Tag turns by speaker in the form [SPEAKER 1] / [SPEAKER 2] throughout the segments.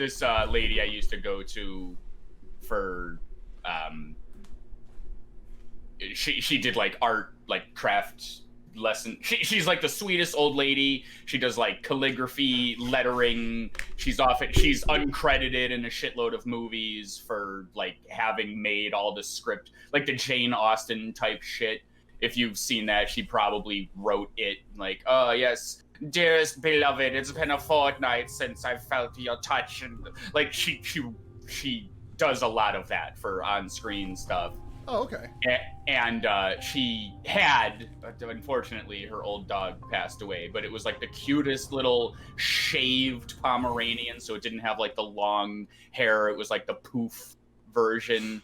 [SPEAKER 1] this lady I used to go to for she did like art, like craft lesson. She's like the sweetest old lady. She does like calligraphy, lettering. She's uncredited in a shitload of movies for like having made all the script, like the Jane Austen type shit. If you've seen that, she probably wrote it. Like, oh yes, dearest beloved, it's been a fortnight since I felt your touch, and like she does a lot of that for on-screen stuff.
[SPEAKER 2] Oh, okay.
[SPEAKER 1] And she had, unfortunately, her old dog passed away, but it was like the cutest little shaved Pomeranian, so it didn't have like the long hair. It was like the poof version.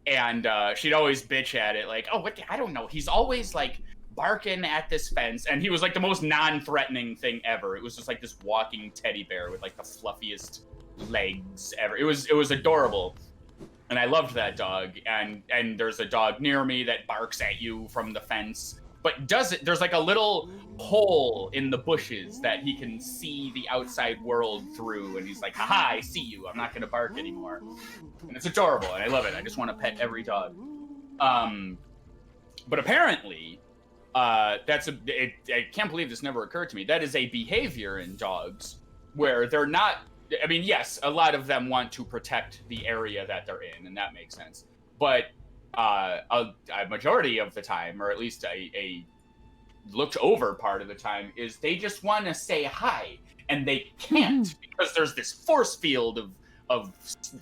[SPEAKER 1] And she'd always bitch at it, like, oh, I don't know. He's always like barking at this fence. And he was like the most non-threatening thing ever. It was just like this walking teddy bear with like the fluffiest legs ever. It was adorable. And I loved that dog, and there's a dog near me that barks at you from the fence, but there's like a little hole in the bushes that he can see the outside world through, and he's like, haha, I see you, I'm not gonna bark anymore. And it's adorable, and I love it. I just want to pet every dog. But apparently, I can't believe this never occurred to me, that is a behavior in dogs where they're not, I mean, yes, a lot of them want to protect the area that they're in, and that makes sense. But a majority of the time, or at least a looked over part of the time, is they just want to say hi, and they can't because there's this force field of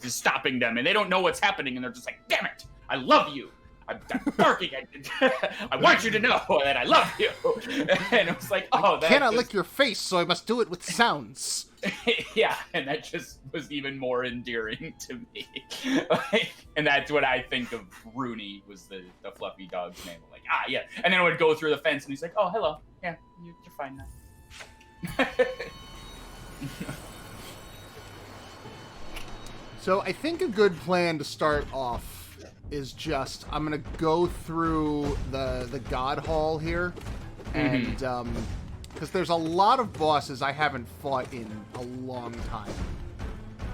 [SPEAKER 1] stopping them, and they don't know what's happening, and they're just like, damn it, I love you. I'm barking. I want you to know that I love you. And it was like, oh,
[SPEAKER 2] I cannot lick your face, so I must do it with sounds.
[SPEAKER 1] Yeah, and that just was even more endearing to me. And that's what I think of Rooney, was the fluffy dog's name. Like, yeah. And then I would go through the fence, and he's like, oh, hello. Yeah, you're fine now.
[SPEAKER 2] So I think a good plan to start off is just, I'm gonna go through the God Hall here, and because there's a lot of bosses I haven't fought in a long time.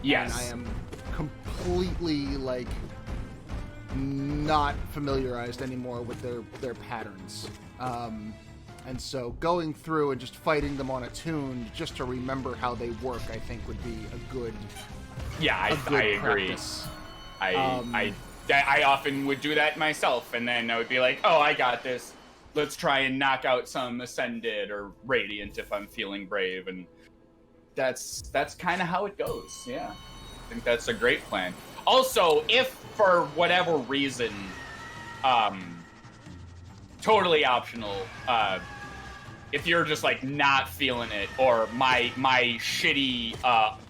[SPEAKER 1] Yes.
[SPEAKER 2] And I am completely like not familiarized anymore with their patterns. And so going through and just fighting them on a tune just to remember how they work, I think would be a good.
[SPEAKER 1] Yeah, I agree.
[SPEAKER 2] Practice.
[SPEAKER 1] I often would do that myself, and then I would be like, oh, I got this. Let's try and knock out some Ascended or Radiant if I'm feeling brave, and that's kind of how it goes, yeah. I think that's a great plan. Also, if for whatever reason, totally optional, if you're just like not feeling it, or my shitty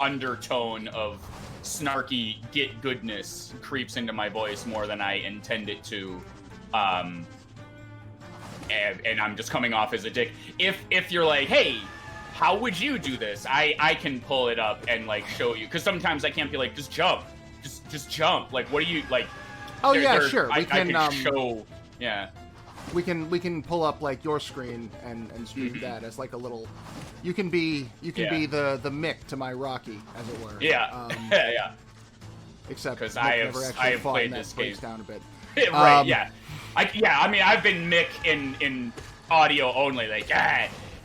[SPEAKER 1] undertone of snarky get goodness creeps into my voice more than I intend it to, and I'm just coming off as a dick. If you're like, hey, how would you do this? I can pull it up and like show you, because sometimes I can't be like, just jump, just jump. Like, what do you like?
[SPEAKER 2] Oh yeah, sure.
[SPEAKER 1] I can show. Yeah.
[SPEAKER 2] We can pull up like your screen and stream that as like a little. You can be the Mick to my Rocky, as it were.
[SPEAKER 1] Yeah. Yeah.
[SPEAKER 2] Except
[SPEAKER 1] because
[SPEAKER 2] I
[SPEAKER 1] have played this game
[SPEAKER 2] down a bit.
[SPEAKER 1] Right. Yeah. I mean, I've been Mick in audio only. Like,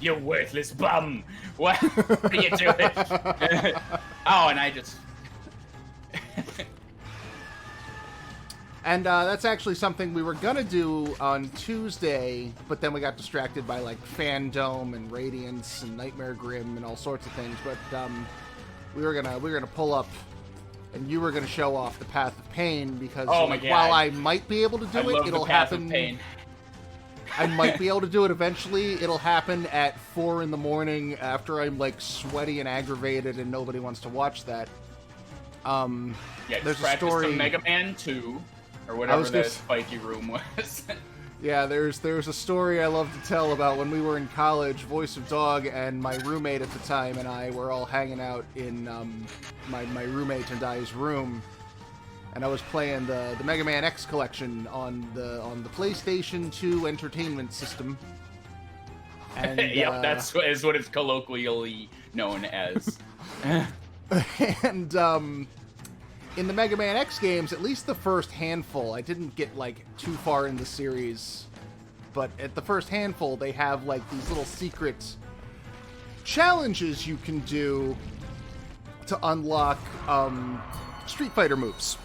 [SPEAKER 1] you worthless bum. What are you doing? Oh, and I just.
[SPEAKER 2] And that's actually something we were gonna do on Tuesday, but then we got distracted by like Fandom and Radiance and Nightmare Grim and all sorts of things. But we were gonna pull up, and you were gonna show off the Path of Pain, because while I might be able to do it, it'll happen. I might be able to do it eventually. It'll happen at 4 a.m. after I'm like sweaty and aggravated, and nobody wants to watch that.
[SPEAKER 1] There's a story. Some Mega Man 2. Or whatever that spiky room was.
[SPEAKER 2] Yeah, there's a story I love to tell about when we were in college. Voice of Dog and my roommate at the time and I were all hanging out in my roommate and I's room, and I was playing the Mega Man X collection on the PlayStation 2 Entertainment System. And
[SPEAKER 1] yep, that's what it's colloquially known as.
[SPEAKER 2] And in the Mega Man X games, at least the first handful, I didn't get like too far in the series, but at the first handful, they have like these little secret challenges you can do to unlock Street Fighter moves.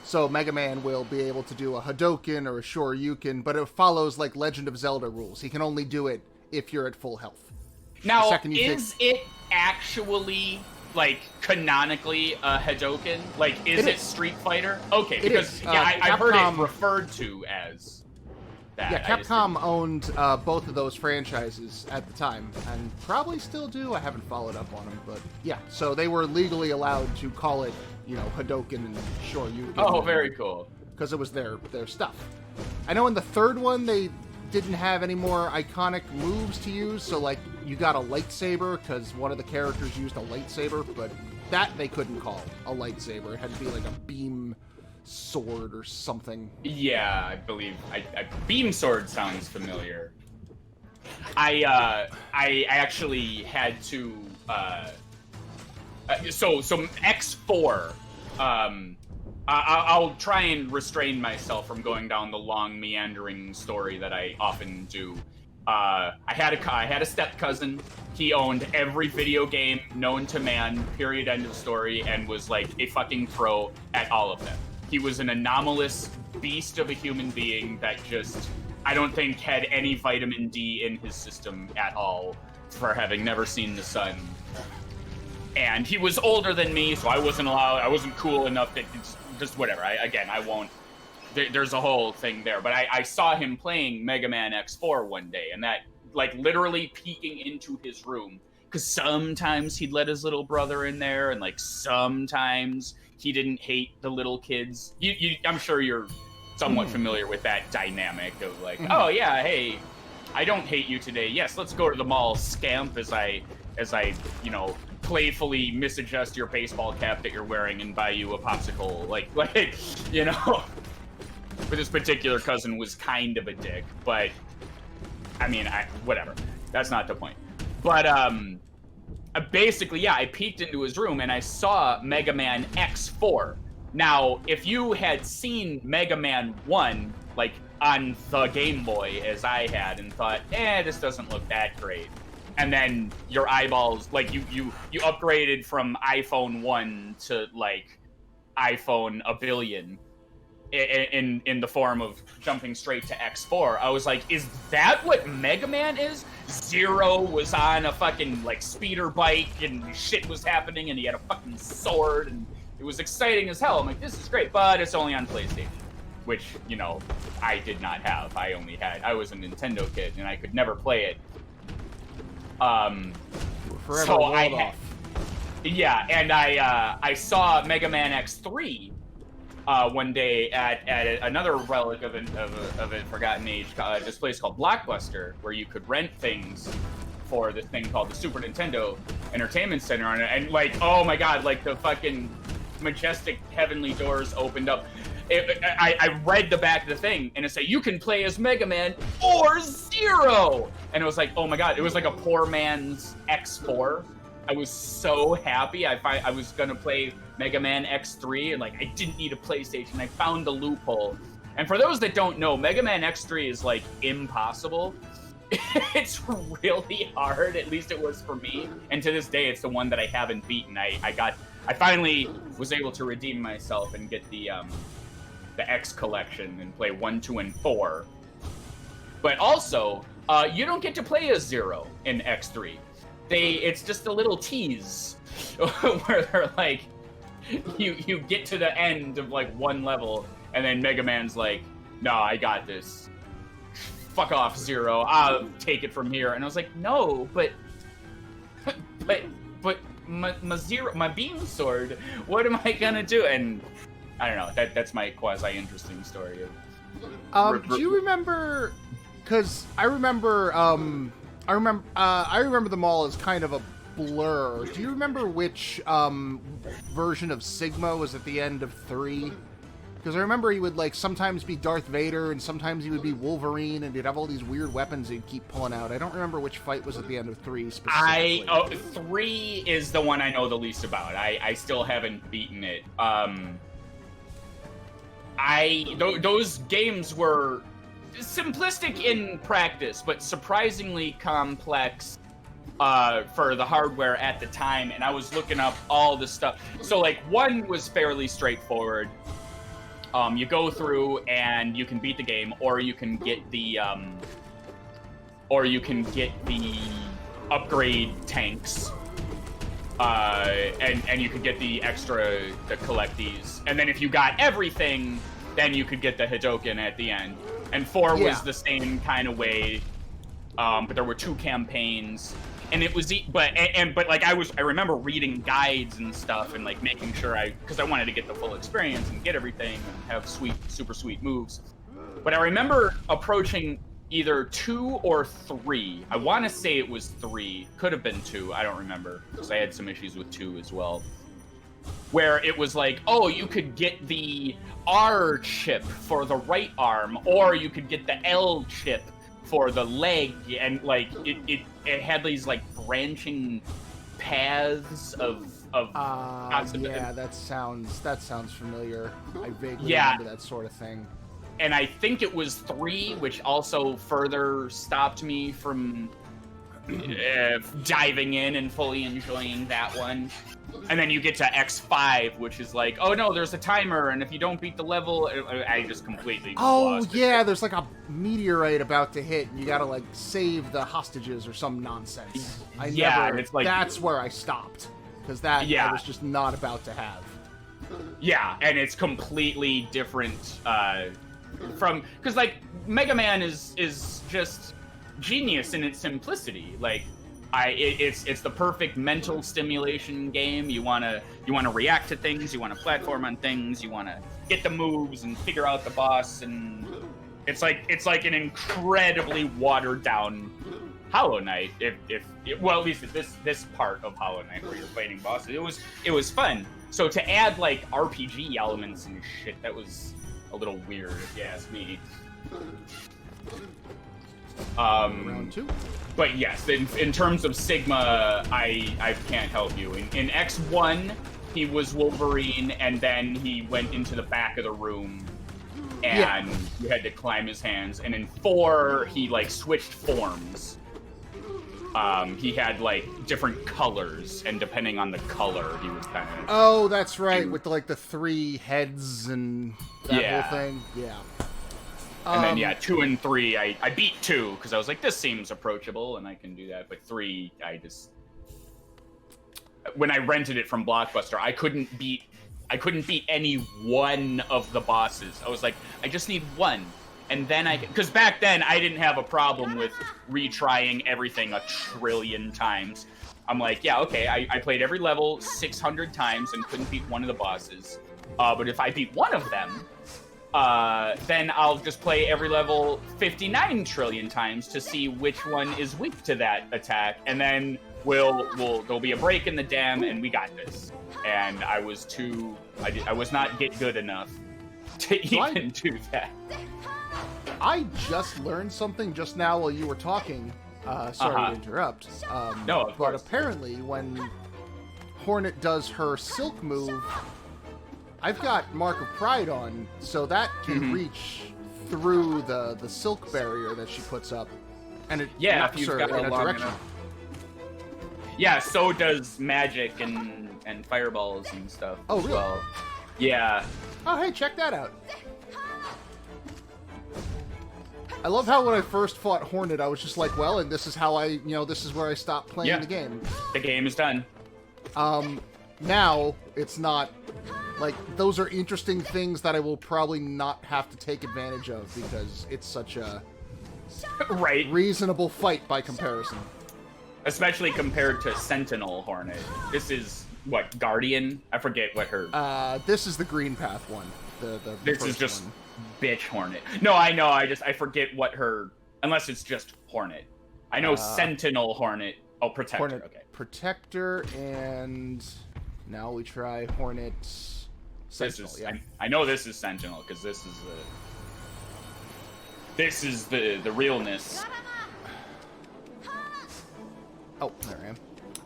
[SPEAKER 2] So Mega Man will be able to do a Hadoken or a Shoryuken, but it follows like Legend of Zelda rules. He can only do it if you're at full health.
[SPEAKER 1] Now, is it actually, like, canonically a Hadoken? Like, is it Street Fighter? Okay, because, I've heard it referred to as that.
[SPEAKER 2] Yeah, Capcom owned both of those franchises at the time, and probably still do. I haven't followed up on them, but yeah. So they were legally allowed to call it, Hadoken and Shoryuken.
[SPEAKER 1] Oh, very cool.
[SPEAKER 2] Because it was their stuff. I know in the third one, they didn't have any more iconic moves to use, so like you got a lightsaber because one of the characters used a lightsaber, but that they couldn't call a lightsaber. It had to be like a beam sword or something.
[SPEAKER 1] Yeah, I believe beam sword sounds familiar. I actually had to so X4. I'll try and restrain myself from going down the long, meandering story that I often do. I had a step cousin. He owned every video game known to man, period, end of story, and was like a fucking pro at all of them. He was an anomalous beast of a human being that just, I don't think, had any vitamin D in his system at all for having never seen the sun. And he was older than me, so I wasn't cool enough to just whatever. I won't. There's a whole thing there, but I saw him playing Mega Man X4 one day, and that, like, literally peeking into his room, because sometimes he'd let his little brother in there, and like sometimes he didn't hate the little kids. I'm sure you're somewhat familiar with that dynamic of like, oh yeah, hey, I don't hate you today. Yes, let's go to the mall, scamp, as I playfully misadjust your baseball cap that you're wearing and buy you a popsicle. Like, But this particular cousin was kind of a dick, but I mean, whatever. That's not the point. But basically, I peeked into his room and I saw Mega Man X4. Now, if you had seen Mega Man 1, like on the Game Boy as I had, and thought, this doesn't look that great, and then your eyeballs, like you upgraded from iPhone 1 to like iPhone a billion in the form of jumping straight to X4. I was like, is that what Mega Man is? Zero was on a fucking like speeder bike and shit was happening and he had a fucking sword and it was exciting as hell. I'm like, this is great, but it's only on PlayStation, which, I did not have. I was a Nintendo kid and I could never play it. Yeah, and I saw Mega Man X3 one day at another relic of a forgotten age, this place called Blockbuster, where you could rent things for this thing called the Super Nintendo Entertainment Center on it, and like, oh my god, like the fucking majestic heavenly doors opened up. I read the back of the thing, and it said, you can play as Mega Man or Zero! And it was like, oh my god, it was like a poor man's X4. I was so happy. I was going to play Mega Man X3, and like, I didn't need a PlayStation. I found the loophole. And for those that don't know, Mega Man X3 is like impossible. It's really hard, at least it was for me. And to this day, it's the one that I haven't beaten. I finally was able to redeem myself and get the X collection and play 1, 2, and 4. But also, you don't get to play as Zero in X3. It's just a little tease where they're like, you get to the end of like one level, and then Mega Man's like, no, I got this. Fuck off, Zero. I'll take it from here. And I was like, no, but my beam sword, what am I gonna do? And I don't know. That's my quasi-interesting story.
[SPEAKER 2] Do you remember? Because I remember them all as kind of a blur. Do you remember which version of Sigma was at the end of 3? Because I remember he would, like, sometimes be Darth Vader, and sometimes he would be Wolverine, and he'd have all these weird weapons he'd keep pulling out. I don't remember which fight was at the end of 3 specifically.
[SPEAKER 1] 3 is the one I know the least about. I still haven't beaten it. Those games were simplistic in practice, but surprisingly complex for the hardware at the time, and I was looking up all the stuff. So, like, 1 was fairly straightforward. You go through and you can beat the game, or you can get the upgrade tanks, and you could get the collect these. And then if you got everything, then you could get the Hadoken at the end. And 4 was the same kind of way, but there were 2 campaigns. And it was, but like I remember reading guides and stuff and like making sure because I wanted to get the full experience and get everything and have super sweet moves. But I remember approaching either 2 or 3. I want to say it was 3. Could have been 2. I don't remember because I had some issues with 2 as well. Where it was like, oh, you could get the R chip for the right arm, or you could get the L chip for the leg, and like it had these like branching paths of
[SPEAKER 2] yeah, that sounds familiar. I vaguely remember that sort of thing.
[SPEAKER 1] And I think it was 3, which also further stopped me from diving in and fully enjoying that one. And then you get to X5, which is like, oh no, there's a timer, and if you don't beat the level, I just completely lost it.
[SPEAKER 2] There's like a meteorite about to hit, and you gotta like save the hostages or some nonsense. It's like, that's where I stopped, because I was just not about to have.
[SPEAKER 1] Yeah, and it's completely different from, because like Mega Man is just genius in its simplicity. Like, it's the perfect mental stimulation game. You wanna react to things, you wanna platform on things, you wanna get the moves and figure out the boss, and it's like an incredibly watered down Hollow Knight. Well, at least at this part of Hollow Knight where you're fighting bosses, it was fun. So to add like RPG elements and shit, that was a little weird if you ask me.
[SPEAKER 2] Round 2.
[SPEAKER 1] But yes, in terms of Sigma, I can't help you. In X1, he was Wolverine, and then he went into the back of the room, and you had to climb his hands. And in 4, he like switched forms. He had like different colors, and depending on the color, he was kind of.
[SPEAKER 2] Oh, that's right, with like the 3 heads and that whole thing. Yeah.
[SPEAKER 1] And then 2 and 3, I beat 2 because I was like, this seems approachable and I can do that. But 3, when I rented it from Blockbuster, I couldn't beat any one of the bosses. I was like, I just need one, and then because back then I didn't have a problem with retrying everything 1,000,000,000,000 times. I'm like, yeah, okay, I played every level 600 times and couldn't beat one of the bosses. But if I beat one of them, then I'll just play every level 59 trillion times to see which one is weak to that attack, and then there'll be a break in the dam, and we got this. And I was not good enough to even do that.
[SPEAKER 2] I just learned something just now while you were talking. Sorry to interrupt.
[SPEAKER 1] No, of course.
[SPEAKER 2] But apparently, when Hornet does her Silk move, I've got Mark of Pride on, so that can reach through the silk barrier that she puts up, and it knocks her in a direction.
[SPEAKER 1] Yeah, so does magic and fireballs and stuff.
[SPEAKER 2] Oh, really?
[SPEAKER 1] Well. Yeah.
[SPEAKER 2] Oh, hey, check that out. I love how when I first fought Hornet, I was just like, well, and this is how this is where I stopped playing the game.
[SPEAKER 1] The game is done.
[SPEAKER 2] Now, it's not. Like, those are interesting things that I will probably not have to take advantage of because it's such a reasonable fight by comparison.
[SPEAKER 1] Especially compared to Sentinel Hornet. This is, what, Guardian? I forget what her...
[SPEAKER 2] This is the Green Path one.
[SPEAKER 1] This is just one. Bitch Hornet. No, I know, I forget what her... Unless it's just Hornet. I know Sentinel Hornet. Oh, Protector,
[SPEAKER 2] Hornet,
[SPEAKER 1] okay.
[SPEAKER 2] Protector, and now we try Hornet Sentinel,
[SPEAKER 1] this is
[SPEAKER 2] yeah.
[SPEAKER 1] I know this is Sentinel because this is the realness.
[SPEAKER 2] Oh, there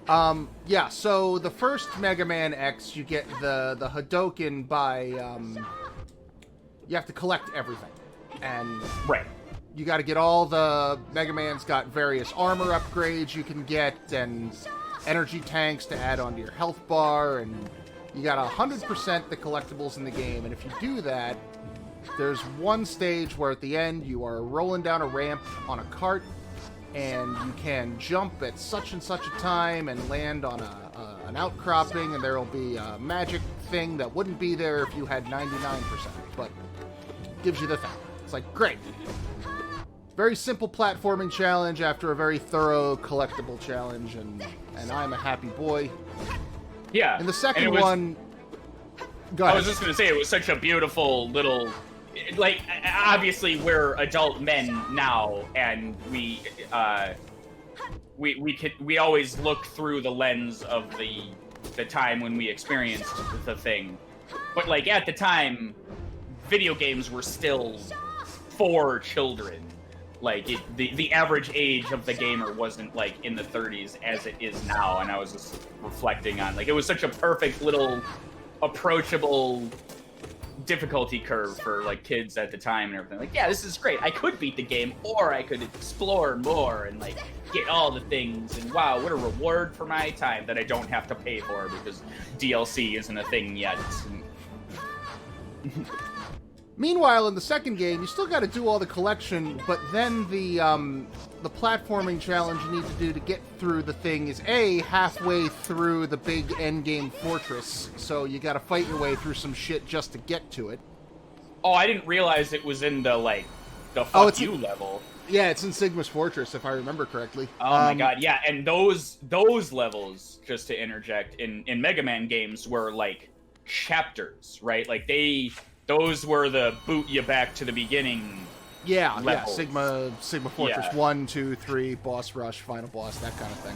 [SPEAKER 2] I am. Yeah, so the first Mega Man X, you get the Hadoken by, you have to collect everything. And
[SPEAKER 1] Right.
[SPEAKER 2] you got to get all the Mega Man's got various armor upgrades you can get, and energy tanks to add onto your health bar, and you got 100% the collectibles in the game. And if you do that, there's one stage where at the end you are rolling down a ramp on a cart, and you can jump at such and such a time and land on an outcropping, and there will be a magic thing that wouldn't be there if you had 99%, but gives you the thing. It's like, great. Very simple platforming challenge after a very thorough collectible challenge, and I'm a happy boy.
[SPEAKER 1] Yeah.
[SPEAKER 2] In the second one... Go ahead.
[SPEAKER 1] I was just going to say, it was such a beautiful little... Like, obviously, we're adult men now, and we always look through the lens of the time when we experienced the thing. But, like, at the time, video games were still for children. Like, the average age of the gamer wasn't, like, in the 30s as it is now, and I was just reflecting on, like, it was such a perfect little approachable difficulty curve for, like, kids at the time and everything. Like, yeah, this is great. I could beat the game, or I could explore more and, like, get all the things, and wow, what a reward for my time that I don't have to pay for because DLC isn't a thing yet.
[SPEAKER 2] Meanwhile, in the second game, you still got to do all the collection, but then the platforming challenge you need to do to get through the thing is halfway through the big endgame fortress, so you got to fight your way through some shit just to get to it.
[SPEAKER 1] Oh, I didn't realize it was in the fuck you level.
[SPEAKER 2] Yeah, it's in Sigma's Fortress, if I remember correctly.
[SPEAKER 1] Oh my god, yeah, and those levels, just to interject, in Mega Man games were like chapters, right? Like those were the boot you back to the beginning.
[SPEAKER 2] Yeah,
[SPEAKER 1] levels.
[SPEAKER 2] yeah, Sigma Fortress 1, 2, 3, boss rush, final boss, that kind of thing.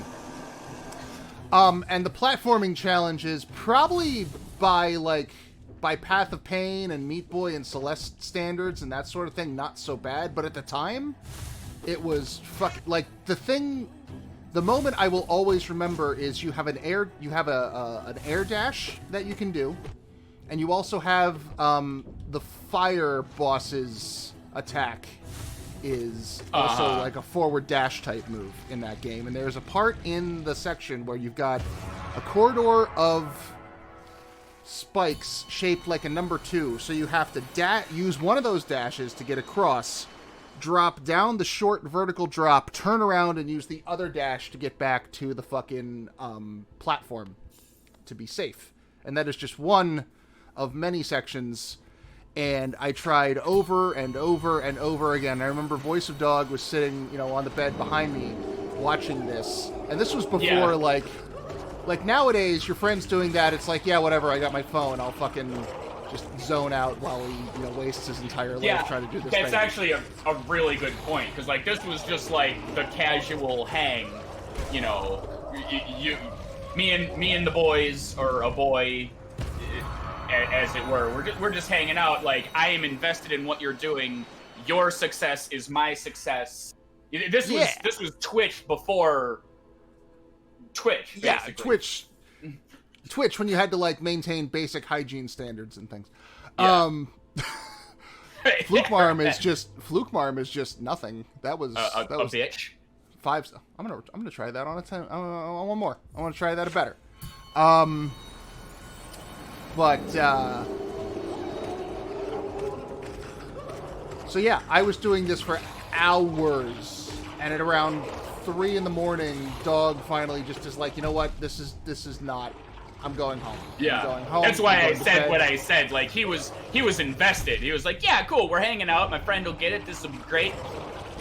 [SPEAKER 2] And the platforming challenges, probably by Path of Pain and Meat Boy and Celeste standards and that sort of thing, not so bad. But at the time, it was the moment I will always remember is you have an air dash that you can do. And you also have the fire boss's attack is also like a forward dash type move in that game. And there's a part in the section where you've got a corridor of spikes shaped like a number 2. So you have to use one of those dashes to get across, drop down the short vertical drop, turn around, and use the other dash to get back to the fucking platform to be safe. And that is just one of many sections, and I tried over and over and over again. I remember Voice of Dog was sitting, on the bed behind me watching this, and this was before, like nowadays, your friend's doing that, it's like, yeah, whatever, I got my phone, I'll fucking just zone out while he, wastes his entire life trying to do this thing.
[SPEAKER 1] That's actually a really good point, because, like, this was just, like, the casual hang, me and the boys, or a boy, as it were. We're just hanging out. Like, I am invested in what you're doing. Your success is my success. This was Twitch before Twitch. Basically.
[SPEAKER 2] Yeah, Twitch when you had to like maintain basic hygiene standards and things.
[SPEAKER 1] Yeah.
[SPEAKER 2] Fluke Marm is just nothing. That was
[SPEAKER 1] a bitch.
[SPEAKER 2] 5. I'm gonna try that on a 10. On one more. I want to try that better. But, so yeah, I was doing this for hours, and at around 3 in the morning, Dog finally just is like, you know what, this is not, I'm going home.
[SPEAKER 1] Yeah,
[SPEAKER 2] I'm going home.
[SPEAKER 1] That's why I said what I said, like, he was invested. He was like, yeah, cool, we're hanging out, my friend will get it, this will be great.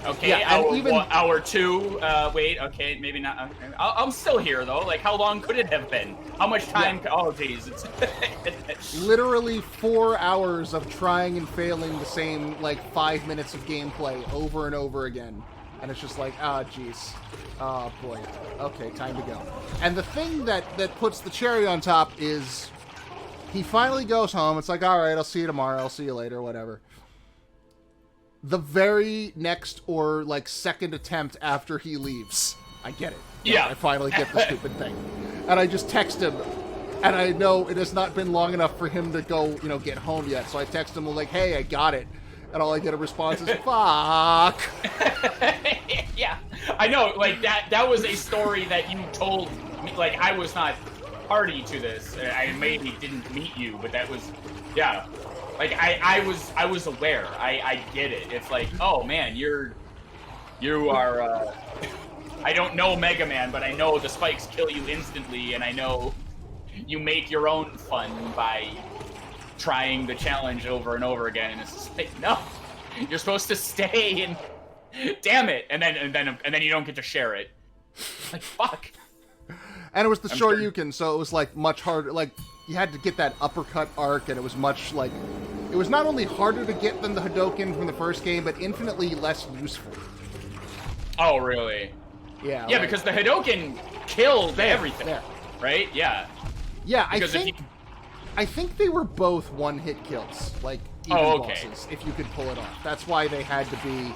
[SPEAKER 1] Okay, yeah, hour 2, wait, okay, maybe not. Okay. I'm still here, though. Like, how long could it have been? How much time? Yeah. Oh, jeez. It's
[SPEAKER 2] literally 4 hours of trying and failing the same, 5 minutes of gameplay over and over again. And it's just like, jeez. Oh, boy. Okay, time to go. And the thing that puts the cherry on top is He finally goes home. It's like, all right, I'll see you tomorrow. I'll see you later, whatever. The very next or like second attempt after he leaves, I get it.
[SPEAKER 1] Yeah.
[SPEAKER 2] I finally get the stupid thing. And I just text him. And I know it has not been long enough for him to go, get home yet. So I text him like, hey, I got it. And all I get a response is, fuck.
[SPEAKER 1] Yeah. I know, like, that was a story that you told me. Like, I was not party to this. I maybe didn't meet you, but that was, yeah. Like, I was aware. I get it. It's like, oh, man, you are, I don't know Mega Man, but I know the spikes kill you instantly, and I know you make your own fun by trying the challenge over and over again, and it's just like, no, you're supposed to stay and damn it, and then you don't get to share it. Like, fuck.
[SPEAKER 2] And it was the Shoryuken, so it was like much harder. Like, you had to get that uppercut arc, and it was much like, it was not only harder to get than the Hadoken from the first game, but infinitely less useful.
[SPEAKER 1] Oh, really?
[SPEAKER 2] Yeah.
[SPEAKER 1] Yeah, because the Hadoken killed everything.
[SPEAKER 2] Yeah.
[SPEAKER 1] Right? Yeah.
[SPEAKER 2] Yeah,
[SPEAKER 1] Because
[SPEAKER 2] I think they were both one-hit kills, like even bosses, if you could pull it off. That's why they had to be.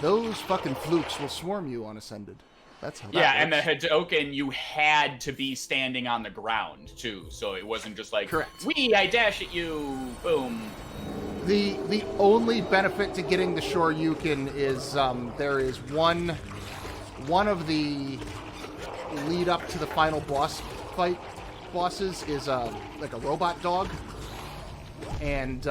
[SPEAKER 2] Those fucking flukes will swarm you on Ascended. That's how.
[SPEAKER 1] Yeah, and the Hadoken, you had to be standing on the ground too, so it wasn't just like,
[SPEAKER 2] correct.
[SPEAKER 1] I dash at you, boom.
[SPEAKER 2] The only benefit to getting the Shoryuken is there is one of the lead up to the final boss fight bosses is like a robot dog, and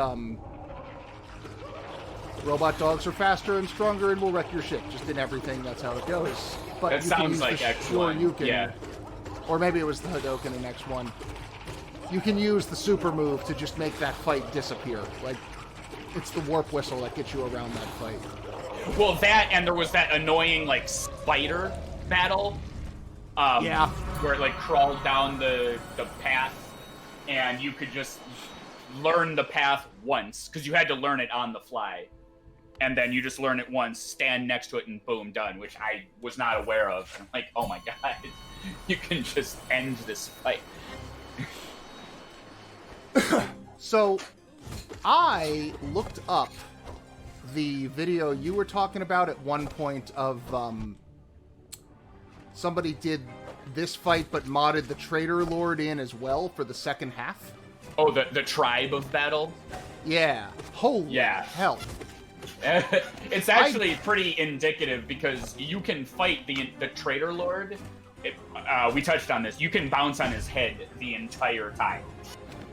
[SPEAKER 2] robot dogs are faster and stronger and will wreck your ship. Just in everything, that's how it goes. But
[SPEAKER 1] That
[SPEAKER 2] you can
[SPEAKER 1] sounds
[SPEAKER 2] use
[SPEAKER 1] like
[SPEAKER 2] the
[SPEAKER 1] X1.
[SPEAKER 2] Shoryuken,
[SPEAKER 1] Yeah.
[SPEAKER 2] or maybe it was the Hadoken in X1. You can use the super move to just make that fight disappear. Like, it's the warp whistle that gets you around that fight.
[SPEAKER 1] Well, that, and there was that annoying, like, spider battle.
[SPEAKER 2] Yeah.
[SPEAKER 1] Where it, like, crawled down the path, and you could just learn the path once, because you had to learn it on the fly. And then you just learn it once, stand next to it, and boom, done, which I was not aware of. I'm like, oh my god, you can just end this fight.
[SPEAKER 2] So, I looked up the video you were talking about at one point of somebody did this fight but modded the Traitor Lord in as well for the second half.
[SPEAKER 1] Oh, the tribe of battle?
[SPEAKER 2] Yeah. Holy hell.
[SPEAKER 1] It's actually pretty indicative because you can fight the Traitor Lord. We touched on this. You can bounce on his head the entire time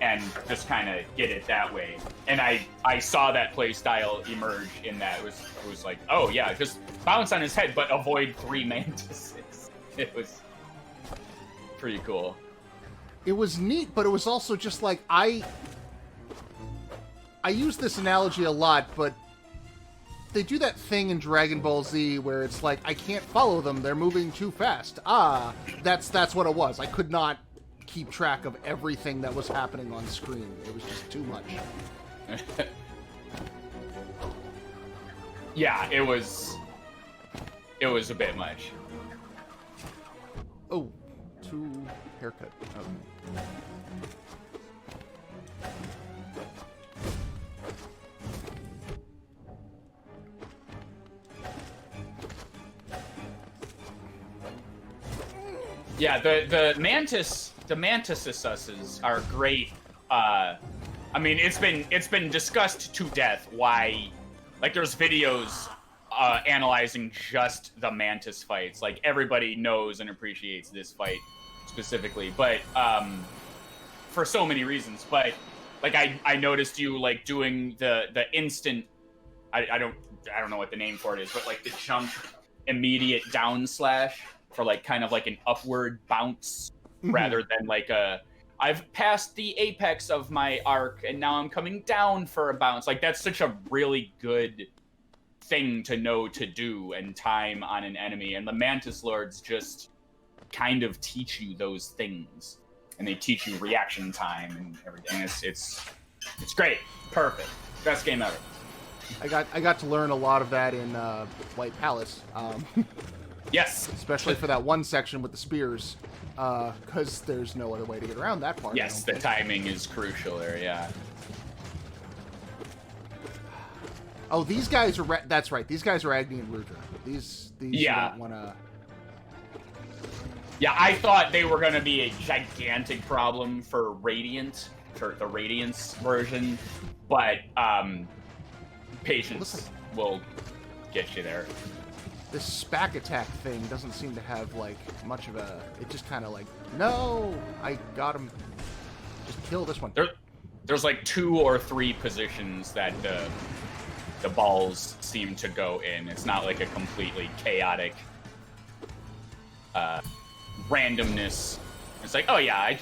[SPEAKER 1] and just kind of get it that way. And I saw that play style emerge in that. It was like, oh yeah, just bounce on his head but avoid 3 mantises. It was pretty cool.
[SPEAKER 2] It was neat, but it was also just like, I use this analogy a lot, but they do that thing in Dragon Ball Z where it's like, I can't follow them, they're moving too fast. That's what it was. I could not keep track of everything that was happening on screen. It was just too much.
[SPEAKER 1] Yeah, it was a bit much.
[SPEAKER 2] Oh, 2 haircut. Okay.
[SPEAKER 1] Yeah, the mantises are great. I mean, it's been discussed to death why, like, there's videos analyzing just the mantis fights. Like, everybody knows and appreciates this fight specifically, but for so many reasons. But like, I noticed you like doing the instant. I don't know what the name for it is, but like the jump immediate down slash for like kind of like an upward bounce rather than like I've passed the apex of my arc and now I'm coming down for a bounce. Like, that's such a really good thing to know to do and time on an enemy. And the Mantis Lords just kind of teach you those things. And they teach you reaction time and everything. It's great. Perfect. Best game ever.
[SPEAKER 2] I got to learn a lot of that in White Palace.
[SPEAKER 1] Yes.
[SPEAKER 2] Especially for that one section with the spears, because there's no other way to get around that part.
[SPEAKER 1] Yes, the timing is crucial there, yeah.
[SPEAKER 2] Oh, these guys are... That's right. These guys are Agni and Rudra. These
[SPEAKER 1] Yeah.
[SPEAKER 2] You don't want to...
[SPEAKER 1] Yeah, I thought they were going to be a gigantic problem for Radiant, for the Radiance version, but patience will get you there.
[SPEAKER 2] This SPAC attack thing doesn't seem to have, like, much of a... It just kind of like, no, I got him. Just kill this one.
[SPEAKER 1] There's like 2 or 3 positions that the balls seem to go in. It's not like a completely chaotic randomness. It's like, oh yeah,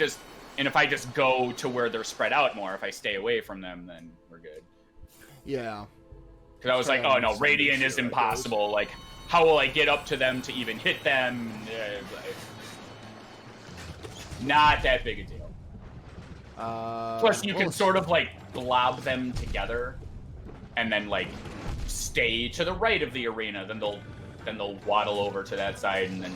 [SPEAKER 1] and if I just go to where they're spread out more, if I stay away from them, then we're good.
[SPEAKER 2] Yeah.
[SPEAKER 1] Because I was like, oh no, Radiant is impossible. Like, how will I get up to them to even hit them? Not that big a deal. Plus, you can sort of like blob them together, and then like stay to the right of the arena. Then they'll waddle over to that side, and then.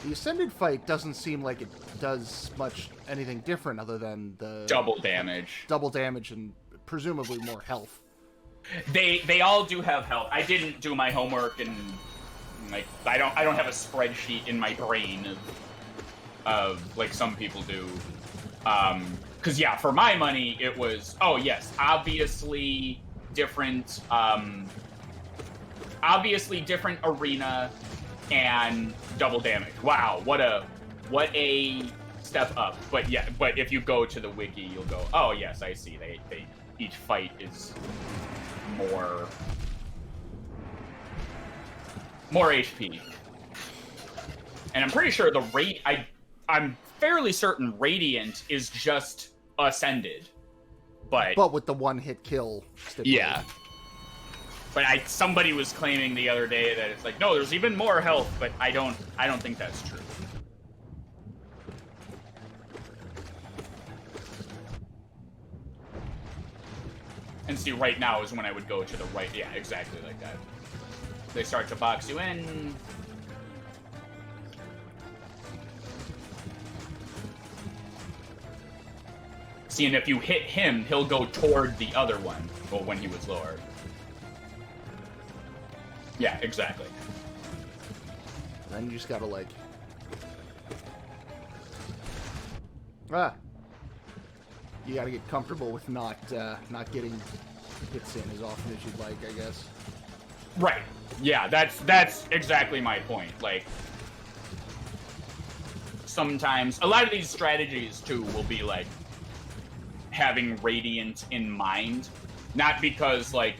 [SPEAKER 2] The Ascended fight doesn't seem like it does anything different other than the
[SPEAKER 1] double damage.
[SPEAKER 2] Double damage and presumably more health.
[SPEAKER 1] They all do have health. I didn't do my homework, and like I don't have a spreadsheet in my brain of like some people do. Because yeah, for my money it was obviously different arena and double damage. Wow, what a step up. But yeah, but if you go to the wiki, you'll go, oh yes, I see. They each fight is more HP. And I'm pretty sure I'm fairly certain Radiant is just Ascended. But
[SPEAKER 2] with the one-hit kill stipulation.
[SPEAKER 1] Yeah. But somebody was claiming the other day that it's like, no, there's even more health, but I don't think that's true. And see, right now is when I would go to the right. Yeah, exactly like that. They start to box you in. See, and if you hit him, he'll go toward the other one. Well, when he was lower. Yeah, exactly.
[SPEAKER 2] Then you just gotta like... You gotta get comfortable with not getting hits in as often as you'd like, I guess.
[SPEAKER 1] Right. Yeah, that's exactly my point. Like, sometimes... A lot of these strategies, too, will be, like, having Radiant in mind. Not because, like,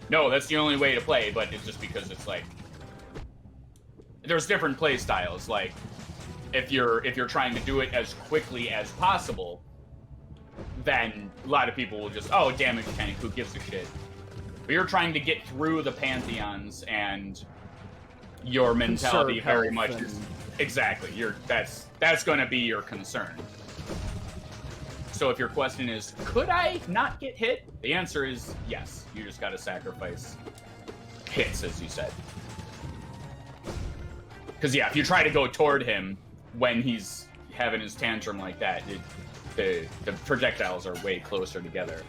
[SPEAKER 1] no, that's the only way to play, but it's just because it's like there's different play styles. Like if you're trying to do it as quickly as possible, then a lot of people will just damage tank, who gives a shit. But you're trying to get through the pantheons, and your mentality very much is exactly that's going to be your concern. So if your question is, could I not get hit? The answer is yes. You just got to sacrifice hits, as you said. Because yeah, if you try to go toward him when he's having his tantrum like that, the projectiles are way closer together.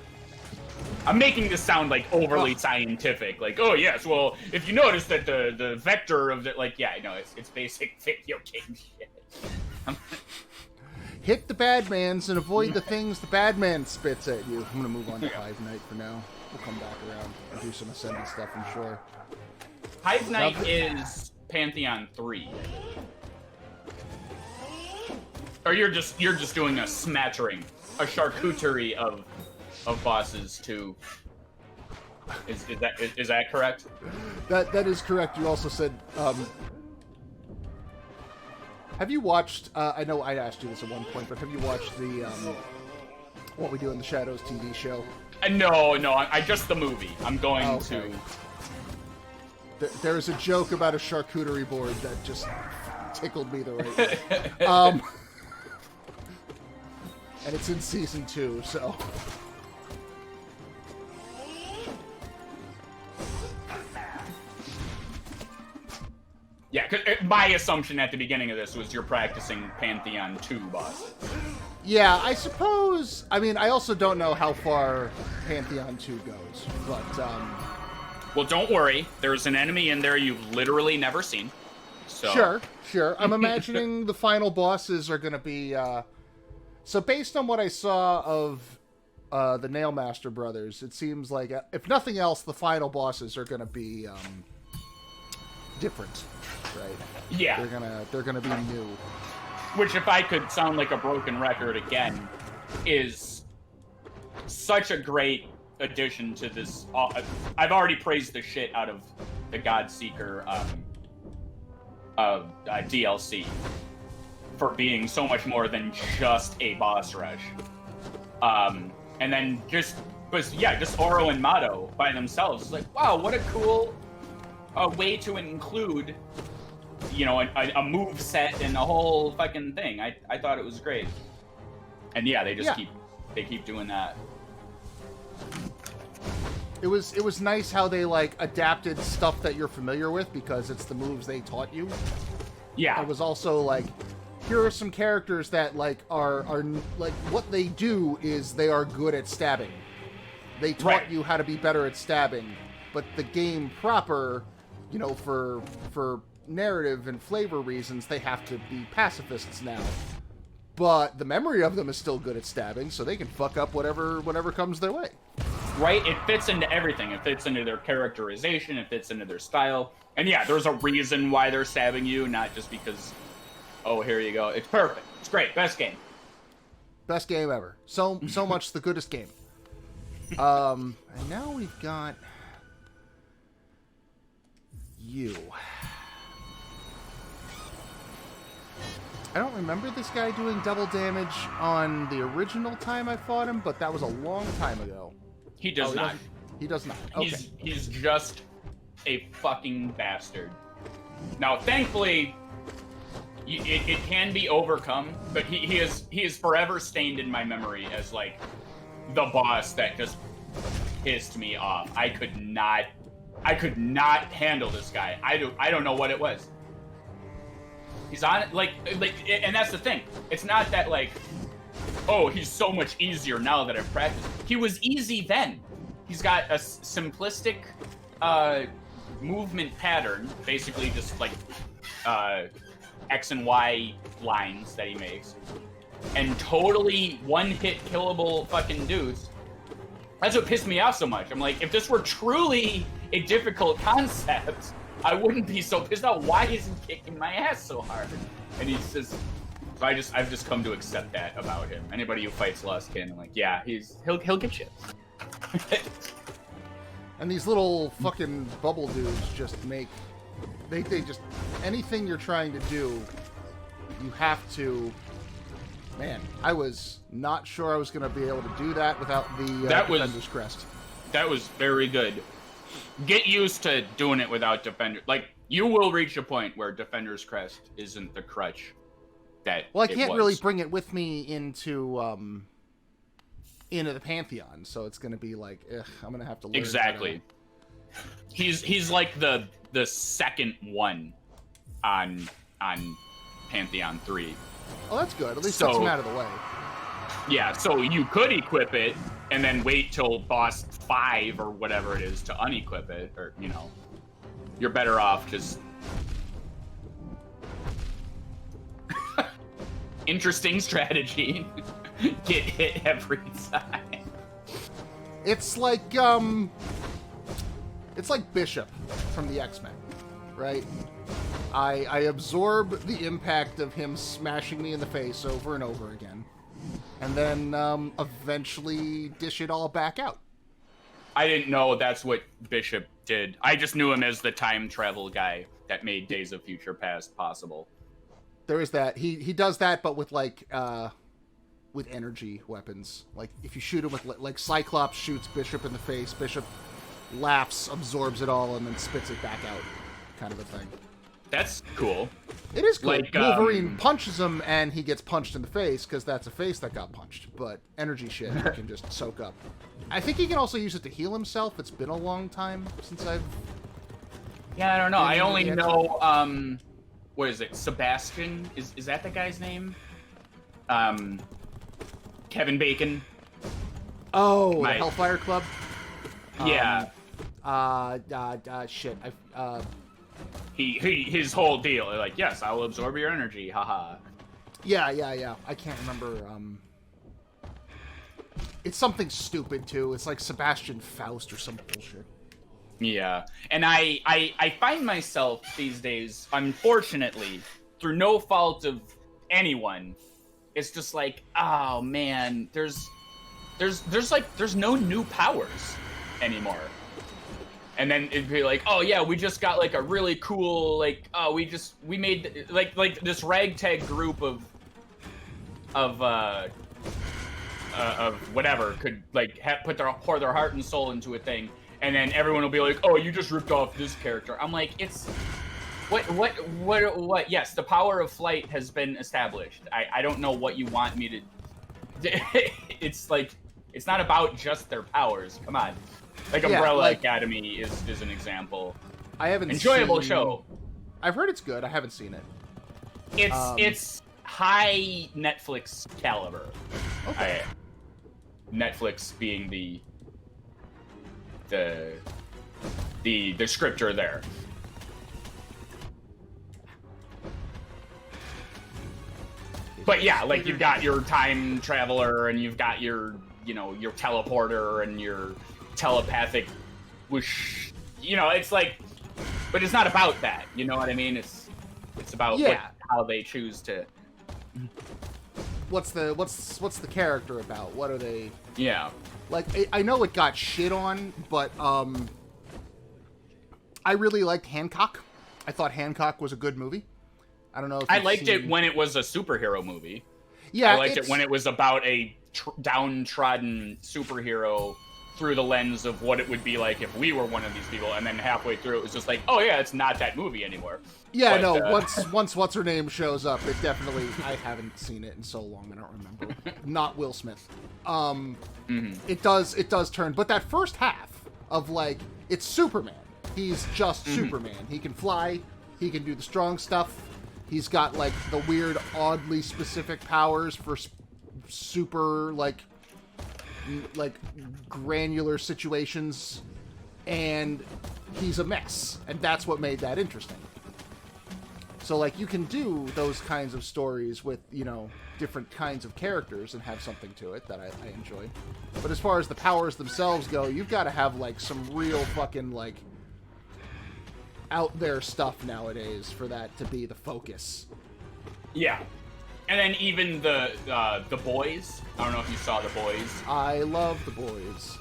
[SPEAKER 1] I'm making this sound like overly scientific. Like, oh yes, well, if you notice that the vector of the it's basic video game shit.
[SPEAKER 2] Hit the bad mans and avoid the things the bad man spits at you. I'm gonna move on to Hive Knight for now. We'll come back around and do some Ascended stuff, I'm sure.
[SPEAKER 1] Hive Knight is Pantheon 3. Or you're just doing a smattering, a charcuterie of bosses too. Is that correct?
[SPEAKER 2] That is correct. You also said have you watched, I know I asked you this at one point, but have you watched the, What We Do in the Shadows TV show?
[SPEAKER 1] No, I just the movie. I'm going to...
[SPEAKER 2] There's a joke about a charcuterie board that just tickled me the right way. And it's in season 2, so...
[SPEAKER 1] Yeah, 'cause my assumption at the beginning of this was you're practicing Pantheon 2 bosses.
[SPEAKER 2] Yeah, I suppose. I mean, I also don't know how far Pantheon 2 goes, but
[SPEAKER 1] Well, don't worry. There's an enemy in there you've literally never seen. So.
[SPEAKER 2] Sure. I'm imagining the final bosses are going to be. So, based on what I saw of the Nailmaster brothers, it seems like, if nothing else, the final bosses are going to be different, right?
[SPEAKER 1] Yeah.
[SPEAKER 2] They're gonna be new.
[SPEAKER 1] Which, if I could sound like a broken record again, is such a great addition to this. I've already praised the shit out of the Godseeker DLC for being so much more than just a boss rush. And then just Oro and Mato by themselves. It's like, wow, what a cool way to include, a move set and a whole fucking thing. I thought it was great. And yeah, they keep doing that.
[SPEAKER 2] It was nice how they adapted stuff that you're familiar with because it's the moves they taught you.
[SPEAKER 1] Yeah.
[SPEAKER 2] It was also here are some characters that are what they do is they are good at stabbing. They taught you how to be better at stabbing, but the game proper, for narrative and flavor reasons, they have to be pacifists now. But the memory of them is still good at stabbing, so they can fuck up whatever comes their way.
[SPEAKER 1] Right? It fits into everything. It fits into their characterization. It fits into their style. And yeah, there's a reason why they're stabbing you, not just because, oh, here you go. It's perfect. It's great. Best game.
[SPEAKER 2] Best game ever. So much the goodest game. And now we've got you. I don't remember this guy doing double damage on the original time I fought him, but that was a long time ago.
[SPEAKER 1] He does not.
[SPEAKER 2] He does not. Okay.
[SPEAKER 1] He's just a fucking bastard. Now, thankfully, it can be overcome, but he is forever stained in my memory as the boss that just pissed me off. I could not handle this guy. I don't know what it was. He's on it and that's the thing. It's not that oh, he's so much easier now that I've practiced. He was easy then. He's got a simplistic movement pattern, basically just X and Y lines that he makes, and totally one-hit killable fucking dudes. That's what pissed me off so much. I'm like, if this were truly a difficult concept, I wouldn't be so pissed off. Why is he kicking my ass so hard? And he's just, I've just come to accept that about him. Anybody who fights Lustkin, I'm like, yeah, he'll get you.
[SPEAKER 2] And these little fucking bubble dudes just make, they just, anything you're trying to do, you have to. Man, I was not sure I was going to be able to do that without the Defender's Crest. That was
[SPEAKER 1] very good. Get used to doing it without Defender. You will reach a point where Defender's Crest isn't the crutch that
[SPEAKER 2] Well, I can't really bring it with me into the Pantheon, so it's going to be I'm going to have to learn.
[SPEAKER 1] Exactly. He's like the second one on Pantheon 3.
[SPEAKER 2] Oh, that's good. At least that's him out of the way.
[SPEAKER 1] Yeah, so you could equip it and then wait till boss 5 or whatever it is to unequip it, or you're better off just. Interesting strategy. Get hit every time.
[SPEAKER 2] It's like Bishop from the X-Men, right? I absorb the impact of him smashing me in the face over and over again, and then eventually dish it all back out.
[SPEAKER 1] I didn't know that's what Bishop did. I just knew him as the time travel guy that made Days of Future Past possible.
[SPEAKER 2] There is that. He does that, but with with energy weapons. If you shoot him with Cyclops shoots Bishop in the face, Bishop laughs, absorbs it all, and then spits it back out, kind of a thing.
[SPEAKER 1] That's cool.
[SPEAKER 2] It is cool. Wolverine punches him, and he gets punched in the face, because that's a face that got punched. But energy shit he can just soak up. I think he can also use it to heal himself. It's been a long time since I've
[SPEAKER 1] Yeah, I don't know. I only
[SPEAKER 2] Yeah.
[SPEAKER 1] know, what is it? Sebastian? Is that the guy's name? Kevin Bacon.
[SPEAKER 2] Oh, the Hellfire Club?
[SPEAKER 1] Yeah.
[SPEAKER 2] Shit.
[SPEAKER 1] His whole deal, like, yes, I will absorb your energy, haha.
[SPEAKER 2] Yeah. I can't remember, It's something stupid, too. It's like Sebastian Faust or some bullshit.
[SPEAKER 1] Yeah, and I find myself these days, unfortunately, through no fault of anyone, it's just like, oh man, there's no new powers anymore. And then it'd be like, oh yeah, we just got like a really cool, like, oh, we made like this ragtag group of whatever could like pour their heart and soul into a thing. And then everyone will be like, "Oh, you just ripped off this character." I'm like, "It's what? Yes, the power of flight has been established. I don't know what you want me to. It's like it's not about just their powers. Come on, like Umbrella Academy is an example.
[SPEAKER 2] I haven't
[SPEAKER 1] enjoyable show.
[SPEAKER 2] I've heard it's good. I haven't seen it.
[SPEAKER 1] It's high Netflix caliber. Okay. Netflix being the scripture there. But yeah, like you've got your time traveler and you've got your teleporter and your telepathic whoosh. It's like, but it's not about that. You know what I mean? It's about how they choose to.
[SPEAKER 2] What's the character about? What are they?
[SPEAKER 1] Yeah.
[SPEAKER 2] Like, I know it got shit on, but I really liked Hancock. I thought Hancock was a good movie. I don't know if
[SPEAKER 1] I liked it when it was a superhero movie.
[SPEAKER 2] Yeah,
[SPEAKER 1] I liked it when it was about a downtrodden superhero through the lens of what it would be like if we were one of these people, and then halfway through it was just like, oh yeah, it's not that movie anymore.
[SPEAKER 2] Yeah, but, once what's her name shows up, it definitely, I haven't seen it in so long, I don't remember. Not Will Smith. It does turn, but that first half of like, it's Superman. He's just Superman. He can fly, he can do the strong stuff. He's got like the weird, oddly specific powers for super like granular situations, and he's a mess, and that's what made that interesting. So like you can do those kinds of stories with different kinds of characters and have something to it that I enjoy. But as far as the powers themselves go, you've got to have like some real fucking like out there stuff nowadays for that to be the focus.
[SPEAKER 1] Yeah. And then even the Boys. I don't know if you saw The Boys.
[SPEAKER 2] I love The Boys.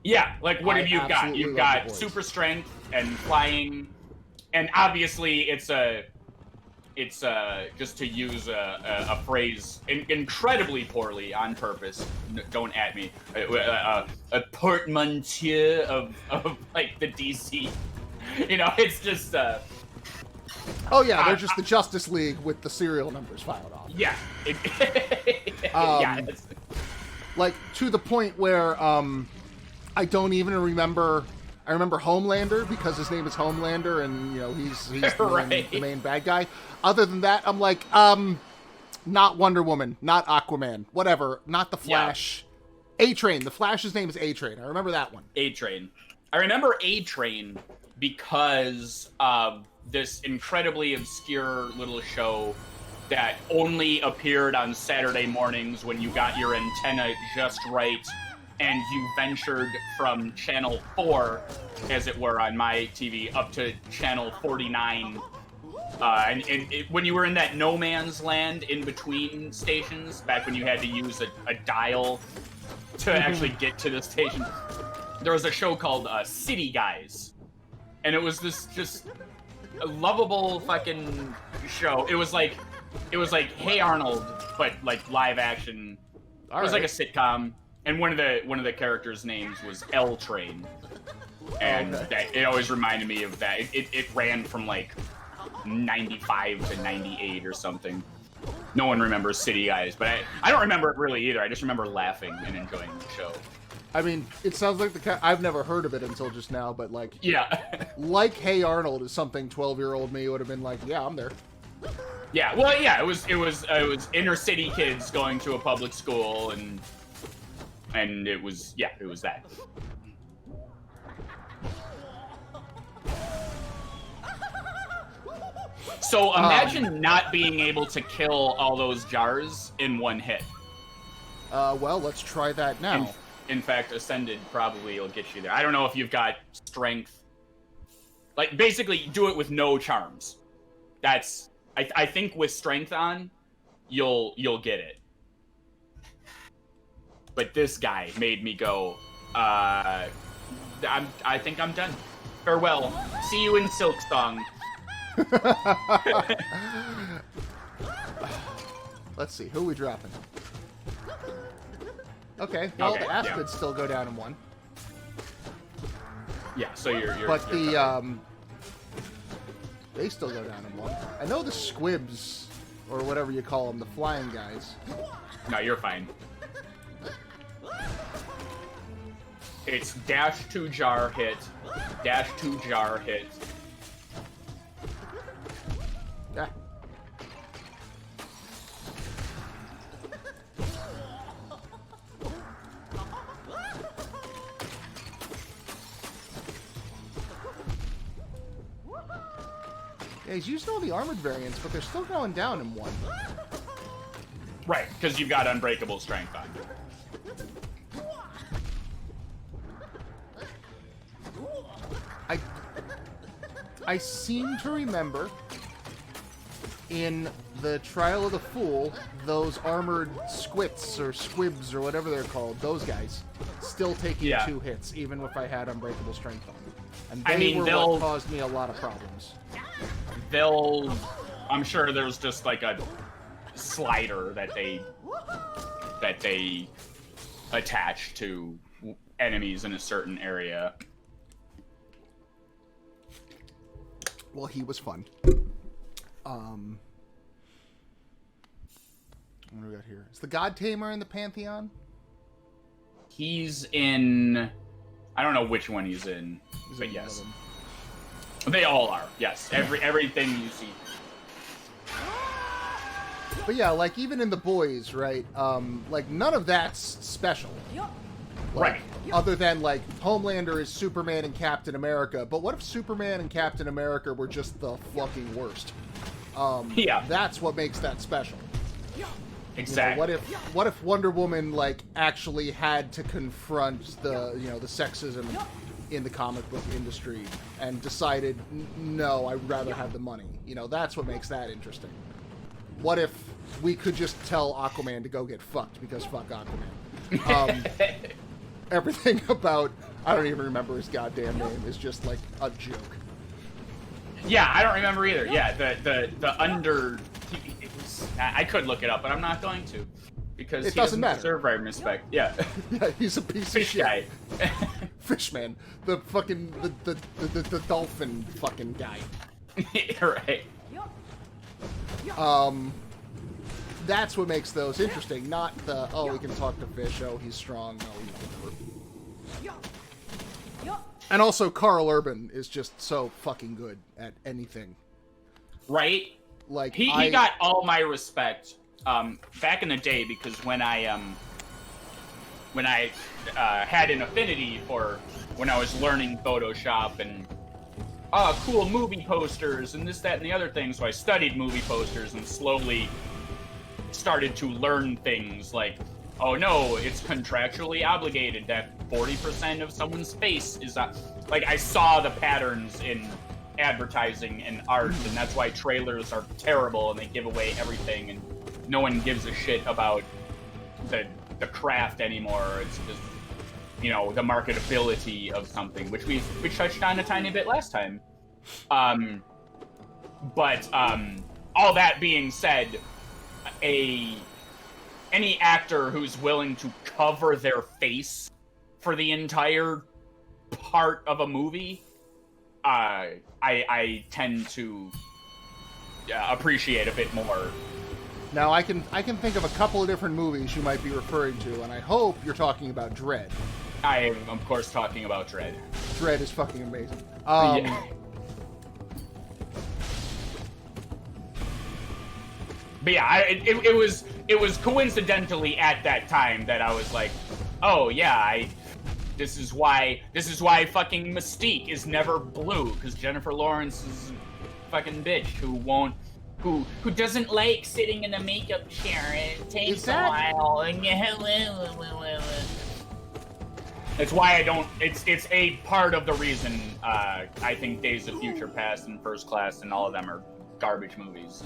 [SPEAKER 1] Yeah, like what have you got? You've got super strength and flying, and obviously it's just to use a phrase incredibly poorly on purpose. Don't at me. A portmanteau of like the DC. It's just.
[SPEAKER 2] Oh yeah, they're just the Justice League with the serial numbers filed off.
[SPEAKER 1] Yeah.
[SPEAKER 2] Yeah. Like to the point where I don't even remember. I remember Homelander because his name is Homelander, and he's the main bad guy. Other than that, I'm like, not Wonder Woman, not Aquaman, whatever, not the Flash. Yeah. A-Train. The Flash's name is A-Train. I remember that one.
[SPEAKER 1] A-Train. I remember A-Train because of this incredibly obscure little show that only appeared on Saturday mornings when you got your antenna just right and you ventured from channel 4, as it were, on my TV, up to channel 49. When you were in that no man's land in between stations, back when you had to use a dial to actually get to the station, there was a show called City Guys. And it was this just a lovable fucking show. It was like Hey Arnold, but like live action. It was like a sitcom. And one of the characters' names was L Train, and it always reminded me of that. It ran from like 95 to 98 or something. No one remembers City Guys, but I don't remember it really either. I just remember laughing and enjoying the show.
[SPEAKER 2] I mean, it sounds like I've never heard of it until just now, but like,
[SPEAKER 1] Yeah.
[SPEAKER 2] like Hey Arnold is something 12-year-old me would have been like, yeah, I'm there.
[SPEAKER 1] Yeah, well, yeah, it was inner city kids going to a public school, and it was that. So imagine not being able to kill all those jars in one hit.
[SPEAKER 2] Well, let's try that now.
[SPEAKER 1] In fact, Ascended probably will get you there. I don't know if you've got strength. Like, basically, do it with no charms. That's... I think with strength on, you'll get it. But this guy made me go, I think I'm done. Farewell. See you in Silksong.
[SPEAKER 2] Let's see, who are we dropping? Okay, well,
[SPEAKER 1] Okay,
[SPEAKER 2] the Aspids still go down in one.
[SPEAKER 1] Yeah, so you're
[SPEAKER 2] But they still go down in one. I know the Squibs, or whatever you call them, the flying guys.
[SPEAKER 1] No, you're fine. It's dash to jar hit, dash to jar hit.
[SPEAKER 2] Ah. Yeah, he's using all the armored variants, but they're still going down in one.
[SPEAKER 1] Right, because you've got unbreakable strength on.
[SPEAKER 2] I seem to remember in the Trial of the Fool, those armored squits or squibs or whatever they're called, those guys, still taking 2 hits, even if I had unbreakable strength on them. And they were what caused me a lot of problems.
[SPEAKER 1] I'm sure there's just like a slider that they attach to enemies in a certain area.
[SPEAKER 2] Well, he was fun. What do we got here? Is the God Tamer in the Pantheon?
[SPEAKER 1] He's in... I don't know which one he's in, but yes. They all are, yes. Everything you see.
[SPEAKER 2] But yeah, like, even in the boys, right? Like, none of that's special. Like,
[SPEAKER 1] right.
[SPEAKER 2] Other than, like, Homelander is Superman and Captain America. But what if Superman and Captain America were just the fucking worst?
[SPEAKER 1] Yeah.
[SPEAKER 2] That's what makes that special.
[SPEAKER 1] Exactly.
[SPEAKER 2] You know, what if Wonder Woman, like, actually had to confront the, the sexism in the comic book industry and decided, no, I'd rather have the money. That's what makes that interesting. What if we could just tell Aquaman to go get fucked because fuck Aquaman? Everything about, I don't even remember his goddamn name, is just like a joke.
[SPEAKER 1] Yeah, I don't remember either. Yeah, the under... I could look it up, but I'm not going to. Because
[SPEAKER 2] it
[SPEAKER 1] he doesn't deserve my respect. Yeah.
[SPEAKER 2] Yeah, he's a piece of shit.
[SPEAKER 1] Guy.
[SPEAKER 2] Fishman. The fucking, the dolphin fucking guy.
[SPEAKER 1] Right.
[SPEAKER 2] That's what makes those interesting, not the, oh, we can talk to fish, oh, he's strong, oh, whatever. And also, Carl Urban is just so fucking good at anything.
[SPEAKER 1] Right?
[SPEAKER 2] Like,
[SPEAKER 1] he got all my respect back in the day, because when I had an affinity for when I was learning Photoshop and cool movie posters and this, that, and the other thing, so I studied movie posters and slowly started to learn things like, oh no, it's contractually obligated that 40% of someone's face is like, I saw the patterns in advertising and art, and that's why trailers are terrible and they give away everything and no one gives a shit about the craft anymore. It's just, the marketability of something, which we touched on a tiny bit last time. But all that being said, any actor who's willing to cover their face for the entire part of a movie, I tend to appreciate a bit more.
[SPEAKER 2] Now, I can think of a couple of different movies you might be referring to, and I hope you're talking about Dredd.
[SPEAKER 1] I am, of course, talking about Dread.
[SPEAKER 2] Dread is fucking amazing.
[SPEAKER 1] Yeah. But yeah, it was coincidentally at that time that I was like, oh yeah, this is why fucking Mystique is never blue, because Jennifer Lawrence is a fucking bitch who doesn't like sitting in a makeup chair. It takes a while. It's why I don't. It's a part of the reason I think Days of Future Past and First Class and all of them are garbage movies.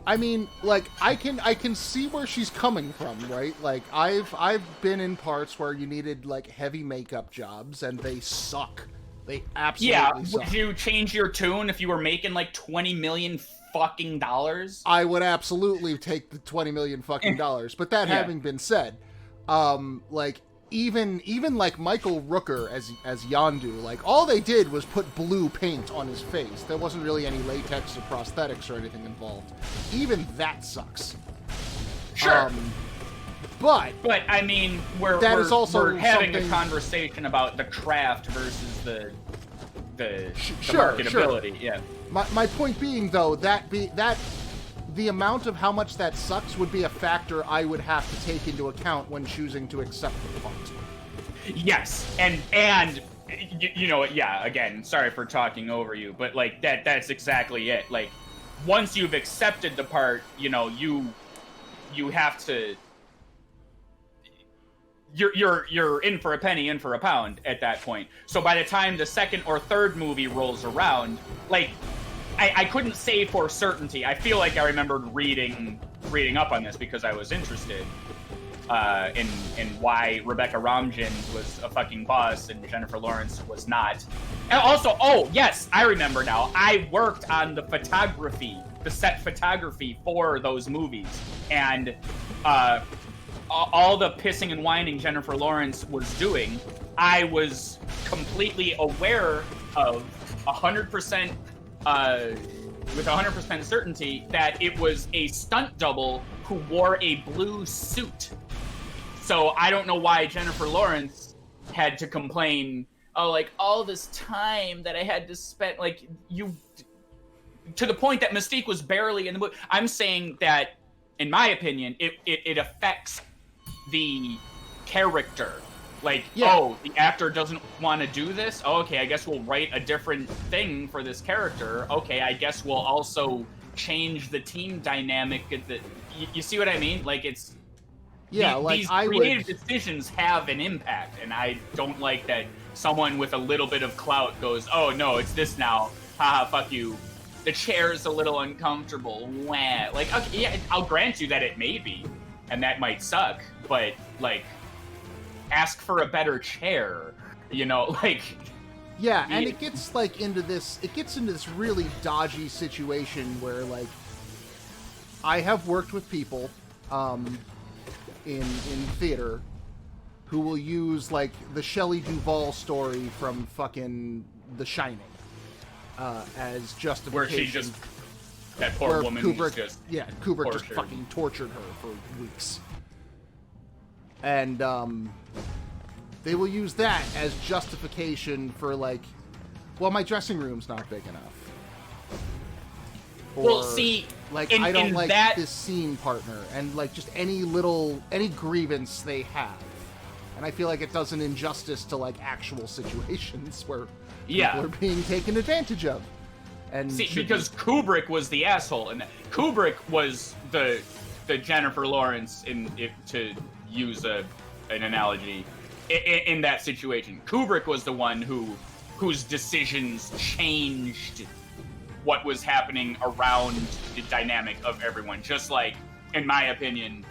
[SPEAKER 2] I mean, like, I can see where she's coming from, right? Like, I've been in parts where you needed like heavy makeup jobs, and they suck. They absolutely suck.
[SPEAKER 1] Would you change your tune if you were making like $20 million fucking dollars?
[SPEAKER 2] I would absolutely take the $20 million fucking dollars. But that having been said, like, even like Michael Rooker as Yondu, like, all they did was put blue paint on his face. There wasn't really any latex or prosthetics or anything involved. Even that sucks.
[SPEAKER 1] Sure.
[SPEAKER 2] But
[SPEAKER 1] I mean, we're having a conversation about the craft versus the marketability. Sure. Yeah.
[SPEAKER 2] My point being, though, that the amount of how much that sucks would be a factor I would have to take into account when choosing to accept the part.
[SPEAKER 1] Yes, and you know, yeah. Again, sorry for talking over you, but like that's exactly it. Like, once you've accepted the part, you know, you have to. You're in for a penny, in for a pound at that point. So by the time the second or third movie rolls around, like, I couldn't say for certainty. I feel like I remembered reading up on this because I was interested in why Rebecca Ramjan was a fucking boss and Jennifer Lawrence was not. And also, oh yes, I remember now. I worked on the set photography for those movies, and all the pissing and whining Jennifer Lawrence was doing, I was completely aware of 100%. With 100% certainty that it was a stunt double who wore a blue suit. So I don't know why Jennifer Lawrence had to complain, oh, like, all this time that I had to spend, like, to the point that Mystique was barely in the movie. I'm saying that, in my opinion, it affects the character. Like, oh, the actor doesn't want to do this? Oh, okay, I guess we'll write a different thing for this character. Okay, I guess we'll also change the team dynamic. You see what I mean? Like, it's... Yeah, these creative decisions have an impact, and I don't like that someone with a little bit of clout goes, oh, no, it's this now. Haha, fuck you. The chair's a little uncomfortable. Wah. Like, okay, yeah, I'll grant you that it may be, and that might suck, but, like... ask for a better chair, you know, like...
[SPEAKER 2] Yeah, and it gets, like, into this really dodgy situation where, like, I have worked with people, in theater who will use, like, the Shelley Duvall story from fucking The Shining, as justification.
[SPEAKER 1] Where she just... that poor woman
[SPEAKER 2] Kubrick,
[SPEAKER 1] just...
[SPEAKER 2] Yeah, Kubrick just fucking tortured her for weeks. And, they will use that as justification for, like, well, my dressing room's not big enough. Or,
[SPEAKER 1] well, see,
[SPEAKER 2] like, I don't like this scene partner, and, like, just any grievance they have. And I feel like it does an injustice to, like, actual situations where people are being taken advantage of. And
[SPEAKER 1] see, because Kubrick was the asshole, and Kubrick was the Jennifer Lawrence, to use an analogy, in that situation. Kubrick was the one whose decisions changed what was happening around the dynamic of everyone. Just like, in my opinion,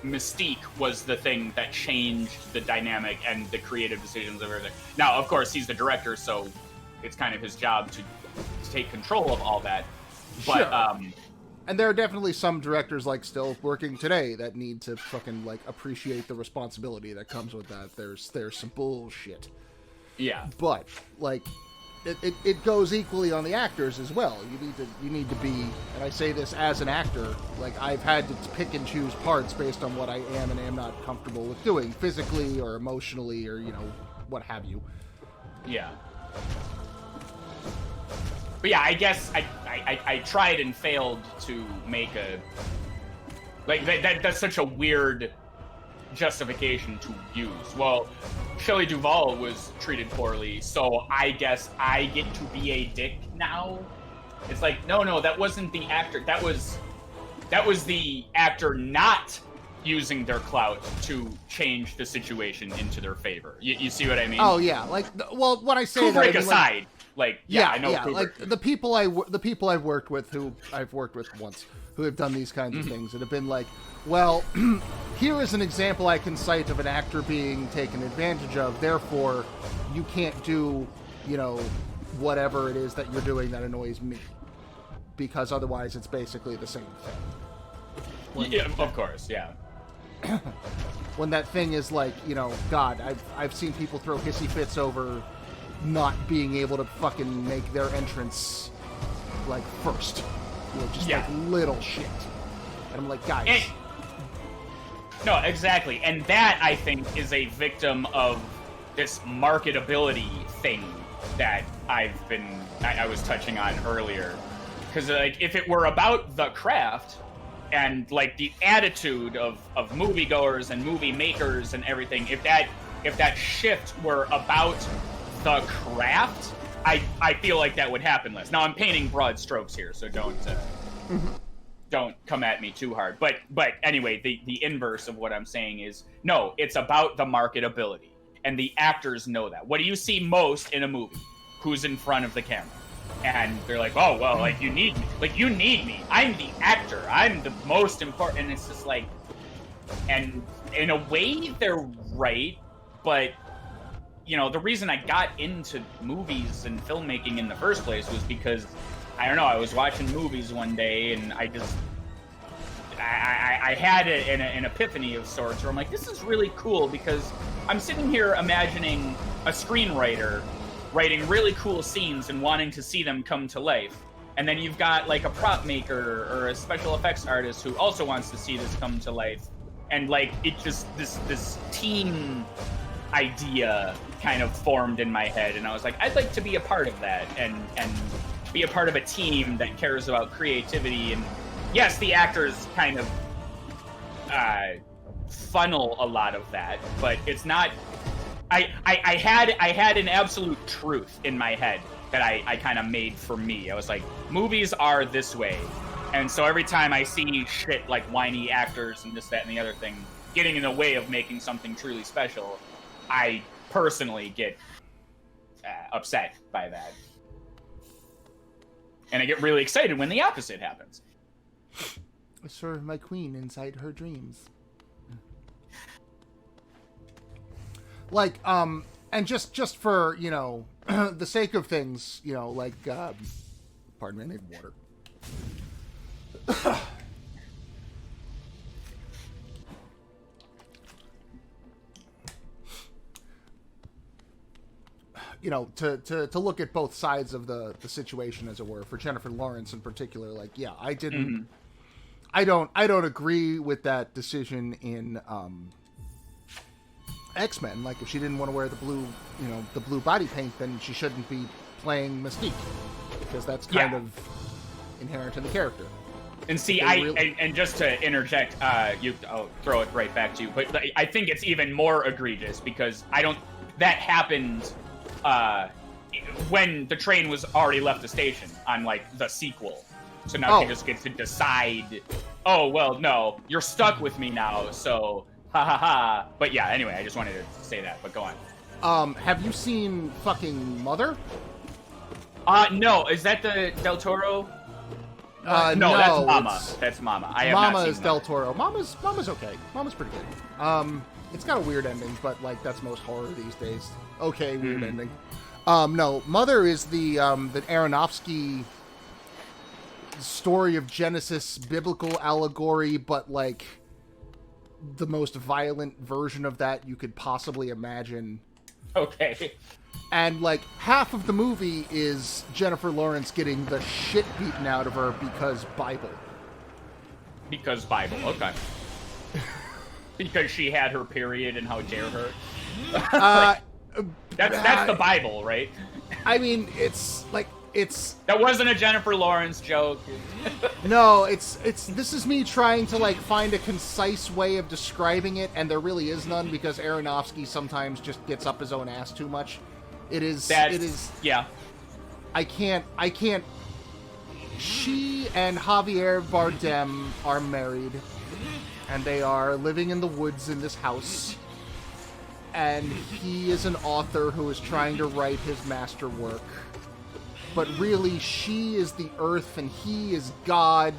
[SPEAKER 1] Mystique was the thing that changed the dynamic and the creative decisions of everything. Now, of course, he's the director, so it's kind of his job to take control of all that. But,
[SPEAKER 2] sure. And there are definitely some directors, like, still working today that need to fucking, like, appreciate the responsibility that comes with that. There's some bullshit.
[SPEAKER 1] Yeah.
[SPEAKER 2] But, like, it goes equally on the actors as well. You need to be, and I say this as an actor, like I've had to pick and choose parts based on what I am and am not comfortable with doing physically or emotionally or what have you.
[SPEAKER 1] Yeah. But yeah, I guess I tried and failed to make a like that's such a weird justification to use. Well, Shelley Duvall was treated poorly, so I guess I get to be a dick now. It's like, no, that wasn't the actor. That was the actor not using their clout to change the situation into their favor. You see what I mean?
[SPEAKER 2] Oh yeah, like well, when I say
[SPEAKER 1] Kubrick
[SPEAKER 2] that, I mean,
[SPEAKER 1] aside, I know Kubrick.
[SPEAKER 2] like the people I've worked with once who have done these kinds of things and have been like, well, here is an example I can cite of an actor being taken advantage of. Therefore, you can't do, whatever it is that you're doing that annoys me, because otherwise it's basically the same thing.
[SPEAKER 1] Yeah, of course, yeah.
[SPEAKER 2] When that thing is like, God, I've seen people throw hissy fits over not being able to fucking make their entrance like first, just like little shit. And I'm like, guys.
[SPEAKER 1] No, exactly. And that, I think, is a victim of this marketability thing that I was touching on earlier. Because, if it were about the craft and, the attitude of moviegoers and movie makers and everything, if that shift were about the craft, I feel like that would happen less. Now, I'm painting broad strokes here, so don't come at me too hard. But anyway, the inverse of what I'm saying is, no, it's about the marketability. And the actors know that. What do you see most in a movie? Who's in front of the camera? And they're like, oh, well, you need me. You need me. I'm the actor. I'm the most important. And it's just like, and in a way, they're right. But, the reason I got into movies and filmmaking in the first place was because, I don't know, I was watching movies one day and I had an epiphany of sorts where I'm like, this is really cool because I'm sitting here imagining a screenwriter writing really cool scenes and wanting to see them come to life. And then you've got a prop maker or a special effects artist who also wants to see this come to life. And it just, this team idea kind of formed in my head. And I was like, I'd like to be a part of that and be a part of a team that cares about creativity. And yes, the actors kind of funnel a lot of that, but it's not. I had an absolute truth in my head that I kind of made for me. I was like, movies are this way, and so every time I see shit like whiny actors and this, that, and the other thing getting in the way of making something truly special, I personally get upset by that. And I get really excited when the opposite happens.
[SPEAKER 2] I serve my queen inside her dreams. And just for, the sake of things, pardon me, I need water. To look at both sides of the situation, as it were, for Jennifer Lawrence in particular, I didn't, I don't agree with that decision in X-Men. If she didn't want to wear the blue body paint, then she shouldn't be playing Mystique, because that's kind of inherent in the character.
[SPEAKER 1] And see, and just to interject, I'll throw it right back to you, but I think it's even more egregious because that happened when the train was already left the station on the sequel. So now she just gets to decide, oh, well, no, you're stuck with me now, so ha ha ha. But yeah, anyway, I just wanted to say that, but go on.
[SPEAKER 2] Have you seen fucking Mother?
[SPEAKER 1] No, is that the Del Toro?
[SPEAKER 2] No,
[SPEAKER 1] that's Mama. That's Mama. I have
[SPEAKER 2] Mama
[SPEAKER 1] not seen
[SPEAKER 2] is Del Toro. Mama's okay. Mama's pretty good. It's got a weird ending, but that's most horror these days. Okay, weird ending. No, Mother is the Aronofsky story of Genesis biblical allegory, but the most violent version of that you could possibly imagine.
[SPEAKER 1] Okay.
[SPEAKER 2] And, like, half of the movie is Jennifer Lawrence getting the shit beaten out of her because Bible.
[SPEAKER 1] Because Bible, okay. Because she had her period and how dare her. That's the Bible, right?
[SPEAKER 2] I mean, it's
[SPEAKER 1] that wasn't a Jennifer Lawrence joke.
[SPEAKER 2] No, this is me trying to like find a concise way of describing it, and there really is none because Aronofsky sometimes just gets up his own ass too much. It is
[SPEAKER 1] yeah.
[SPEAKER 2] I can't She and Javier Bardem are married, and they are living in the woods in this house. And he is an author who is trying to write his masterwork. But really, she is the earth and he is God,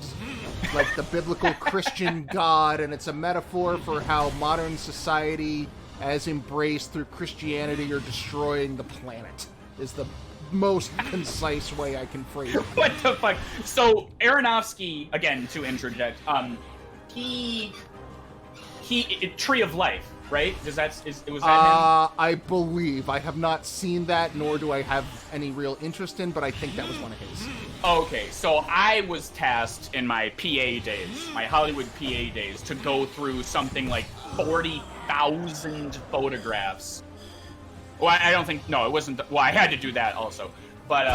[SPEAKER 2] like the biblical Christian God, and it's a metaphor for how modern society, as embraced through Christianity, are destroying the planet, is the most concise way I can phrase it.
[SPEAKER 1] What the fuck? So, Aronofsky, again, to interject, Tree of Life, right? Was that him?
[SPEAKER 2] I believe. I have not seen that, nor do I have any real interest in, but I think that was one of his.
[SPEAKER 1] Okay, so I was tasked in my PA days, my Hollywood PA days, to go through something like 40,000 photographs. Well, I don't think, no, it wasn't, well, I had to do that also. But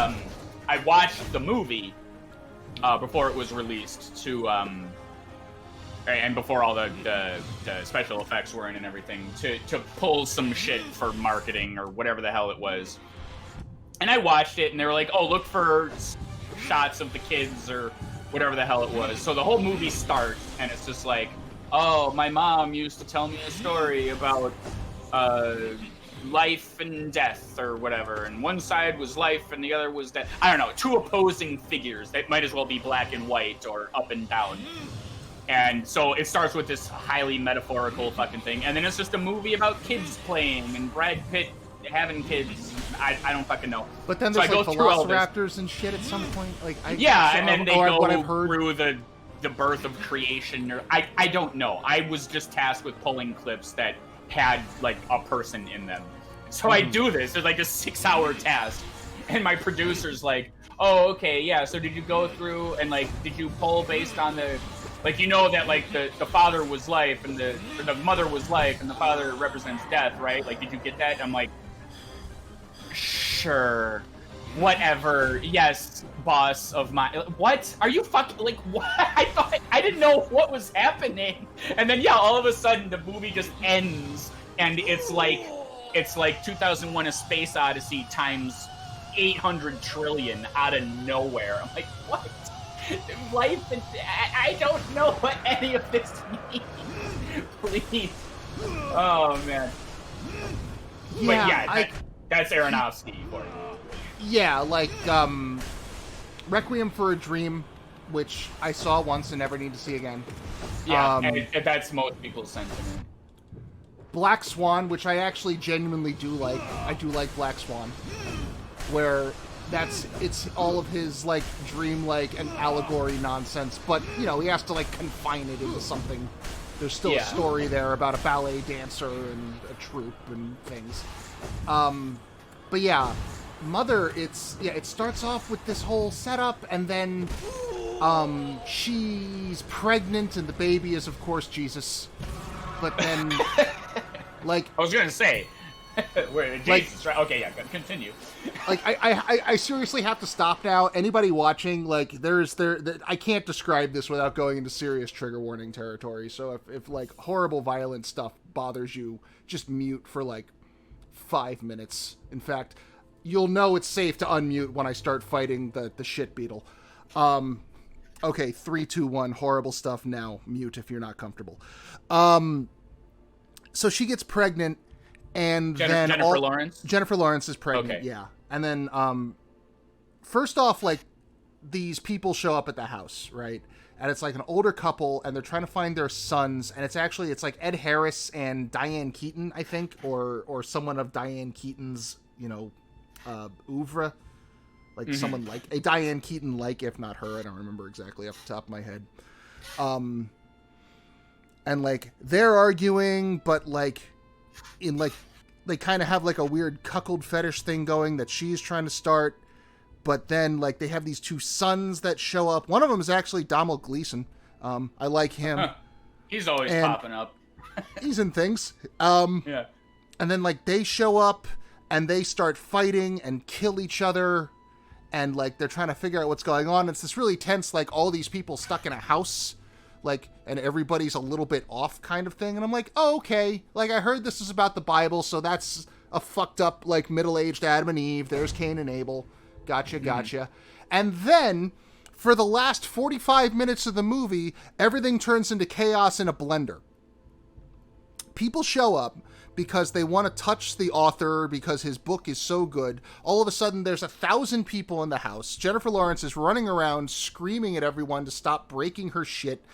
[SPEAKER 1] I watched the movie before it was released to, and before all the special effects were in and everything, to pull some shit for marketing or whatever the hell it was. And I watched it, and they were like, oh, look for shots of the kids or whatever the hell it was. So the whole movie starts, and it's just like, oh, my mom used to tell me a story about life and death or whatever, and one side was life and the other was death. I don't know, two opposing figures that might as well be black and white or up and down. And so it starts with this highly metaphorical fucking thing, and then it's just a movie about kids playing and Brad Pitt having kids. I don't fucking know.
[SPEAKER 2] But then there's like velociraptors and shit at some point. Like and
[SPEAKER 1] then they go through the birth of creation. Or I don't know. I was just tasked with pulling clips that had like a person in them. So I do this. It's like a 6-hour task, and my producer's like, "Oh, okay, yeah. So did you go through and like did you pull based on the?" Like, you know that, like, the father was life, and the mother was life, and the father represents death, right? Like, did you get that? I'm like, sure. Whatever. Yes, boss of my... What? Are you fucking... Like, what? I didn't know what was happening. And then, yeah, all of a sudden, the movie just ends, and it's like 2001: A Space Odyssey times 800 trillion out of nowhere. I'm like, what? Life and I don't know what any of this means. Please. Oh man.
[SPEAKER 2] Yeah,
[SPEAKER 1] but yeah, that's Aronofsky for you.
[SPEAKER 2] Yeah, like Requiem for a Dream, which I saw once and never need to see again.
[SPEAKER 1] Yeah, and that's most people's sentiment.
[SPEAKER 2] Black Swan, which I actually genuinely do like. I do like Black Swan, where it's all of his like dream-like and allegory nonsense, but you know he has to like confine it into something. There's still a story there about a ballet dancer and a troupe and things. But yeah, Mother, it starts off with this whole setup, and then she's pregnant, and the baby is of course Jesus. But then, like,
[SPEAKER 1] I was gonna say. Where Jesus, right? Okay, yeah, continue.
[SPEAKER 2] Like, I seriously have to stop now. Anybody watching, like, I can't describe this without going into serious trigger warning territory. So if like horrible violent stuff bothers you, just mute for like 5 minutes. In fact, you'll know it's safe to unmute when I start fighting the shit beetle. Okay, 3, 2, 1, horrible stuff now. Mute if you're not comfortable. So she gets pregnant. And
[SPEAKER 1] Jennifer Lawrence?
[SPEAKER 2] Jennifer Lawrence is pregnant,
[SPEAKER 1] okay.
[SPEAKER 2] Yeah. And then, first off, like, these people show up at the house, right? And it's like an older couple, and they're trying to find their sons, and it's like Ed Harris and Diane Keaton, I think, or someone of Diane Keaton's, you know, oeuvre. Like, someone like, a Diane Keaton like, if not her, I don't remember exactly off the top of my head. And, like, they're arguing, but, like, in, like, they kind of have like a weird cuckold fetish thing going that she's trying to start. But then, like, they have these two sons that show up. One of them is actually Donald Gleason. I like him.
[SPEAKER 1] Huh. He's always popping up.
[SPEAKER 2] He's in things.
[SPEAKER 1] Yeah.
[SPEAKER 2] And then, like, they show up and they start fighting and kill each other. And, like, they're trying to figure out what's going on. It's this really tense, like, all these people stuck in a house. Like, and everybody's a little bit off kind of thing. And I'm like, oh, okay. Like, I heard this is about the Bible, so that's a fucked up, like, middle-aged Adam and Eve. There's Cain and Abel. Gotcha. And then, for the last 45 minutes of the movie, everything turns into chaos in a blender. People show up because they want to touch the author because his book is so good. All of a sudden, there's 1,000 people in the house. Jennifer Lawrence is running around screaming at everyone to stop breaking her shit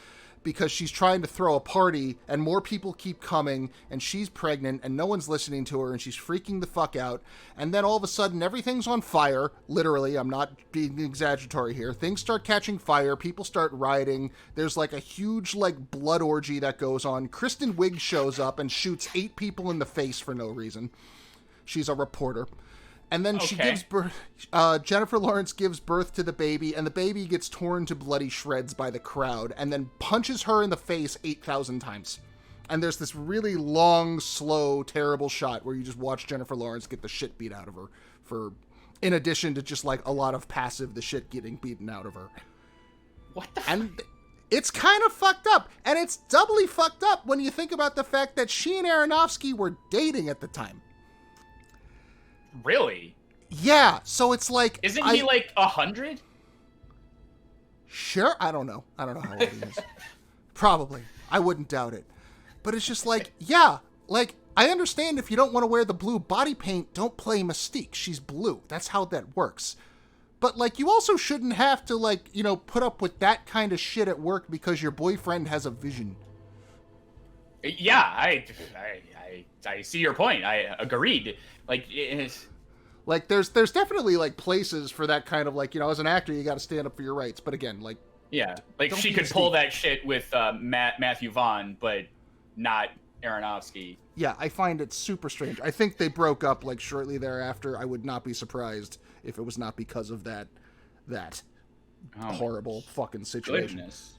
[SPEAKER 2] because she's trying to throw a party, and more people keep coming, and she's pregnant, and no one's listening to her, and she's freaking the fuck out. And then all of a sudden, everything's on fire. Literally, I'm not being exaggeratory here. Things start catching fire. People start rioting. There's like a huge, like, blood orgy that goes on. Kristen Wiig shows up and shoots 8 people in the face for no reason. She's a reporter. And then she gives birth, Jennifer Lawrence gives birth to the baby, and the baby gets torn to bloody shreds by the crowd, and then punches her in the face 8,000 times. And there's this really long, slow, terrible shot where you just watch Jennifer Lawrence get the shit beat out of her, in addition to just, like, a lot of passive the shit getting beaten out of her.
[SPEAKER 1] What the
[SPEAKER 2] And it's kind of fucked up, and it's doubly fucked up when you think about the fact that she and Aronofsky were dating at the time.
[SPEAKER 1] Really?
[SPEAKER 2] Yeah, so it's like...
[SPEAKER 1] Isn't he like 100?
[SPEAKER 2] Sure, I don't know how old he is. Probably. I wouldn't doubt it. But it's just like, yeah, like, I understand if you don't want to wear the blue body paint, don't play Mystique. She's blue. That's how that works. But, like, you also shouldn't have to, like, you know, put up with that kind of shit at work because your boyfriend has a vision.
[SPEAKER 1] Yeah, I see your point. I agreed. Like,
[SPEAKER 2] like there's definitely, like, places for that kind of, like, you know, as an actor, you got to stand up for your rights. But again, like,
[SPEAKER 1] yeah, like she could pull that shit with Matthew Vaughn, but not Aronofsky.
[SPEAKER 2] Yeah, I find it super strange. I think they broke up, like, shortly thereafter. I would not be surprised if it was not because of that horrible fucking situation.
[SPEAKER 1] Goodness.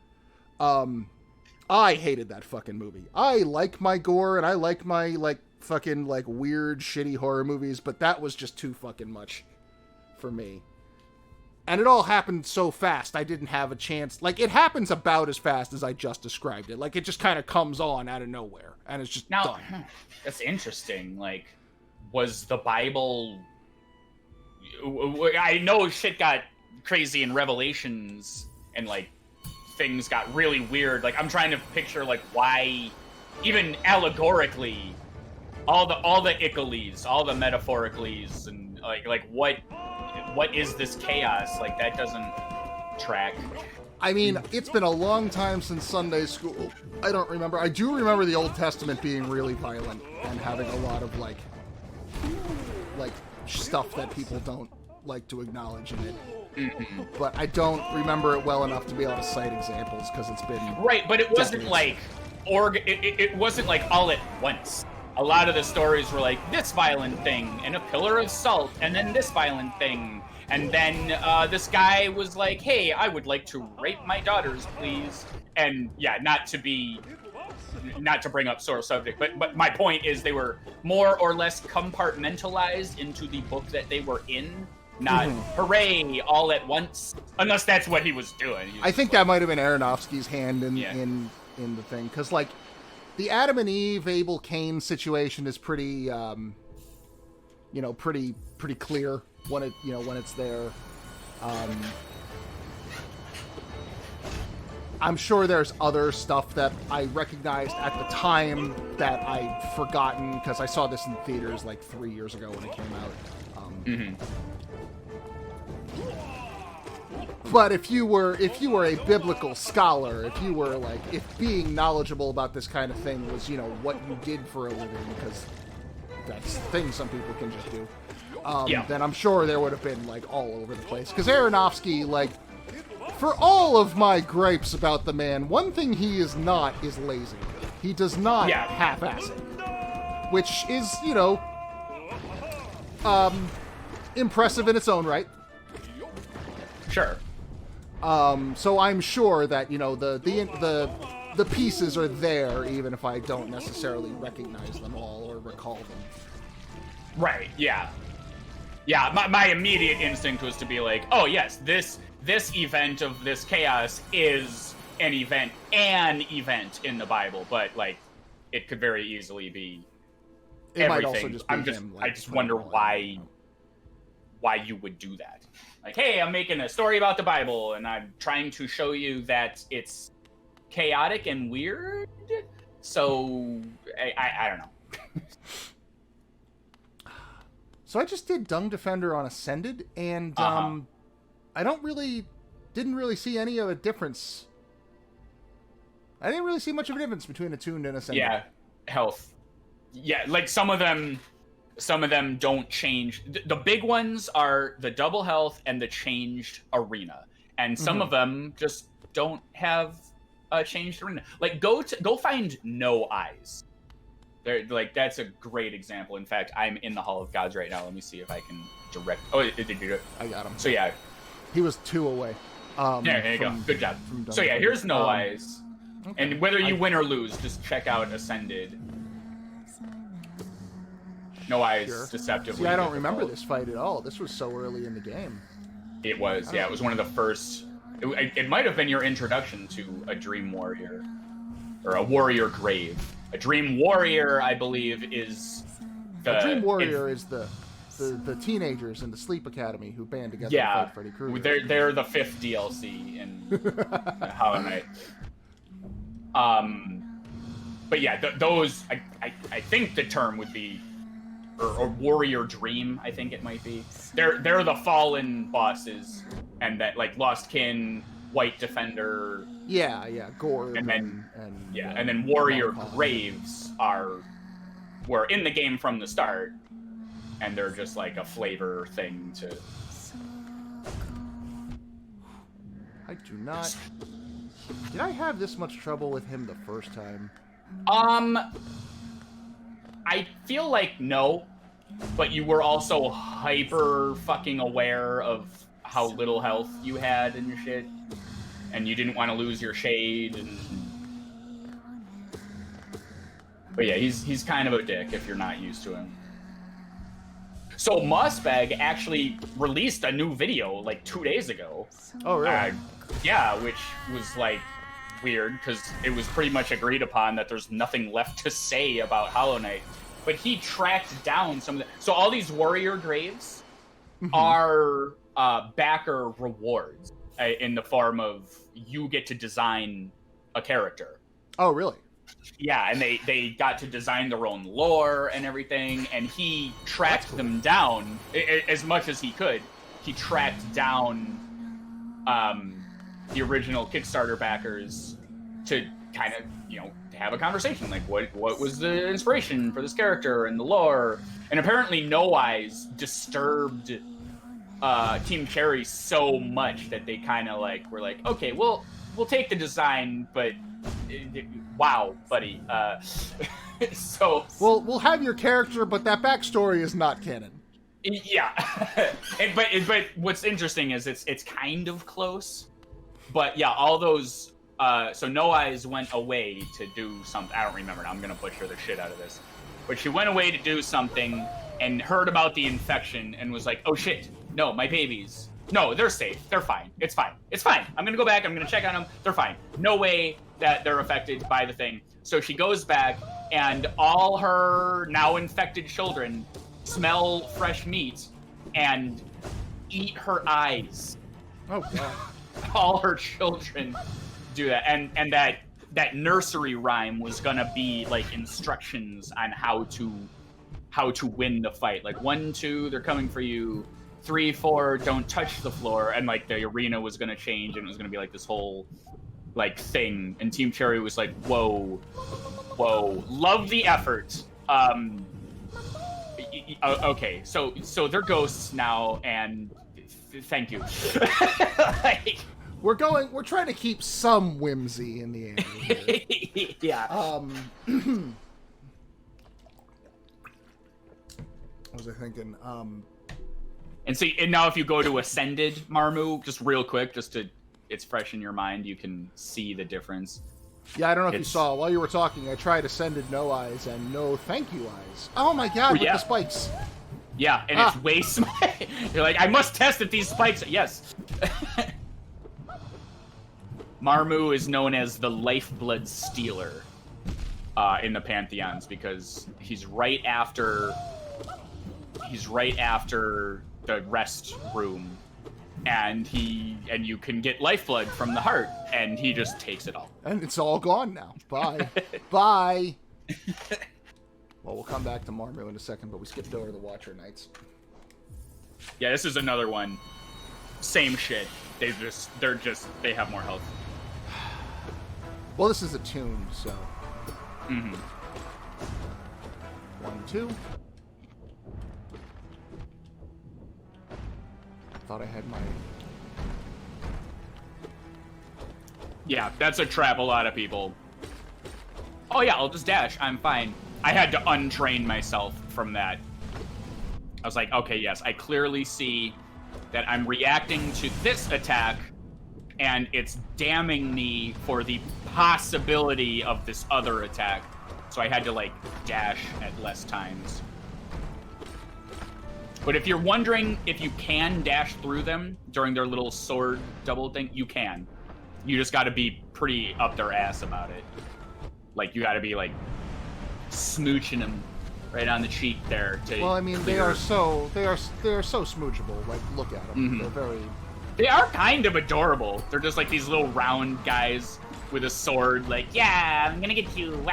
[SPEAKER 2] I hated that fucking movie. I like my gore and I like my, like, fucking, like, weird, shitty horror movies, but that was just too fucking much for me. And it all happened so fast, I didn't have a chance. Like, it happens about as fast as I just described it. Like, it just kind of comes on out of nowhere, and it's just done.
[SPEAKER 1] That's interesting. Like, was the Bible... I know shit got crazy in Revelations, and, like, things got really weird. Like, I'm trying to picture, like, why, even allegorically, all the Ickles, all the metaphoricallys, and, like, what is this chaos? Like, that doesn't track.
[SPEAKER 2] I mean, it's been a long time since Sunday school. I don't remember. I do remember the Old Testament being really violent and having a lot of, like stuff that people don't like to acknowledge in it. Mm-hmm. But I don't remember it well enough to be able to cite examples because it's been
[SPEAKER 1] right. But it wasn't
[SPEAKER 2] decades.
[SPEAKER 1] it wasn't like all at once. A lot of the stories were like this violent thing and a pillar of salt, and then this violent thing, and then this guy was like, "Hey, I would like to rape my daughters, please." And yeah, not to bring up sore subject, but my point is they were more or less compartmentalized into the book that they were in. Not hooray all at once, unless that's what he was doing.
[SPEAKER 2] I think that might have been Aronofsky's hand in the thing, because like the Adam and Eve, Abel, Cain situation is pretty, pretty clear when it's there. I'm sure there's other stuff that I recognized at the time that I'd forgotten because I saw this in theaters like 3 years ago when it came out. But if you were a biblical scholar, if being knowledgeable about this kind of thing was, what you did for a living, because that's the thing some people can just do, then I'm sure there would have been like all over the place. Because Aronofsky, like, for all of my gripes about the man, one thing he is not is lazy. He does not half-ass it. Which is, impressive in its own right.
[SPEAKER 1] Sure.
[SPEAKER 2] So I'm sure that, you know, the pieces are there, even if I don't necessarily recognize them all or recall them.
[SPEAKER 1] Right, yeah. Yeah, my immediate instinct was to be like, oh yes, this event of this chaos is an event in the Bible, but like it could very easily be
[SPEAKER 2] it
[SPEAKER 1] everything.
[SPEAKER 2] Might also just be him, like,
[SPEAKER 1] I just wonder why you would do that. Like, hey, I'm making a story about the Bible and I'm trying to show you that it's chaotic and weird. So I don't know.
[SPEAKER 2] So I just did Dung Defender on Ascended, and I didn't really see any of a difference. I didn't really see much of a difference between Attuned and Ascended.
[SPEAKER 1] Yeah, health. Yeah, like some of them don't change. The big ones are the double health and the changed arena, and some of them just don't have a changed arena. Like go find No Eyes. They're, like, that's a great example. In fact, I'm in the Hall of Gods right now. Let me see if I can direct. Oh, it did do it.
[SPEAKER 2] I got him.
[SPEAKER 1] So yeah,
[SPEAKER 2] he was 2 away.
[SPEAKER 1] There you go. Good job. So yeah, here's No Eyes. Okay. And whether you win or lose, just check out Ascended. No Eyes,
[SPEAKER 2] sure.
[SPEAKER 1] deceptively.
[SPEAKER 2] See, I don't remember this fight at all. This was so early in the game.
[SPEAKER 1] It was, yeah. It was one of the first. It might have been your introduction to a Dream Warrior, or a Warrior Grave. A Dream Warrior, I believe, is the...
[SPEAKER 2] A Dream Warrior is the teenagers in the Sleep Academy who band together to fight Freddy Krueger.
[SPEAKER 1] They're the 5th DLC in Hollow Knight. But yeah, those... I think the term would be... Or Warrior Dream, I think it might be. They're the fallen bosses, and that, like, Lost Kin, White Defender...
[SPEAKER 2] Yeah, Gore.
[SPEAKER 1] And then Warrior Graves were in the game from the start, and they're just like a flavor thing to.
[SPEAKER 2] I do not. Did I have this much trouble with him the first time?
[SPEAKER 1] I feel like no, but you were also hyper fucking aware of how little health you had and shit. And you didn't want to lose your shade, but yeah, he's kind of a dick if you're not used to him. So Mossbag actually released a new video like 2 days ago.
[SPEAKER 2] Oh really?
[SPEAKER 1] Yeah, which was like weird because it was pretty much agreed upon that there's nothing left to say about Hollow Knight. But he tracked down some of the. So all these Warrior Graves are backer rewards. In the form of you get to design a character.
[SPEAKER 2] Oh, really?
[SPEAKER 1] Yeah, and they got to design their own lore and everything, and he tracked them down as much as he could. He tracked down the original Kickstarter backers to kind of, you know, have a conversation. Like, what was the inspiration for this character and the lore? And apparently No Eyes disturbed... Team Cherry so much that they kind of like were like, okay, we'll take the design, but wow, buddy. So
[SPEAKER 2] we'll have your character, but that backstory is not canon.
[SPEAKER 1] Yeah, but what's interesting is it's kind of close, but yeah, all those. So No Eyes went away to do something. I don't remember now. I'm gonna butcher the shit out of this, but she went away to do something and heard about the infection and was like, oh shit. No, my babies. No, they're safe. They're fine. It's fine. It's fine. I'm going to go back. I'm going to check on them. They're fine. No way that they're affected by the thing. So she goes back, and all her now infected children smell fresh meat and eat her eyes.
[SPEAKER 2] Oh, God.
[SPEAKER 1] All her children do that. And that nursery rhyme was going to be, like, instructions on how to win the fight. Like, 1, 2, they're coming for you. 3, 4, don't touch the floor, and like the arena was gonna change, and it was gonna be like this whole like thing. And Team Cherry was like, "Whoa, love the effort." Okay, so they're ghosts now, and thank you. Like,
[SPEAKER 2] we're trying to keep some whimsy in the air here.
[SPEAKER 1] Yeah.
[SPEAKER 2] What was I thinking?
[SPEAKER 1] And now if you go to Ascended Marmu, just real quick, it's fresh in your mind, you can see the difference.
[SPEAKER 2] Yeah, I don't know if you saw, while you were talking, I tried Ascended No Eyes and No Thank You Eyes. Oh my god, with the spikes.
[SPEAKER 1] Yeah, and it's way small. You're like, I must test if these spikes... Yes. Marmu is known as the Lifeblood Stealer in the Pantheons because he's right after the rest room, and you can get lifeblood from the heart, and he just takes it all.
[SPEAKER 2] And it's all gone now. Bye. Bye. Well, we'll come back to Marmu in a second, but we skipped over the Watcher Knights.
[SPEAKER 1] Yeah, this is another one. Same shit. They have more health.
[SPEAKER 2] Well, this is a tune, so. 1, 2. Thought I had my...
[SPEAKER 1] Yeah, that's a trap a lot of people. Oh yeah, I'll just dash. I'm fine. I had to untrain myself from that. I was like, okay, yes, I clearly see that I'm reacting to this attack, and it's damning me for the possibility of this other attack. So I had to, like, dash at less times. But if you're wondering if you can dash through them during their little sword double thing, you can. You just gotta be pretty up their ass about it. Like, you gotta be, like, smooching them right on the cheek there.
[SPEAKER 2] Well, I mean, they are so smoochable. Like, look at them. They're
[SPEAKER 1] They are kind of adorable. They're just like these little round guys with a sword, like, yeah, I'm gonna get you.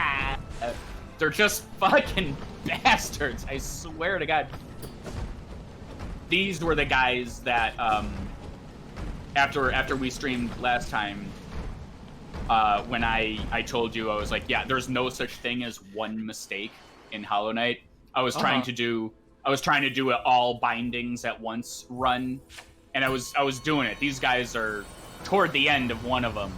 [SPEAKER 1] They're just fucking bastards, I swear to God. These were the guys that, after we streamed last time, when I told you, I was like, yeah, there's no such thing as one mistake in Hollow Knight. I was trying to do an all bindings at once run, and I was doing it. These guys are toward the end of one of them,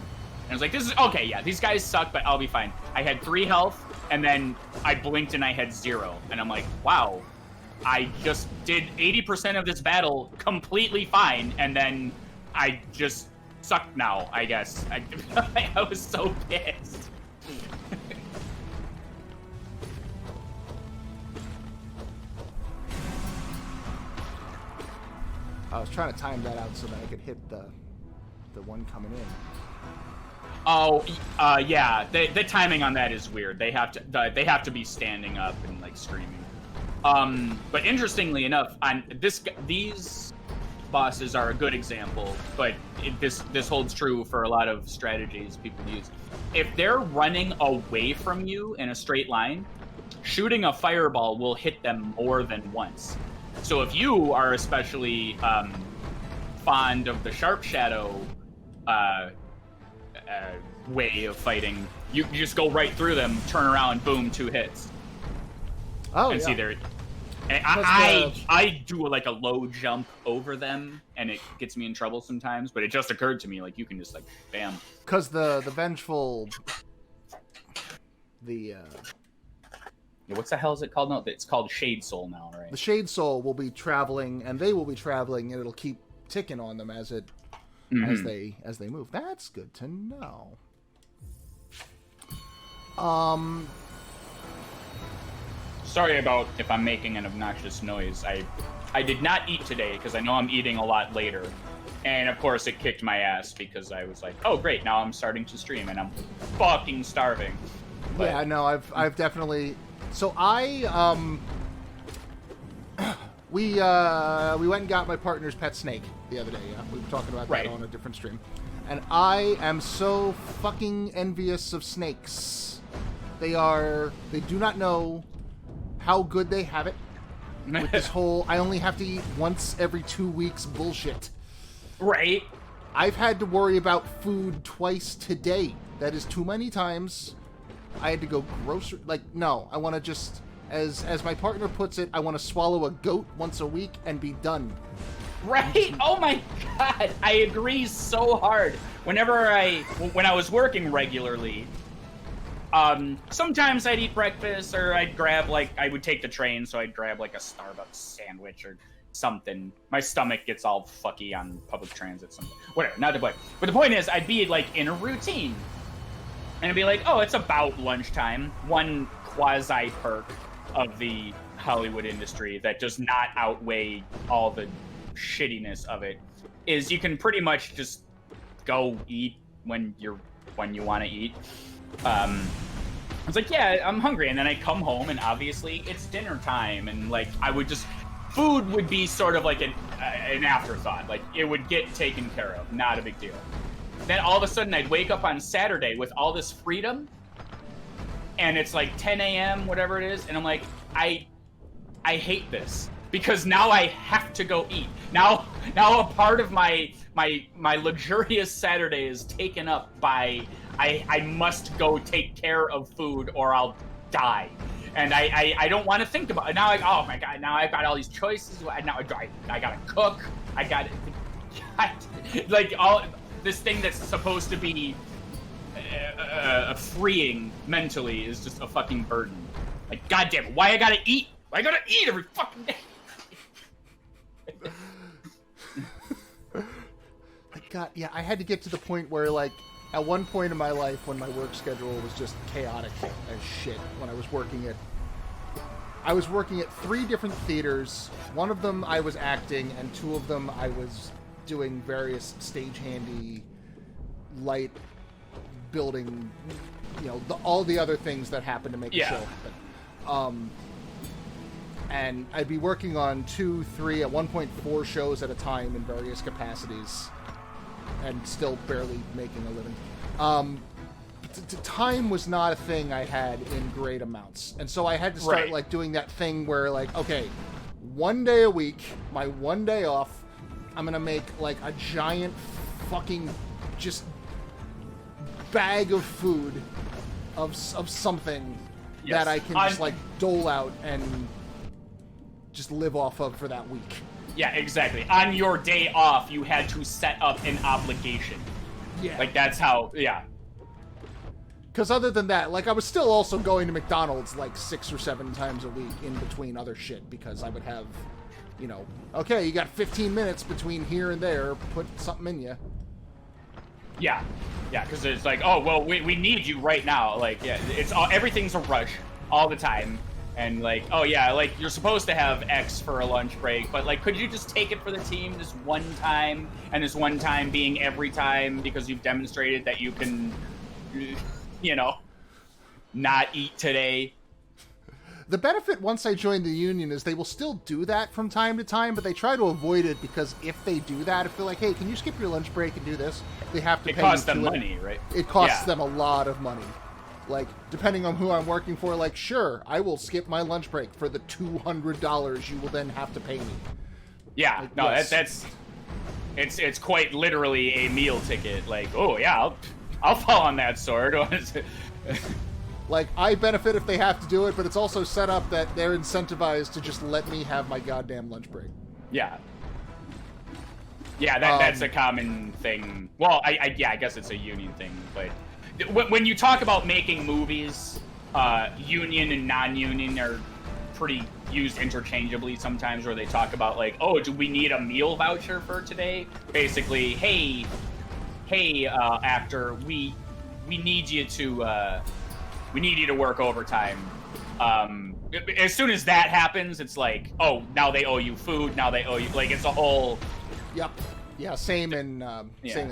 [SPEAKER 1] and I was like, this is okay. Yeah, these guys suck, but I'll be fine. I had 3 health, and then I blinked and I had 0, and I'm like, wow, I just did 80% of this battle completely fine, and then I just suck now, I guess. I was so pissed.
[SPEAKER 2] I was trying to time that out so that I could hit the one coming in.
[SPEAKER 1] Oh, yeah. The timing on that is weird. They have to be standing up and like screaming. But interestingly enough, these bosses are a good example, but this holds true for a lot of strategies people use. If they're running away from you in a straight line, shooting a fireball will hit them more than once. So if you are especially fond of the Sharp Shadow way of fighting, you just go right through them, turn around, boom, 2 hits.
[SPEAKER 2] Oh,
[SPEAKER 1] and
[SPEAKER 2] yeah.
[SPEAKER 1] see there. And I do like a low jump over them, and it gets me in trouble sometimes. But it just occurred to me, like, you can just like bam.
[SPEAKER 2] Because the vengeful,
[SPEAKER 1] Yeah, what's the hell is it called now? It's called Shade Soul now, right?
[SPEAKER 2] the Shade Soul will be traveling, and they will be traveling, and it'll keep ticking on them as they move. That's good to know.
[SPEAKER 1] Sorry about if I'm making an obnoxious noise. I did not eat today because I know I'm eating a lot later. And of course it kicked my ass because I was like, oh great, now I'm starting to stream and I'm fucking starving. But...
[SPEAKER 2] Yeah, no, I've definitely... So we went and got my partner's pet snake the other day. Yeah? We were talking about that on a different stream. And I am so fucking envious of snakes. They do not know how good they have it with this whole I only have to eat once every 2 weeks bullshit.
[SPEAKER 1] Right.
[SPEAKER 2] I've had to worry about food twice today. That is too many times. I had to go grocery... Like, no, I want to just... As my partner puts it, I want to swallow a goat once a week and be done.
[SPEAKER 1] Right? Oh my god! I agree so hard. When I was working regularly, Sometimes I'd eat breakfast, or I'd grab I would take the train, so I'd grab like a Starbucks sandwich or something. My stomach gets all fucky on public transit. Something, whatever. Not the point. But the point is, I'd be like in a routine, and I'd be like, oh, it's about lunchtime. One quasi perk of the Hollywood industry that does not outweigh all the shittiness of it is you can pretty much just go eat when you want to eat. I was like, yeah, I'm hungry, and then I come home, and obviously it's dinner time, and like food would be sort of like an afterthought. Like it would get taken care of, not a big deal. Then all of a sudden I'd wake up on Saturday with all this freedom, and it's like 10 a.m., whatever it is, and I'm like, I hate this because now I have to go eat. Now a part of my luxurious Saturday is taken up by I must go take care of food or I'll die. And I don't want to think about it. Now oh my God, now I've got all these choices. Now I gotta cook. Like all this thing that's supposed to be freeing mentally is just a fucking burden. Like, goddamn it, why I gotta eat? Why I gotta eat every fucking day?
[SPEAKER 2] God, yeah, I had to get to the point where, like, at one point in my life when my work schedule was just chaotic as shit, when I was working at 3 different theaters. One of them I was acting, and 2 of them I was doing various stagehandy, light building, all the other things that happen to make the show happen. And I'd be working on 2, 3, at one point 4 shows at a time in various capacities, and still barely making a living. Time was not a thing I had in great amounts, and so I had to start like doing that thing where, like, okay, one day a week, my one day off, I'm gonna make like a giant fucking just bag of food of something that I can just like dole out and just live off of for that week.
[SPEAKER 1] Yeah, exactly. On your day off, you had to set up an obligation. Yeah. Like, that's how, yeah.
[SPEAKER 2] Because other than that, like, I was still also going to McDonald's like 6 or 7 times a week in between other shit, because I would have, okay, you got 15 minutes between here and there, put something in you.
[SPEAKER 1] Yeah. Yeah, because it's like, oh, well, we need you right now. Like, yeah, everything's a rush all the time. And like, oh yeah, like you're supposed to have X for a lunch break, but like, could you just take it for the team this one time, and this one time being every time because you've demonstrated that you can, not eat today?
[SPEAKER 2] The benefit once I joined the union is they will still do that from time to time, but they try to avoid it because if they do that, if they're like, hey, can you skip your lunch break and do this? They have to pay you. It
[SPEAKER 1] costs them money, right?
[SPEAKER 2] It costs them a lot of money. Like, depending on who I'm working for, like, sure, I will skip my lunch break for the $200 you will then have to pay me.
[SPEAKER 1] Yeah, like, no, yes. It's quite literally a meal ticket. Like, oh yeah, I'll fall on that sword.
[SPEAKER 2] Like, I benefit if they have to do it, but it's also set up that they're incentivized to just let me have my goddamn lunch break.
[SPEAKER 1] Yeah. Yeah, that's a common thing. Well, I guess it's a union thing, but when you talk about making movies, union and non-union are pretty used interchangeably sometimes, where they talk about like, oh, do we need a meal voucher for today? Basically, hey, actor, we need you to work overtime. As soon as that happens, it's like, oh, now they owe you food. Now they owe you, like, it's a whole.
[SPEAKER 2] Yep. Yeah. Same in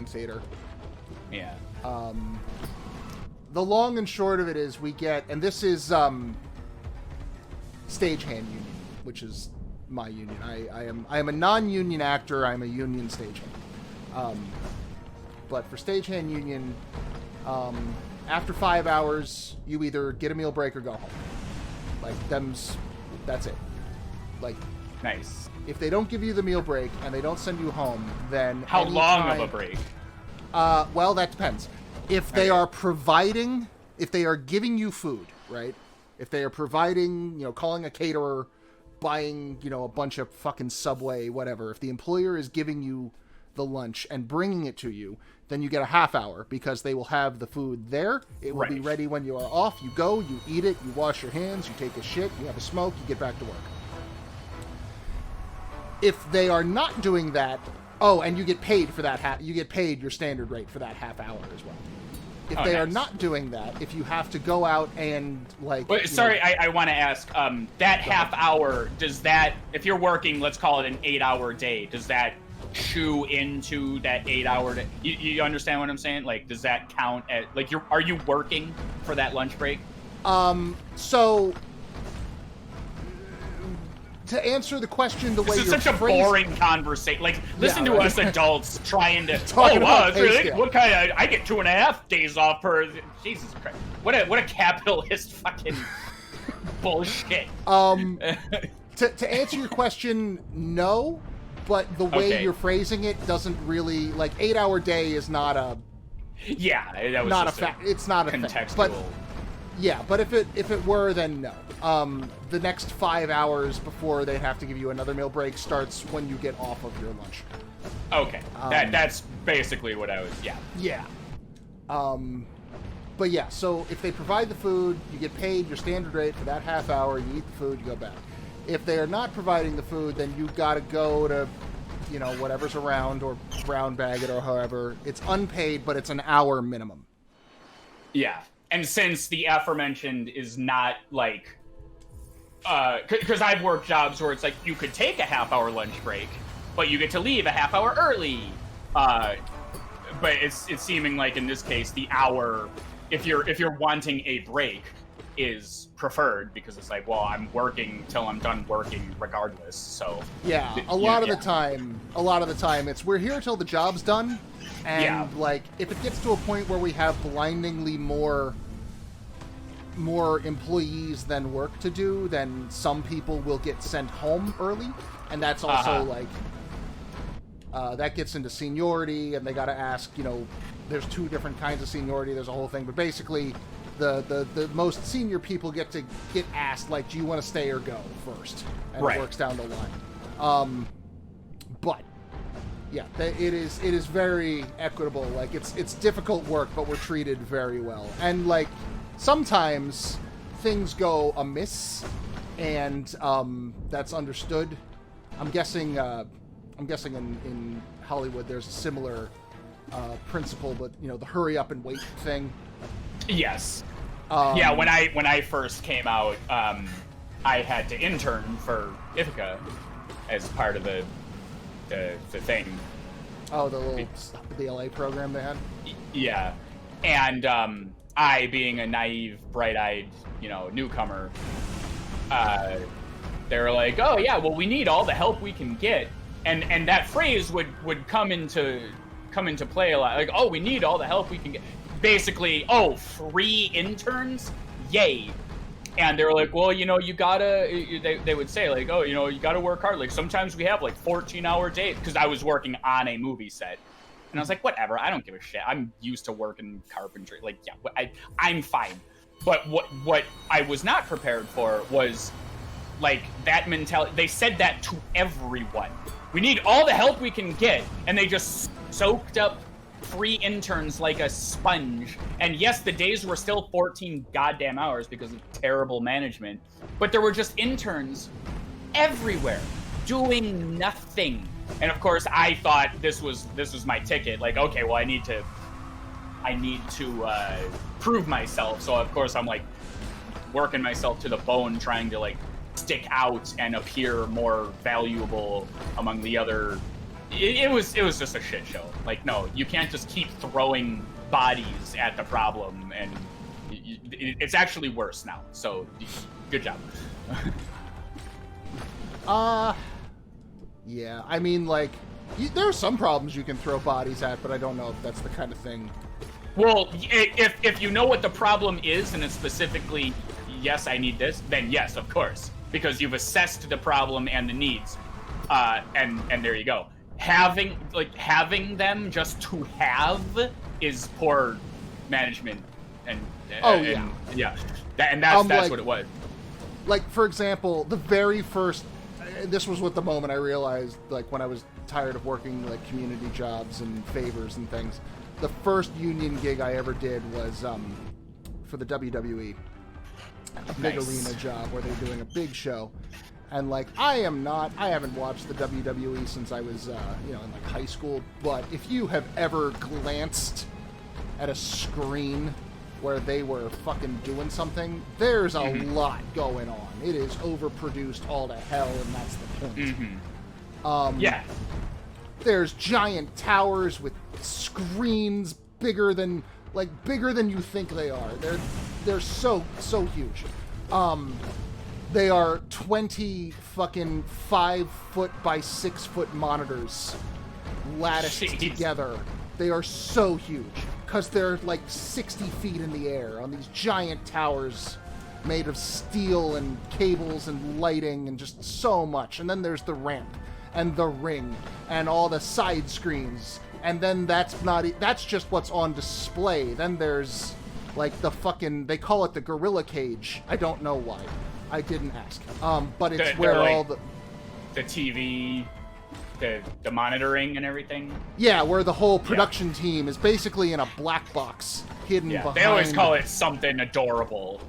[SPEAKER 2] theater.
[SPEAKER 1] Yeah.
[SPEAKER 2] The long and short of it is we get, and this is stagehand union, which is my union. I am a non-union actor. I'm a union stagehand. But for stagehand union, after 5 hours, you either get a meal break or go home. Like, that's it. Like,
[SPEAKER 1] nice.
[SPEAKER 2] If they don't give you the meal break and they don't send you home, then
[SPEAKER 1] how long of a break?
[SPEAKER 2] Well, that depends. If they are providing, if they are giving you food, right? If they are providing, calling a caterer, buying, a bunch of fucking Subway, whatever. If the employer is giving you the lunch and bringing it to you, then you get a half hour because they will have the food there. It will be ready when you are off. You go, you eat it, you wash your hands, you take a shit, you have a smoke, you get back to work. If they are not doing that, and you get paid for that you get paid your standard rate for that half hour as well. If they are not doing that, if you have to go out and
[SPEAKER 1] I want to ask, that half hour, does that, if you're working, let's call it an 8-hour day, does that chew into that 8-hour day? You understand what I'm saying? Like, does that count as, like, are you working for that lunch break?
[SPEAKER 2] So to answer the question the way you're
[SPEAKER 1] phrasing, this is such a boring conversation. Like, listen to us adults trying to
[SPEAKER 2] really,
[SPEAKER 1] what kind of, I get 2.5 days off per, Jesus Christ, what a capitalist fucking bullshit.
[SPEAKER 2] To answer your question, no, but the way you're phrasing it doesn't really, like, 8-hour day is not a
[SPEAKER 1] that was
[SPEAKER 2] not
[SPEAKER 1] just
[SPEAKER 2] a fact. It's not a
[SPEAKER 1] contextual
[SPEAKER 2] fact. But yeah, but if it were, then no. The next 5 hours before they have to give you another meal break starts when you get off of your lunch.
[SPEAKER 1] Okay, that's basically what I was.
[SPEAKER 2] Yeah. But yeah, so if they provide the food, you get paid your standard rate for that half hour. You eat the food, you go back. If they are not providing the food, then you got to go to, whatever's around, or brown bag it, or however. It's unpaid, but it's an hour minimum.
[SPEAKER 1] Yeah. And since the aforementioned is not like, because I've worked jobs where it's like you could take a half-hour lunch break, but you get to leave a half hour early. But it's seeming like in this case the hour, if you're wanting a break, is preferred, because it's like, well, I'm working till I'm done working regardless. So
[SPEAKER 2] yeah, a lot of the time it's we're here till the job's done. And like, if it gets to a point where we have blindingly more employees than work to do, then some people will get sent home early, and that's also like that gets into seniority, and they got to ask. There's 2 different kinds of seniority. There's a whole thing, but basically, the most senior people get asked, like, do you want to stay or go first, and it works down the line. But yeah, it is very equitable. Like, it's difficult work, but we're treated very well. And like, sometimes things go amiss, and that's understood. I'm guessing in Hollywood there's a similar principle, but the hurry up and wait thing.
[SPEAKER 1] Yes. When I first came out, I had to intern for Ithaca as part of the thing.
[SPEAKER 2] Oh, the LA program they had?
[SPEAKER 1] Yeah. And I, being a naive, bright-eyed, newcomer, they were like, oh yeah, well, we need all the help we can get. And that phrase would come into play a lot. Like, oh, we need all the help we can get. Basically, oh, free interns? Yay. And they were like, well, you gotta, they would say, like, oh, you gotta work hard. Like, sometimes we have, like, 14-hour days, because I was working on a movie set. And I was like, whatever, I don't give a shit. I'm used to working carpentry. Like, yeah, I'm fine. But what I was not prepared for was, like, that mentality. They said that to everyone. We need all the help we can get. And they just soaked up free interns like a sponge. And yes, the days were still 14 goddamn hours because of terrible management, but there were just interns everywhere doing nothing. And of course, I thought this was my ticket. Like, okay, well, I need to prove myself. So of course I'm like working myself to the bone, trying to like stick out and appear more valuable among the other. It was just a shit show. Like, no, you can't just keep throwing bodies at the problem, and it's actually worse now. So, good job.
[SPEAKER 2] Yeah, I mean, like, there are some problems you can throw bodies at, but I don't know if that's the kind of thing.
[SPEAKER 1] Well, if you know what the problem is, and it's specifically, yes, I need this, then yes, of course, because you've assessed the problem and the needs, and there you go. Having them just to have is poor management, and that's like, what it was.
[SPEAKER 2] Like, for example, the very first, this was what the moment I realized, like, when I was tired of working like community jobs and favors and things. the first union gig I ever did was for the WWE. A big arena job where they're doing a big show. And, like, I haven't watched the WWE since I was, in, like, high school. But if you have ever glanced at a screen where they were fucking doing something, there's a lot going on. It is overproduced all to hell, and that's the point.
[SPEAKER 1] Yeah.
[SPEAKER 2] There's giant towers with screens bigger than you think they are. They're so huge. They are 20 fucking 5-foot by 6-foot monitors latticed together. They are so huge because they're like 60 feet in the air on these giant towers made of steel and cables and lighting and just so much. And then there's the ramp and the ring and all the side screens. And then that's just what's on display. Then there's like the fucking, they call it the gorilla cage. I don't know why. I didn't ask. But it's where like all the
[SPEAKER 1] TV, the monitoring and everything.
[SPEAKER 2] Yeah, where the whole production team is basically in a black box hidden behind.
[SPEAKER 1] They always call it something adorable.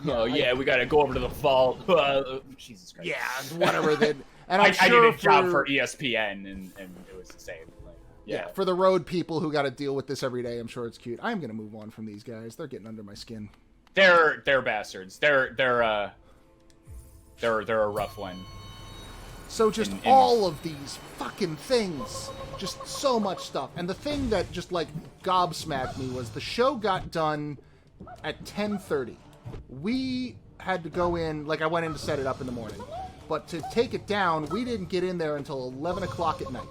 [SPEAKER 1] Yeah, we gotta go over to the vault. Jesus Christ.
[SPEAKER 2] Yeah, whatever. And
[SPEAKER 1] I did a job for ESPN, and it was the same. Like,
[SPEAKER 2] yeah, for the road people who got to deal with this every day, I'm sure it's cute. I'm gonna move on from these guys. They're getting under my skin.
[SPEAKER 1] They're bastards. They're a rough one.
[SPEAKER 2] So just all of these fucking things, just so much stuff. And the thing that just like gobsmacked me was the show got done at 10:30. We had to go in, like I went in to set it up in the morning, but to take it down, we didn't get in there until 11 o'clock at night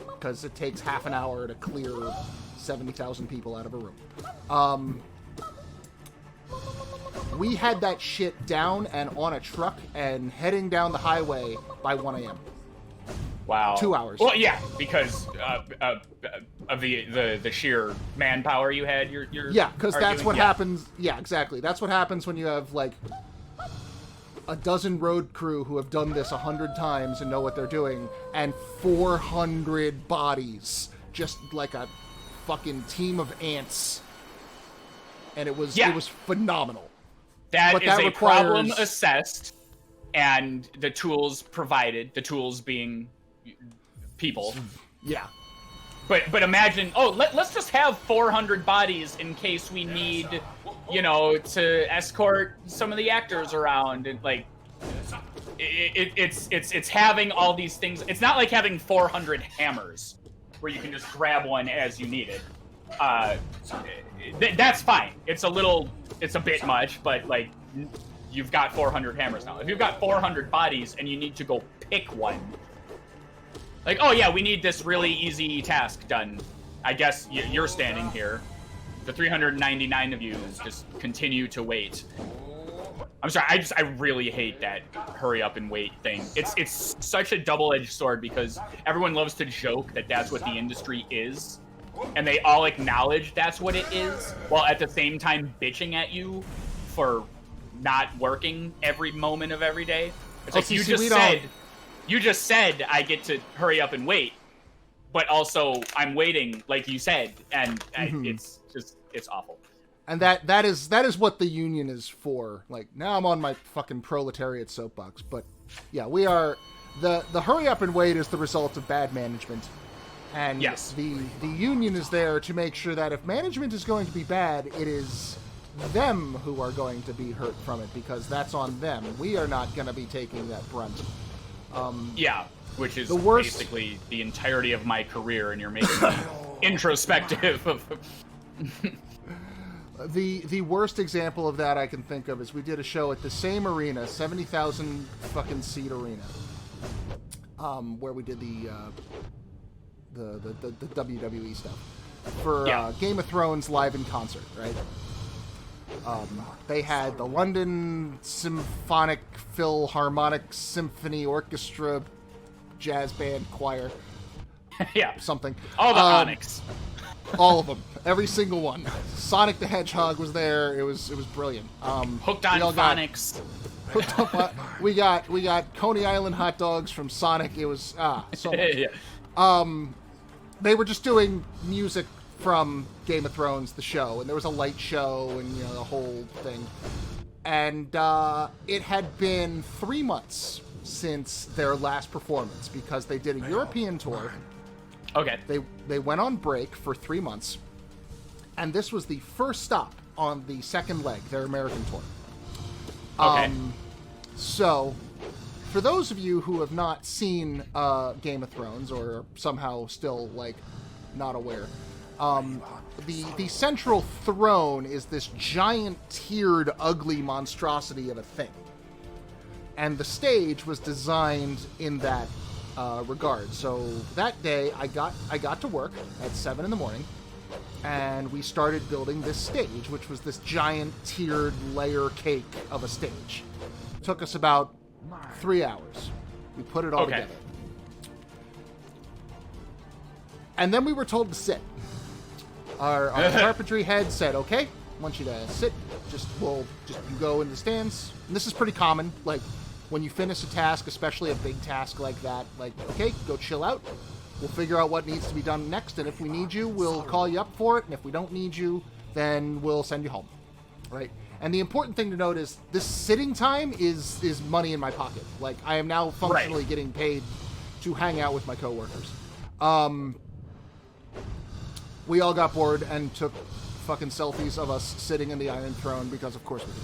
[SPEAKER 2] because it takes half an hour to clear 70,000 people out of a room. We had that shit down and on a truck and heading down the highway by 1 a.m.
[SPEAKER 1] Wow.
[SPEAKER 2] 2 hours.
[SPEAKER 1] Well, yeah, because of the sheer manpower you had.
[SPEAKER 2] Yeah, because that's what happens. Yeah, exactly. That's what happens when you have, like, a dozen road crew who have done this 100 times and know what they're doing, and 400 bodies. Just like a fucking team of ants. And it was phenomenal.
[SPEAKER 1] That is a problem assessed, and the tools provided, the tools being people.
[SPEAKER 2] Yeah.
[SPEAKER 1] But imagine, let's just have 400 bodies in case we need, to escort some of the actors around. And, like, it's having all these things. It's not like having 400 hammers where you can just grab one as you need it. That's fine. It's a bit much, but like you've got 400 hammers now. If you've got 400 bodies and you need to go pick one, like, oh yeah, we need this really easy task done. I guess you're standing here. The 399 of you just continue to wait. I'm sorry, I really hate that hurry up and wait thing. It's such a double-edged sword because everyone loves to joke that that's what the industry is. And they all acknowledge that's what it is, while at the same time bitching at you for not working every moment of every day. It's like, you just said I get to hurry up and wait, but also I'm waiting, like you said, and it's awful.
[SPEAKER 2] And that is what the union is for. Like, now I'm on my fucking proletariat soapbox, but yeah, we are the hurry up and wait is the result of bad management. And
[SPEAKER 1] yes,
[SPEAKER 2] the union is there to make sure that if management is going to be bad, it is them who are going to be hurt from it, because that's on them. We are not going to be taking that brunt.
[SPEAKER 1] Yeah, which is basically the entirety of my career, and you're making me introspective of...
[SPEAKER 2] The worst example of that I can think of is we did a show at the same arena, 70,000 fucking seat arena, where we did the WWE stuff for Game of Thrones live in concert, right? They had the London Symphonic Philharmonic Symphony Orchestra Jazz Band Choir.
[SPEAKER 1] Yeah.
[SPEAKER 2] Something.
[SPEAKER 1] All the Onyx.
[SPEAKER 2] All of them. Every single one. Sonic the Hedgehog was there. It was brilliant.
[SPEAKER 1] Hooked on phonics.
[SPEAKER 2] We got Coney Island hot dogs from Sonic. It was so much.
[SPEAKER 1] Yeah.
[SPEAKER 2] They were just doing music from Game of Thrones, the show, and there was a light show and, you know, the whole thing. And it had been 3 months since their last performance because they did a European tour.
[SPEAKER 1] Okay.
[SPEAKER 2] They went on break for 3 months, and this was the first stop on the second leg, their American tour.
[SPEAKER 1] Okay.
[SPEAKER 2] So, for those of you who have not seen Game of Thrones or somehow still, like, not aware, the central throne is this giant, tiered, ugly monstrosity of a thing. And the stage was designed in that regard. So that day, I got to work at 7 in the morning, and we started building this stage, which was this giant, tiered layer cake of a stage. It took us about 3 hours. We put it all together. And then we were told to sit. Our carpentry head said, okay, I want you to sit. You go in the stands. And this is pretty common. Like, when you finish a task, especially a big task like that, like, okay, go chill out. We'll figure out what needs to be done next. And if we need you, we'll call you up for it. And if we don't need you, then we'll send you home. Right? And the important thing to note is this sitting time is money in my pocket. Like, I am now functionally getting paid to hang out with my coworkers. We all got bored and took fucking selfies of us sitting in the Iron Throne because, of course, we did.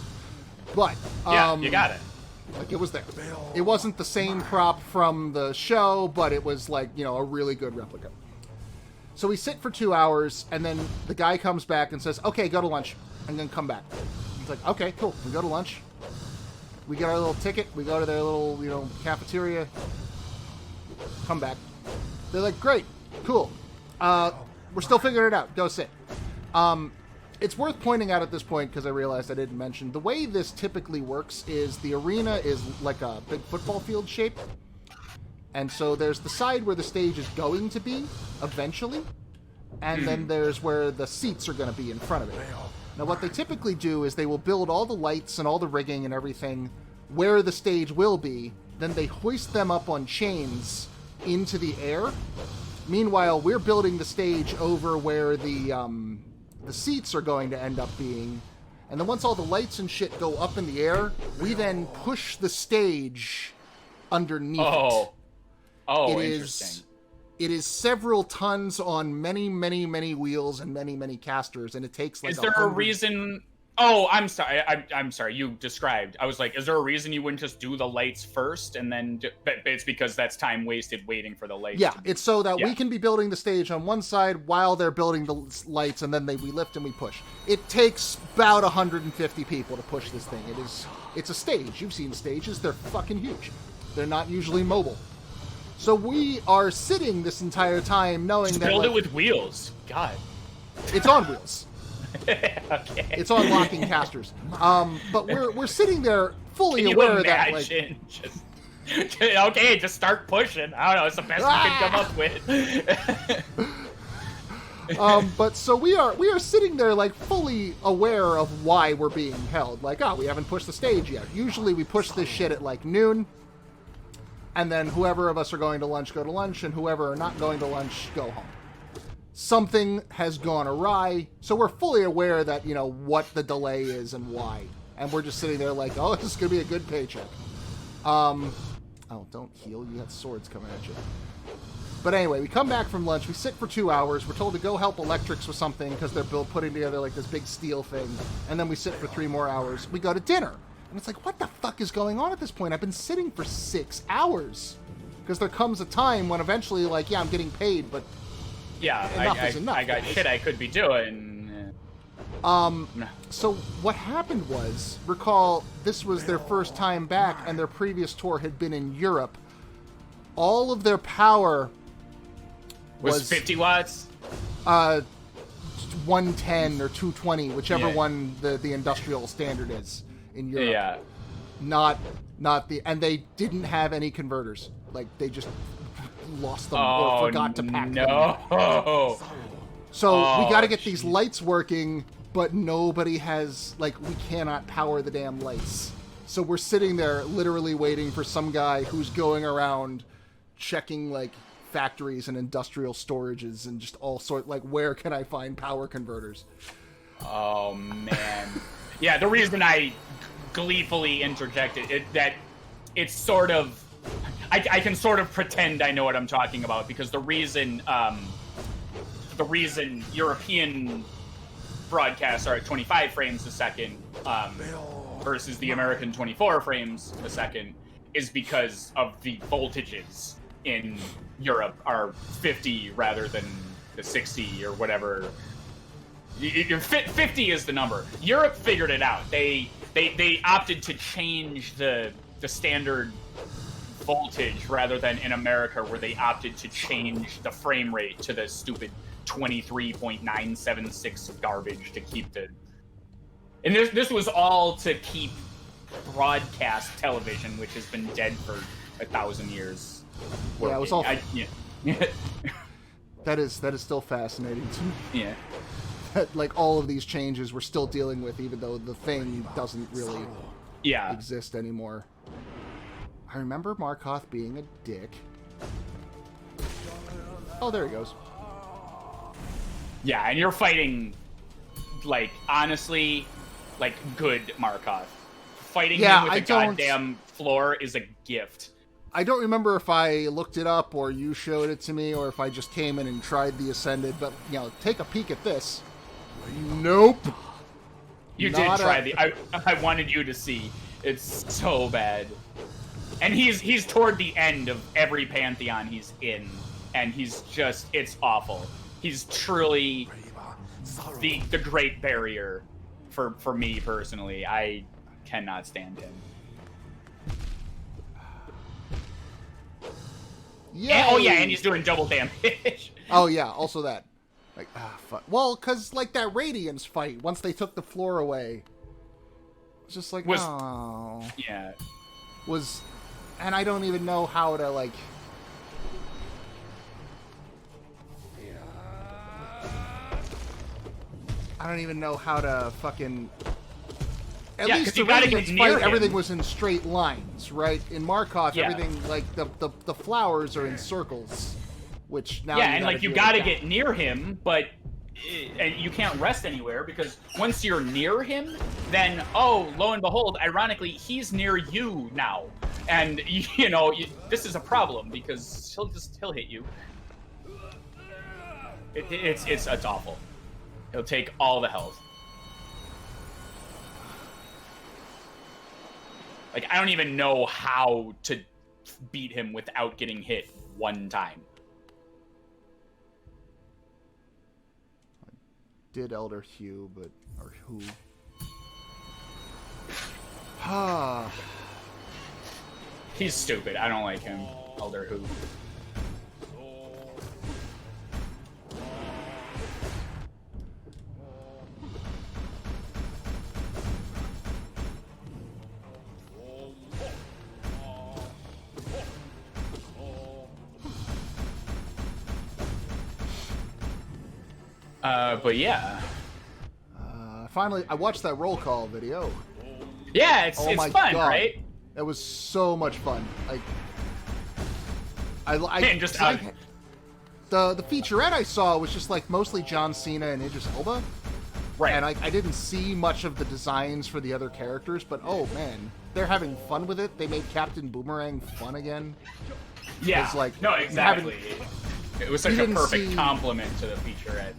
[SPEAKER 2] But
[SPEAKER 1] yeah, you got it.
[SPEAKER 2] Like, it was there. It wasn't the same prop from the show, but it was like, you know, a really good replica. So we sit for 2 hours, and then the guy comes back and says, "Okay, go to lunch, and then come back." He's like, "Okay, cool." We go to lunch. We get our little ticket. We go to their little, you know, cafeteria. Come back. They're like, "Great, cool. We're still figuring it out. Go sit." It's worth pointing out at this point, because I realized I didn't mention, the way this typically works is the arena is like a big football field shape. And so there's the side where the stage is going to be, eventually, and then there's where the seats are going to be in front of it. Now, what they typically do is they will build all the lights and all the rigging and everything where the stage will be, then they hoist them up on chains into the air. Meanwhile, we're building the stage over where the seats are going to end up being. And then once all the lights and shit go up in the air, we then push the stage underneath it.
[SPEAKER 1] Oh, interesting.
[SPEAKER 2] It is several tons on many, many, many wheels and many, many casters, and it takes like.
[SPEAKER 1] Is there a reason? Oh, I'm sorry. I'm sorry. You described. I was like, is there a reason you wouldn't just do the lights first and then? But it's because that's time wasted waiting for the lights.
[SPEAKER 2] Yeah,
[SPEAKER 1] to be...
[SPEAKER 2] it's so that we can be building the stage on one side while they're building the lights, and then we lift and we push. It takes about 150 people to push this thing. It's a stage. You've seen stages. They're fucking huge. They're not usually mobile. So we are sitting this entire time knowing
[SPEAKER 1] just
[SPEAKER 2] that
[SPEAKER 1] build it with wheels. God,
[SPEAKER 2] it's on wheels.
[SPEAKER 1] Okay.
[SPEAKER 2] It's on locking casters. But we're sitting there fully
[SPEAKER 1] Can
[SPEAKER 2] aware
[SPEAKER 1] you
[SPEAKER 2] that, like,
[SPEAKER 1] just start pushing. I don't know. It's the best we can come up with.
[SPEAKER 2] But so we are sitting there like fully aware of why we're being held. Like, we haven't pushed the stage yet. Usually we push this shit at like noon, and then whoever of us are going to lunch go to lunch, and whoever are not going to lunch go home. Something has gone awry, so we're fully aware that, you know, what the delay is and why. And we're just sitting there like, oh, this is going to be a good paycheck. Oh, don't heal. You got swords coming at you. But anyway, we come back from lunch. We sit for 2 hours. We're told to go help electrics with something because they're putting together like this big steel thing. And then we sit for 3 more hours. We go to dinner. And it's like, what the fuck is going on at this point? I've been sitting for 6 hours. Because there comes a time when eventually, like, yeah, I'm getting paid, but...
[SPEAKER 1] Yeah, I got shit I could be doing.
[SPEAKER 2] So what happened was, recall, this was their first time back, and their previous tour had been in Europe. All of their power
[SPEAKER 1] was 50 watts?
[SPEAKER 2] 110 or 220, whichever one the industrial standard is in Europe.
[SPEAKER 1] Yeah.
[SPEAKER 2] Not the... And they didn't have any converters. Like, they just... lost them or forgot to pack them. So we got to get these lights working, but nobody has, like, we cannot power the damn lights. So we're sitting there literally waiting for some guy who's going around checking, like, factories and industrial storages and just all sort, like, where can I find power converters?
[SPEAKER 1] Oh, man. Yeah, the reason I gleefully interjected that it's sort of... I can sort of pretend I know what I'm talking about, because the reason European broadcasts are at 25 frames a second versus the American 24 frames a second is because of the voltages in Europe are 50 rather than the 60 or whatever. 50 is the number. Europe figured it out. They opted to change the standard voltage rather than in America, where they opted to change the frame rate to the stupid 23.976 garbage to keep the... And this was all to keep broadcast television, which has been dead for 1,000 years.
[SPEAKER 2] Yeah, it was all...
[SPEAKER 1] Yeah.
[SPEAKER 2] That is still fascinating to me.
[SPEAKER 1] Yeah.
[SPEAKER 2] Like, all of these changes we're still dealing with, even though the thing doesn't really exist anymore. I remember Markoth being a dick. Oh, there he goes.
[SPEAKER 1] Yeah, and you're fighting, like, honestly, like, good Markoth. Fighting him with a goddamn floor is a gift.
[SPEAKER 2] I don't remember if I looked it up or you showed it to me or if I just came in and tried the Ascended, but, you know, take a peek at this. Nope.
[SPEAKER 1] You did try the... I wanted you to see. It's so bad. And he's toward the end of every Pantheon he's in, and he's just... It's awful. He's truly the great barrier for me, personally. I cannot stand him.
[SPEAKER 2] Yeah.
[SPEAKER 1] Oh, yeah, and he's doing double damage.
[SPEAKER 2] Oh, yeah, also that. Like, fuck. Well, because, like, that Radiance fight, once they took the floor away, it's just like, oh.
[SPEAKER 1] Yeah.
[SPEAKER 2] And I don't even know how to, like... I don't even know how to fucking... At least the Radiance fight, everything was in straight lines, right? In Markoth, everything, like, the flowers are in circles, which now...
[SPEAKER 1] Yeah, and, like, you gotta get near him, but and you can't rest anywhere, because once you're near him, then, oh, lo and behold, ironically, he's near you now. And, you know, this is a problem, because he'll hit you. It's awful. He'll take all the health. Like, I don't even know how to beat him without getting hit one time.
[SPEAKER 2] I did Elder Hugh, but... Or who? Ah.
[SPEAKER 1] He's stupid. I don't like him. Elder Who. But yeah.
[SPEAKER 2] Finally, I watched that roll call video.
[SPEAKER 1] Yeah, it's fun, God. Right?
[SPEAKER 2] It was so much fun. Like,
[SPEAKER 1] Man, just
[SPEAKER 2] the featurette I saw was just like mostly John Cena and Idris Elba.
[SPEAKER 1] Right.
[SPEAKER 2] And I didn't see much of the designs for the other characters, but oh man, they're having fun with it. They made Captain Boomerang fun again.
[SPEAKER 1] Yeah.
[SPEAKER 2] Like,
[SPEAKER 1] no, exactly. It was such a perfect compliment to the featurette.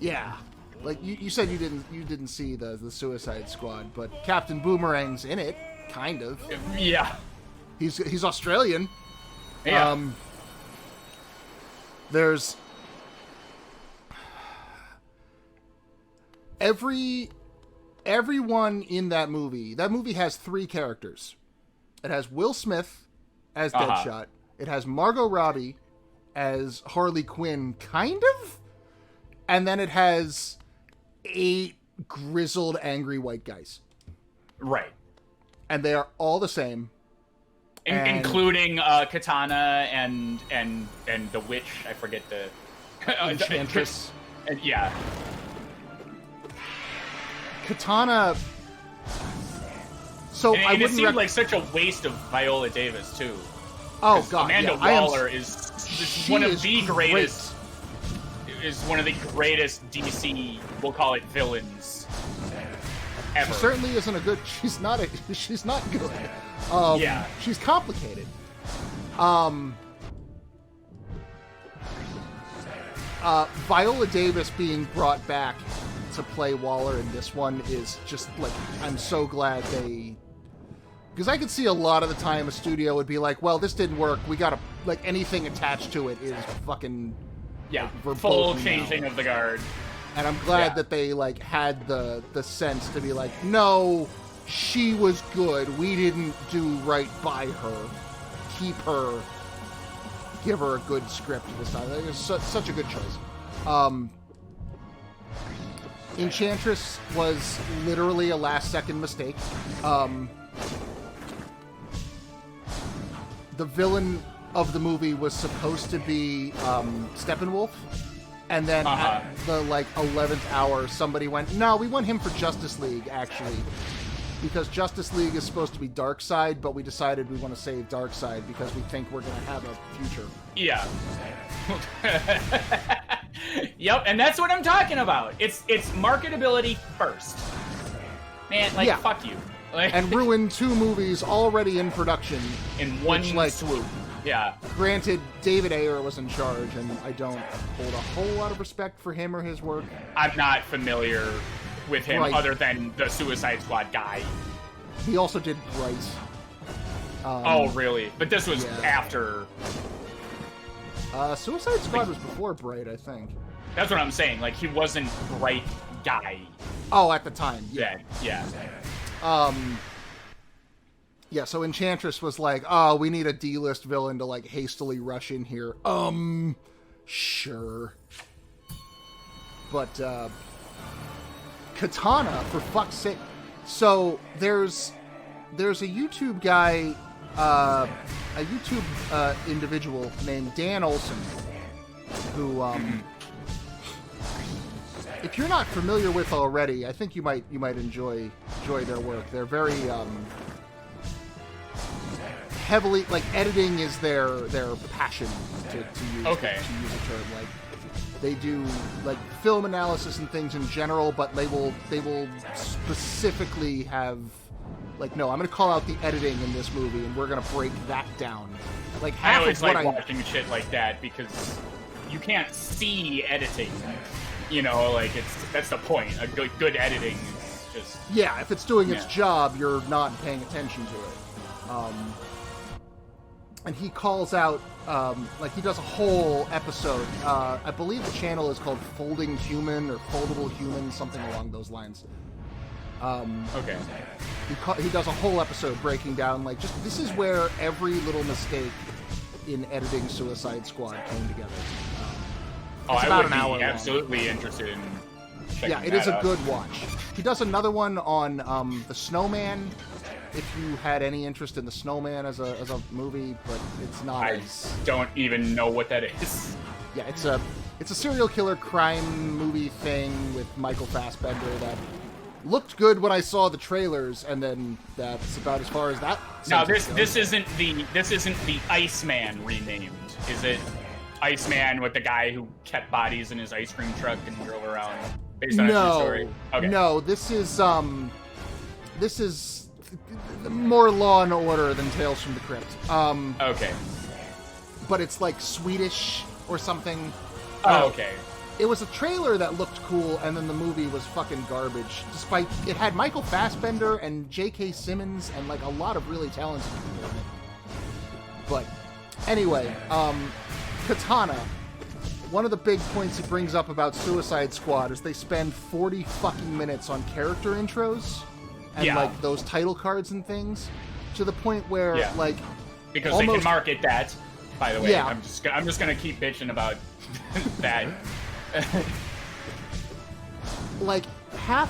[SPEAKER 2] Yeah. Like you said, you didn't see the Suicide Squad, but Captain Boomerang's in it, kind of.
[SPEAKER 1] Yeah.
[SPEAKER 2] He's Australian.
[SPEAKER 1] Yeah.
[SPEAKER 2] There's everyone in that movie. That movie has 3 characters. It has Will Smith as Deadshot. It has Margot Robbie as Harley Quinn, kind of. And then it has 8 grizzled, angry white guys.
[SPEAKER 1] Right.
[SPEAKER 2] And they are all the same.
[SPEAKER 1] Including Katana and the witch. I forget the...
[SPEAKER 2] Enchantress.
[SPEAKER 1] And, yeah.
[SPEAKER 2] Katana... So
[SPEAKER 1] and it seemed like such a waste of Viola Davis, too.
[SPEAKER 2] Oh, God,
[SPEAKER 1] Amanda Waller is one of the greatest. Is one of the greatest DC, we'll call it villains ever.
[SPEAKER 2] She certainly isn't a good. She's not good.
[SPEAKER 1] Yeah.
[SPEAKER 2] She's complicated. Viola Davis being brought back to play Waller in this one is just like, I'm so glad they. Because I could see a lot of the time a studio would be like, well, this didn't work. We gotta, like, anything attached to it is fucking.
[SPEAKER 1] Yeah,
[SPEAKER 2] like,
[SPEAKER 1] full changing of the guard.
[SPEAKER 2] And I'm glad that they, like, had the sense to be like, no, she was good. We didn't do right by her. Keep her. Give her a good script this time. It was such a good choice. Enchantress was literally a last-second mistake. The villain of the movie was supposed to be Steppenwolf, and then at the 11th hour, somebody went, "No, we want him for Justice League, actually, because Justice League is supposed to be Darkseid, but we decided we want to save Darkseid because we think we're going to have a future."
[SPEAKER 1] Yeah. Yep, and that's what I'm talking about. It's marketability first. Man, fuck you.
[SPEAKER 2] And ruin 2 movies already in production
[SPEAKER 1] in one swoop. Yeah.
[SPEAKER 2] Granted, David Ayer was in charge, and I don't hold a whole lot of respect for him or his work.
[SPEAKER 1] I'm not familiar with him other than the Suicide Squad guy.
[SPEAKER 2] He also did Bright.
[SPEAKER 1] Oh, really? But this was after.
[SPEAKER 2] Suicide Squad was before Bright, I think.
[SPEAKER 1] That's what I'm saying. Like, he wasn't Bright guy.
[SPEAKER 2] Oh, at the time. Yeah.
[SPEAKER 1] Yeah.
[SPEAKER 2] Yeah, so Enchantress was like, oh, we need a D-list villain to, like, hastily rush in here. Sure. But, Katana, for fuck's sake. So, there's a YouTube guy, a YouTube individual named Dan Olson, who, if you're not familiar with already, I think you might enjoy their work. They're very, heavily, like, editing is their passion to use a term. Like, they do, like, film analysis and things in general, but they will specifically have, like, no, I'm going to call out the editing in this movie, and we're going to break that down. Like, half
[SPEAKER 1] I always
[SPEAKER 2] of what
[SPEAKER 1] like watching shit like that because you can't see editing. You know, like, that's the point. A good editing is just.
[SPEAKER 2] Yeah, if it's doing its job, you're not paying attention to it. And he calls out, like, he does a whole episode. I believe the channel is called Folding Human or Foldable Human, something along those lines.
[SPEAKER 1] Okay.
[SPEAKER 2] He does a whole episode breaking down, like, just this is where every little mistake in editing Suicide Squad came together.
[SPEAKER 1] I would be absolutely interested in checking that out.
[SPEAKER 2] Yeah, it is a good watch. He does another one on The Snowman. If you had any interest in The Snowman as a movie, but it's not.
[SPEAKER 1] I don't even know what that is.
[SPEAKER 2] Yeah, it's a serial killer crime movie thing with Michael Fassbender that looked good when I saw the trailers, and then that's about as far as that.
[SPEAKER 1] Now this isn't the Iceman renamed, is it? Iceman with the guy who kept bodies in his ice cream truck and drove around based on a true story. Okay.
[SPEAKER 2] No, this is more Law and Order than Tales from the Crypt.
[SPEAKER 1] Okay.
[SPEAKER 2] But it's like Swedish or something.
[SPEAKER 1] Oh, okay.
[SPEAKER 2] It was a trailer that looked cool, and then the movie was fucking garbage. Despite it had Michael Fassbender and J.K. Simmons and like a lot of really talented people in it. But anyway, Katana. One of the big points he brings up about Suicide Squad is they spend 40 fucking minutes on character intros. And, like, those title cards and things, to the point where, like...
[SPEAKER 1] Because they can market that, by the way. Yeah. I'm just gonna keep bitching about that.
[SPEAKER 2] Like,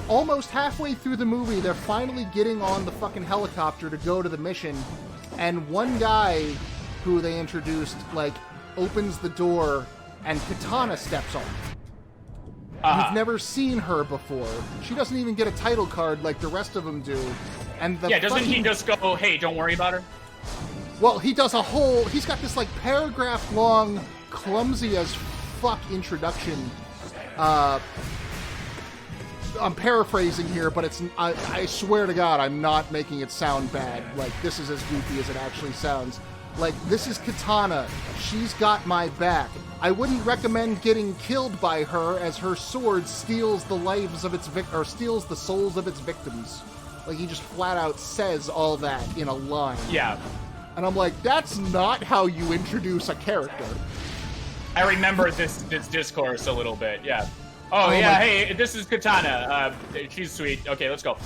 [SPEAKER 2] almost halfway through the movie, they're finally getting on the fucking helicopter to go to the mission, and one guy who they introduced, like, opens the door, and Katana steps on. You've never seen her before. She doesn't even get a title card like the rest of them do. And
[SPEAKER 1] doesn't he just go, hey, don't worry about her?
[SPEAKER 2] Well, he does a whole... He's got this, like, paragraph-long, clumsy-as-fuck introduction. I'm paraphrasing here, but it's... I swear to God, I'm not making it sound bad. Like, this is as goofy as it actually sounds. Like, this is Katana. She's got my back. I wouldn't recommend getting killed by her, as her sword steals the lives of its or steals the souls of its victims. Like, he just flat out says all that in a line.
[SPEAKER 1] Yeah.
[SPEAKER 2] And I'm like, that's not how you introduce a character.
[SPEAKER 1] I remember this discourse a little bit, yeah. Oh yeah, hey, this is Katana. She's sweet. Okay, let's go.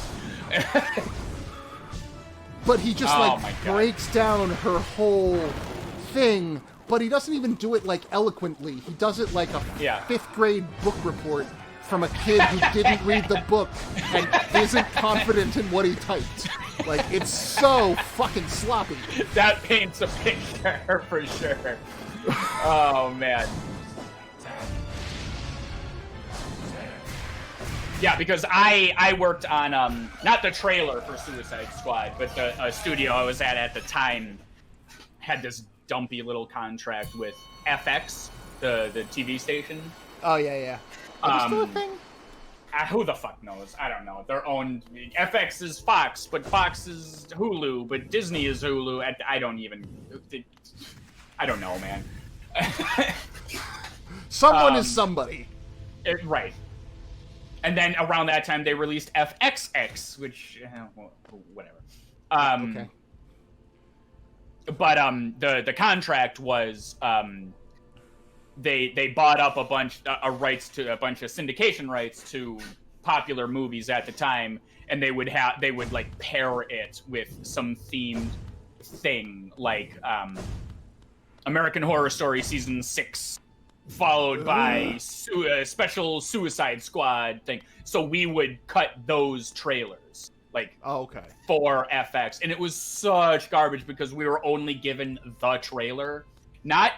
[SPEAKER 2] But he just, breaks down her whole thing, but he doesn't even do it, like, eloquently. He does it like a fifth grade book report from a kid who didn't read the book and isn't confident in what he typed. Like, it's so fucking sloppy.
[SPEAKER 1] That paints a picture for sure. Oh, man. Yeah, because I worked on, not the trailer for Suicide Squad, but the studio I was at the time had this dumpy little contract with FX, the TV station.
[SPEAKER 2] Oh, yeah. Are they still a thing?
[SPEAKER 1] Who the fuck knows? I don't know. They're owned... FX is Fox, but Fox is Hulu, but Disney is Hulu. I don't even... I don't know, man.
[SPEAKER 2] Someone is somebody.
[SPEAKER 1] Right. And then around that time, they released FXX, which... whatever.
[SPEAKER 2] Okay.
[SPEAKER 1] But the contract was... They bought up a bunch of syndication rights to popular movies at the time, and they would like pair it with some themed thing, like American Horror Story season 6, followed by a special Suicide Squad thing. So we would cut those trailers, like, for FX, and it was such garbage because we were only given the trailer, not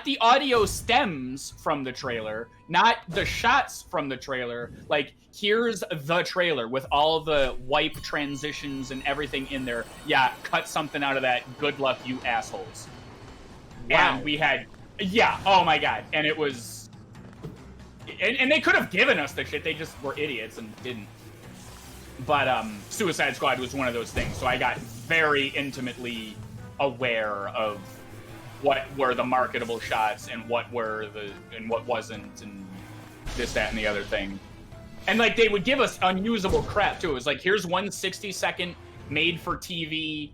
[SPEAKER 1] the audio stems from the trailer, not the shots from the trailer. Like, here's the trailer with all the wipe transitions and everything in there. Yeah, cut something out of that. Good luck, you assholes. Wow. And we had... Yeah, oh my god. And it was... And they could have given us the shit. They just were idiots and didn't. But Suicide Squad was one of those things. So I got very intimately aware of what were the marketable shots and what wasn't, and this, that, and the other thing. And like, they would give us unusable crap too. It was like, here's one 60-second made-for-TV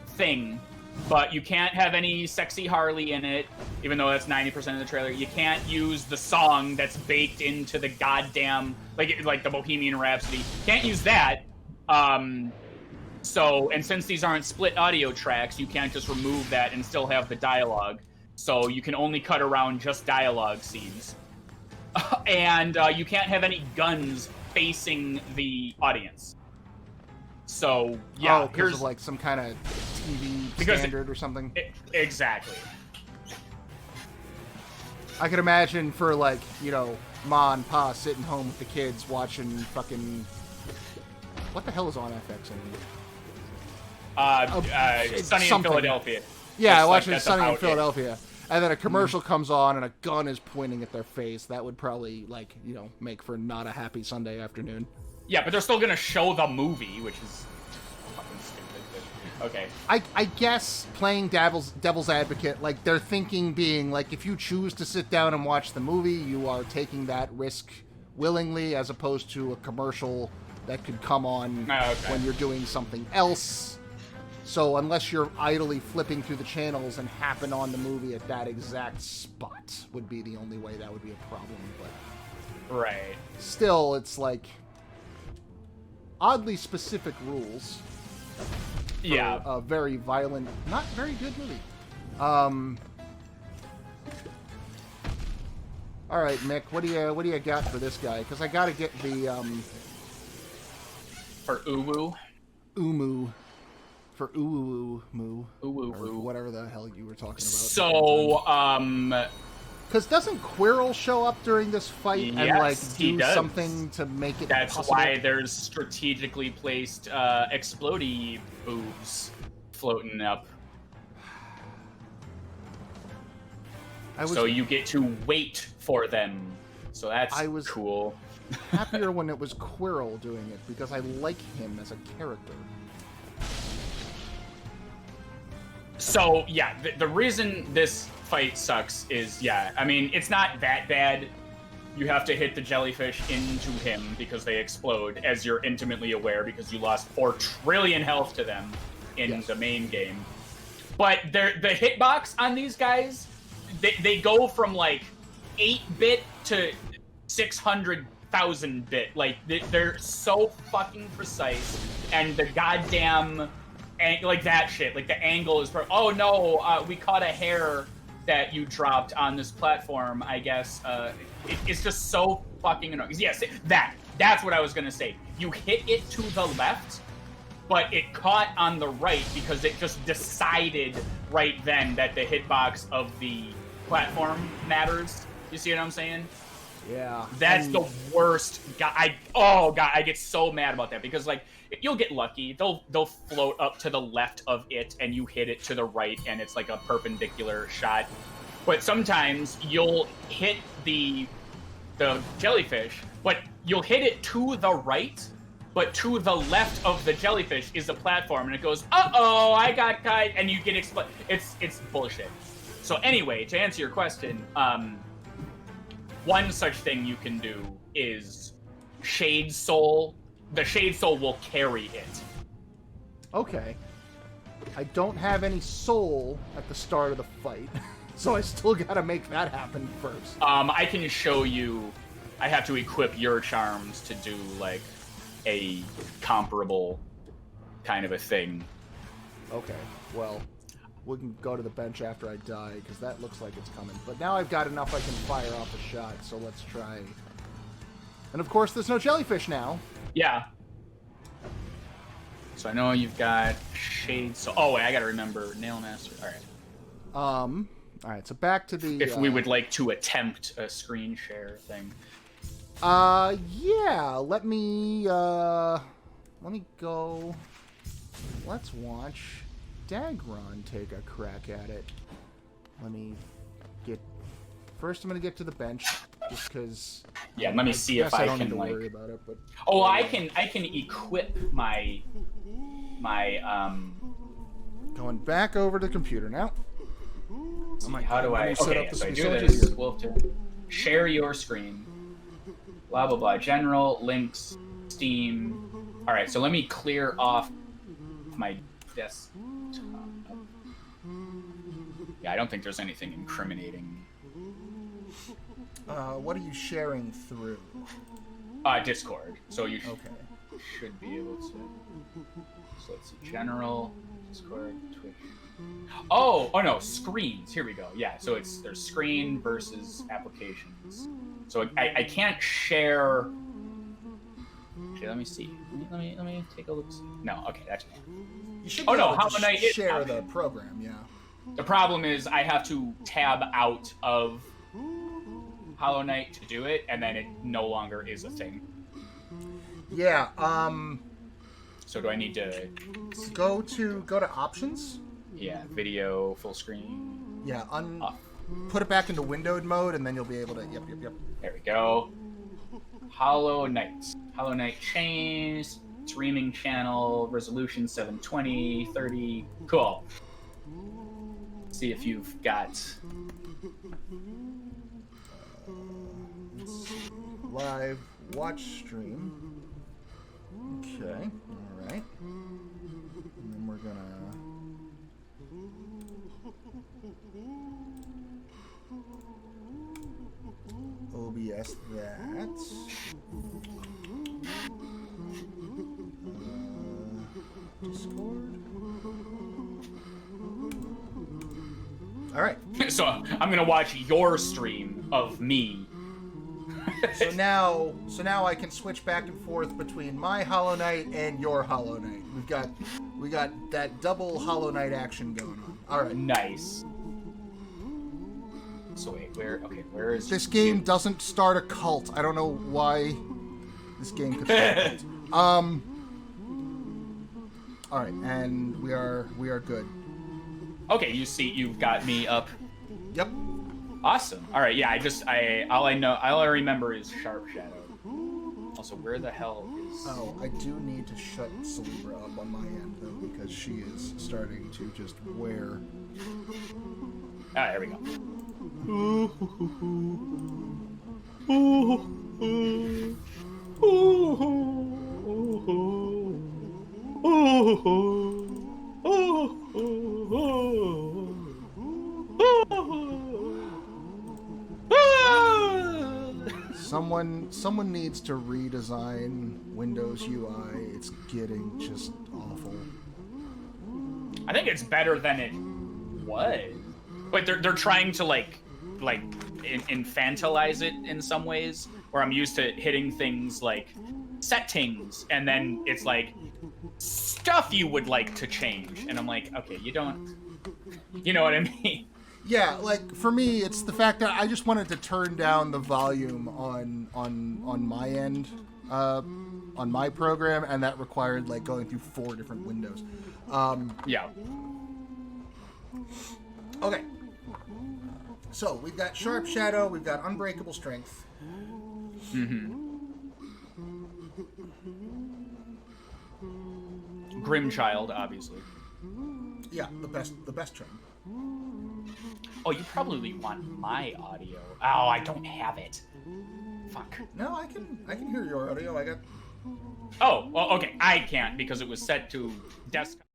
[SPEAKER 1] thing, but you can't have any sexy Harley in it, even though that's 90% of the trailer. You can't use the song that's baked into the goddamn, like the Bohemian Rhapsody. Can't use that. So, and since these aren't split audio tracks, you can't just remove that and still have the dialogue. So you can only cut around just dialogue scenes. And you can't have any guns facing the audience. So, yeah.
[SPEAKER 2] Oh, because of like some kind of TV standard or something?
[SPEAKER 1] Exactly.
[SPEAKER 2] I could imagine for like, Ma and Pa sitting home with the kids watching fucking... What the hell is on FX anymore?
[SPEAKER 1] Sunny in Philadelphia.
[SPEAKER 2] Yeah, watching Sunny in Philadelphia. And then a commercial comes on and a gun is pointing at their face. That would probably, make for not a happy Sunday afternoon.
[SPEAKER 1] Yeah, but they're still going to show the movie, which is fucking stupid. But, okay.
[SPEAKER 2] I guess playing devil's advocate, like, their thinking being, like, if you choose to sit down and watch the movie, you are taking that risk willingly, as opposed to a commercial that could come on when you're doing something else. So unless you're idly flipping through the channels and happen on the movie at that exact spot, would be the only way that would be a problem. But
[SPEAKER 1] right.
[SPEAKER 2] Still, it's like oddly specific rules.
[SPEAKER 1] Yeah.
[SPEAKER 2] A very violent, not very good movie. All right, Mick, what do you got for this guy? Because I got to get the
[SPEAKER 1] for Uwu.
[SPEAKER 2] Umu. For Uwu, or whatever the hell you were talking about.
[SPEAKER 1] So,
[SPEAKER 2] because doesn't Quirrell show up during this fight and do something to make it
[SPEAKER 1] That's
[SPEAKER 2] possible?
[SPEAKER 1] why there's strategically placed explodey boobs floating up.
[SPEAKER 2] So
[SPEAKER 1] you get to wait for them. So that's cool.
[SPEAKER 2] Happier when it was Quirrell doing it, because I like him as a character.
[SPEAKER 1] So, yeah, the reason this fight sucks is, I mean, it's not that bad. You have to hit the jellyfish into him because they explode, as you're intimately aware, because you lost 4 trillion health to them in the main game. But the hitbox on these guys, they go from, like, 8-bit to 600,000-bit. Like, they're so fucking precise, and the goddamn... like that shit, like the angle is oh no, we caught a hair that you dropped on this platform, I guess. It's just so fucking annoying. Yes, that's what I was gonna say. You hit it to the left, but it caught on the right because it just decided right then that the hitbox of the platform matters. You see what I'm saying?
[SPEAKER 2] Yeah.
[SPEAKER 1] That's the worst. I get so mad about that because, like, you'll get lucky. They'll float up to the left of it, and you hit it to the right, and it's like a perpendicular shot. But sometimes you'll hit the jellyfish, but you'll hit it to the right, but to the left of the jellyfish is the platform, and it goes, uh-oh, I got caught, and you get exploded. It's bullshit. So anyway, to answer your question, one such thing you can do is Shade Soul. The Shade Soul will carry it.
[SPEAKER 2] Okay. I don't have any soul at the start of the fight, so I still gotta make that happen first.
[SPEAKER 1] I can show you. I have to equip your charms to do, like, a comparable kind of a thing.
[SPEAKER 2] Okay, well, we can go to the bench after I die, because that looks like it's coming. But now I've got enough I can fire off a shot, so let's try. And of course, there's no jellyfish now.
[SPEAKER 1] Yeah. So I know you've got Shades. Oh, wait, I gotta remember Nail Master. All right.
[SPEAKER 2] Alright, so back to the...
[SPEAKER 1] If we would like to attempt a screen share thing.
[SPEAKER 2] Yeah, let me go... Let's watch Dagron take a crack at it. Let me get... First, I'm gonna get to the bench, just because...
[SPEAKER 1] Yeah, let me see if I
[SPEAKER 2] don't
[SPEAKER 1] can,
[SPEAKER 2] need to
[SPEAKER 1] like...
[SPEAKER 2] worry about it, but...
[SPEAKER 1] Oh, I can equip my...
[SPEAKER 2] Going back over to the computer now.
[SPEAKER 1] How do I... Okay, so I do this. We'll have to share your screen. Blah, blah, blah. General, links, Steam. All right, so let me clear off my desktop. Yeah, I don't think there's anything incriminating.
[SPEAKER 2] What are you sharing through?
[SPEAKER 1] Discord. So you should be able to... So let's see. General, Discord, Twitch. Oh no, screens. Here we go. Yeah, so there's screen versus applications. So I can't share. Okay, let me see. Let me take a look. No, okay, that's.
[SPEAKER 2] You should be able to share the program. Yeah.
[SPEAKER 1] The problem is I have to tab out of Hollow Knight to do it, and then it no longer is a thing.
[SPEAKER 2] Yeah.
[SPEAKER 1] So do I need to
[SPEAKER 2] go to options?
[SPEAKER 1] Yeah, video full screen.
[SPEAKER 2] Yeah, put it back into windowed mode, and then you'll be able to. Yep.
[SPEAKER 1] There we go. Hollow Knight. Hollow Knight changed. Streaming channel resolution 720 30. Cool. See if you've got
[SPEAKER 2] live watch stream. Okay. All right. And then we're gonna. OBS that. Discord. All right.
[SPEAKER 1] So I'm gonna watch your stream of me.
[SPEAKER 2] So now I can switch back and forth between my Hollow Knight and your Hollow Knight. We got that double Hollow Knight action going on. All right.
[SPEAKER 1] Nice. So wait, where is
[SPEAKER 2] this game? Doesn't start a cult. I don't know why this game could start a cult. All right, and we are good.
[SPEAKER 1] Okay, you've got me up.
[SPEAKER 2] Yep.
[SPEAKER 1] Awesome. All right, yeah. All I remember is Sharp Shadow. Also, where the hell is?
[SPEAKER 2] Oh, I do need to shut Celebra up on my end though, because she is starting to just wear.
[SPEAKER 1] Ah, there we go.
[SPEAKER 2] Someone needs to redesign Windows UI. It's getting just awful.
[SPEAKER 1] I think it's better than it was. But they're trying to like infantilize it in some ways, where I'm used to hitting things like settings, and then it's like stuff you would like to change, and I'm like, okay, you know what I mean?
[SPEAKER 2] Yeah, like for me, it's the fact that I just wanted to turn down the volume on my end, on my program, and that required like going through 4 different windows.
[SPEAKER 1] Yeah.
[SPEAKER 2] Okay. So we've got Sharp Shadow, we've got Unbreakable Strength.
[SPEAKER 1] Grimchild, obviously.
[SPEAKER 2] Yeah, the best term.
[SPEAKER 1] Oh, you probably want my audio. Oh, I don't have it. Fuck.
[SPEAKER 2] No, I can hear your audio. I got.
[SPEAKER 1] Oh, well, okay. I can't because it was set to desktop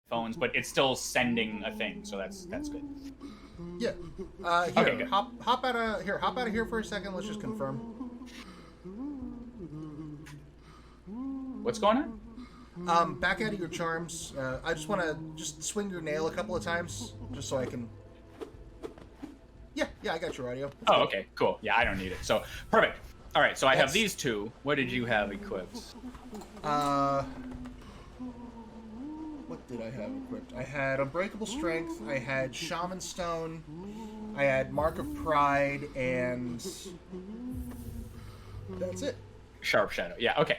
[SPEAKER 1] phones, but it's still sending a thing, so that's good.
[SPEAKER 2] Yeah. Here,
[SPEAKER 1] okay, good.
[SPEAKER 2] hop out of here for a second. Let's just confirm.
[SPEAKER 1] What's going on?
[SPEAKER 2] Back out of your charms. I just want to swing your nail a couple of times, just so I can. Yeah, I got your audio. That's
[SPEAKER 1] Oh,
[SPEAKER 2] good.
[SPEAKER 1] okay, cool. Yeah, I don't need it. So, perfect. All right, so I have
[SPEAKER 2] That's-
[SPEAKER 1] these two. What did you have equipped?
[SPEAKER 2] What did I have equipped? I had Unbreakable Strength, I had Shaman Stone, I had Mark of Pride, and that's it.
[SPEAKER 1] Sharp Shadow. Yeah, okay.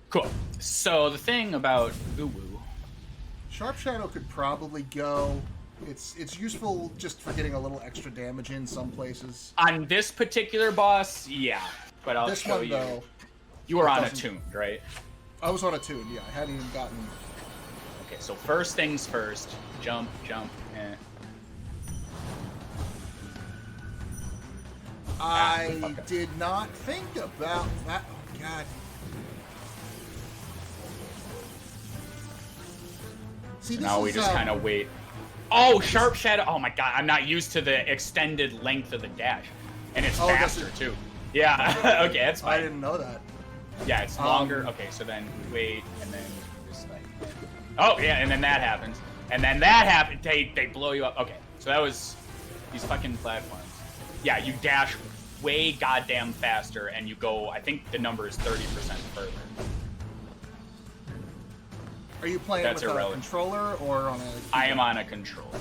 [SPEAKER 1] Cool. So, the thing about Uwu.
[SPEAKER 2] Sharp Shadow could probably go. It's useful just for getting a little extra damage in some places.
[SPEAKER 1] On this particular boss, yeah. But I'll
[SPEAKER 2] This
[SPEAKER 1] show
[SPEAKER 2] one,
[SPEAKER 1] you.
[SPEAKER 2] though,
[SPEAKER 1] You were
[SPEAKER 2] it
[SPEAKER 1] on
[SPEAKER 2] doesn't-
[SPEAKER 1] attuned, right?
[SPEAKER 2] I was on a tune, yeah. I hadn't even gotten.
[SPEAKER 1] Okay, so first things first. Jump,
[SPEAKER 2] I
[SPEAKER 1] okay.
[SPEAKER 2] did not think about that. Oh, God. See,
[SPEAKER 1] So
[SPEAKER 2] this
[SPEAKER 1] now we
[SPEAKER 2] is,
[SPEAKER 1] just kind of wait. Oh, Sharp Shadow. Oh my god, I'm not used to the extended length of the dash. And it's
[SPEAKER 2] Oh, that's
[SPEAKER 1] faster,
[SPEAKER 2] it.
[SPEAKER 1] too. Yeah, okay, that's
[SPEAKER 2] I
[SPEAKER 1] fine.
[SPEAKER 2] didn't know that.
[SPEAKER 1] Yeah, it's longer. Okay, so then wait, and then just like... Oh, yeah, and then that happens. And then that happens. They blow you up. Okay, so that was these fucking platforms. Yeah, you dash way goddamn faster, and you go, I think the number is 30% further.
[SPEAKER 2] Are you playing
[SPEAKER 1] That's
[SPEAKER 2] with
[SPEAKER 1] irrelevant.
[SPEAKER 2] a controller or on a...
[SPEAKER 1] I am on a controller.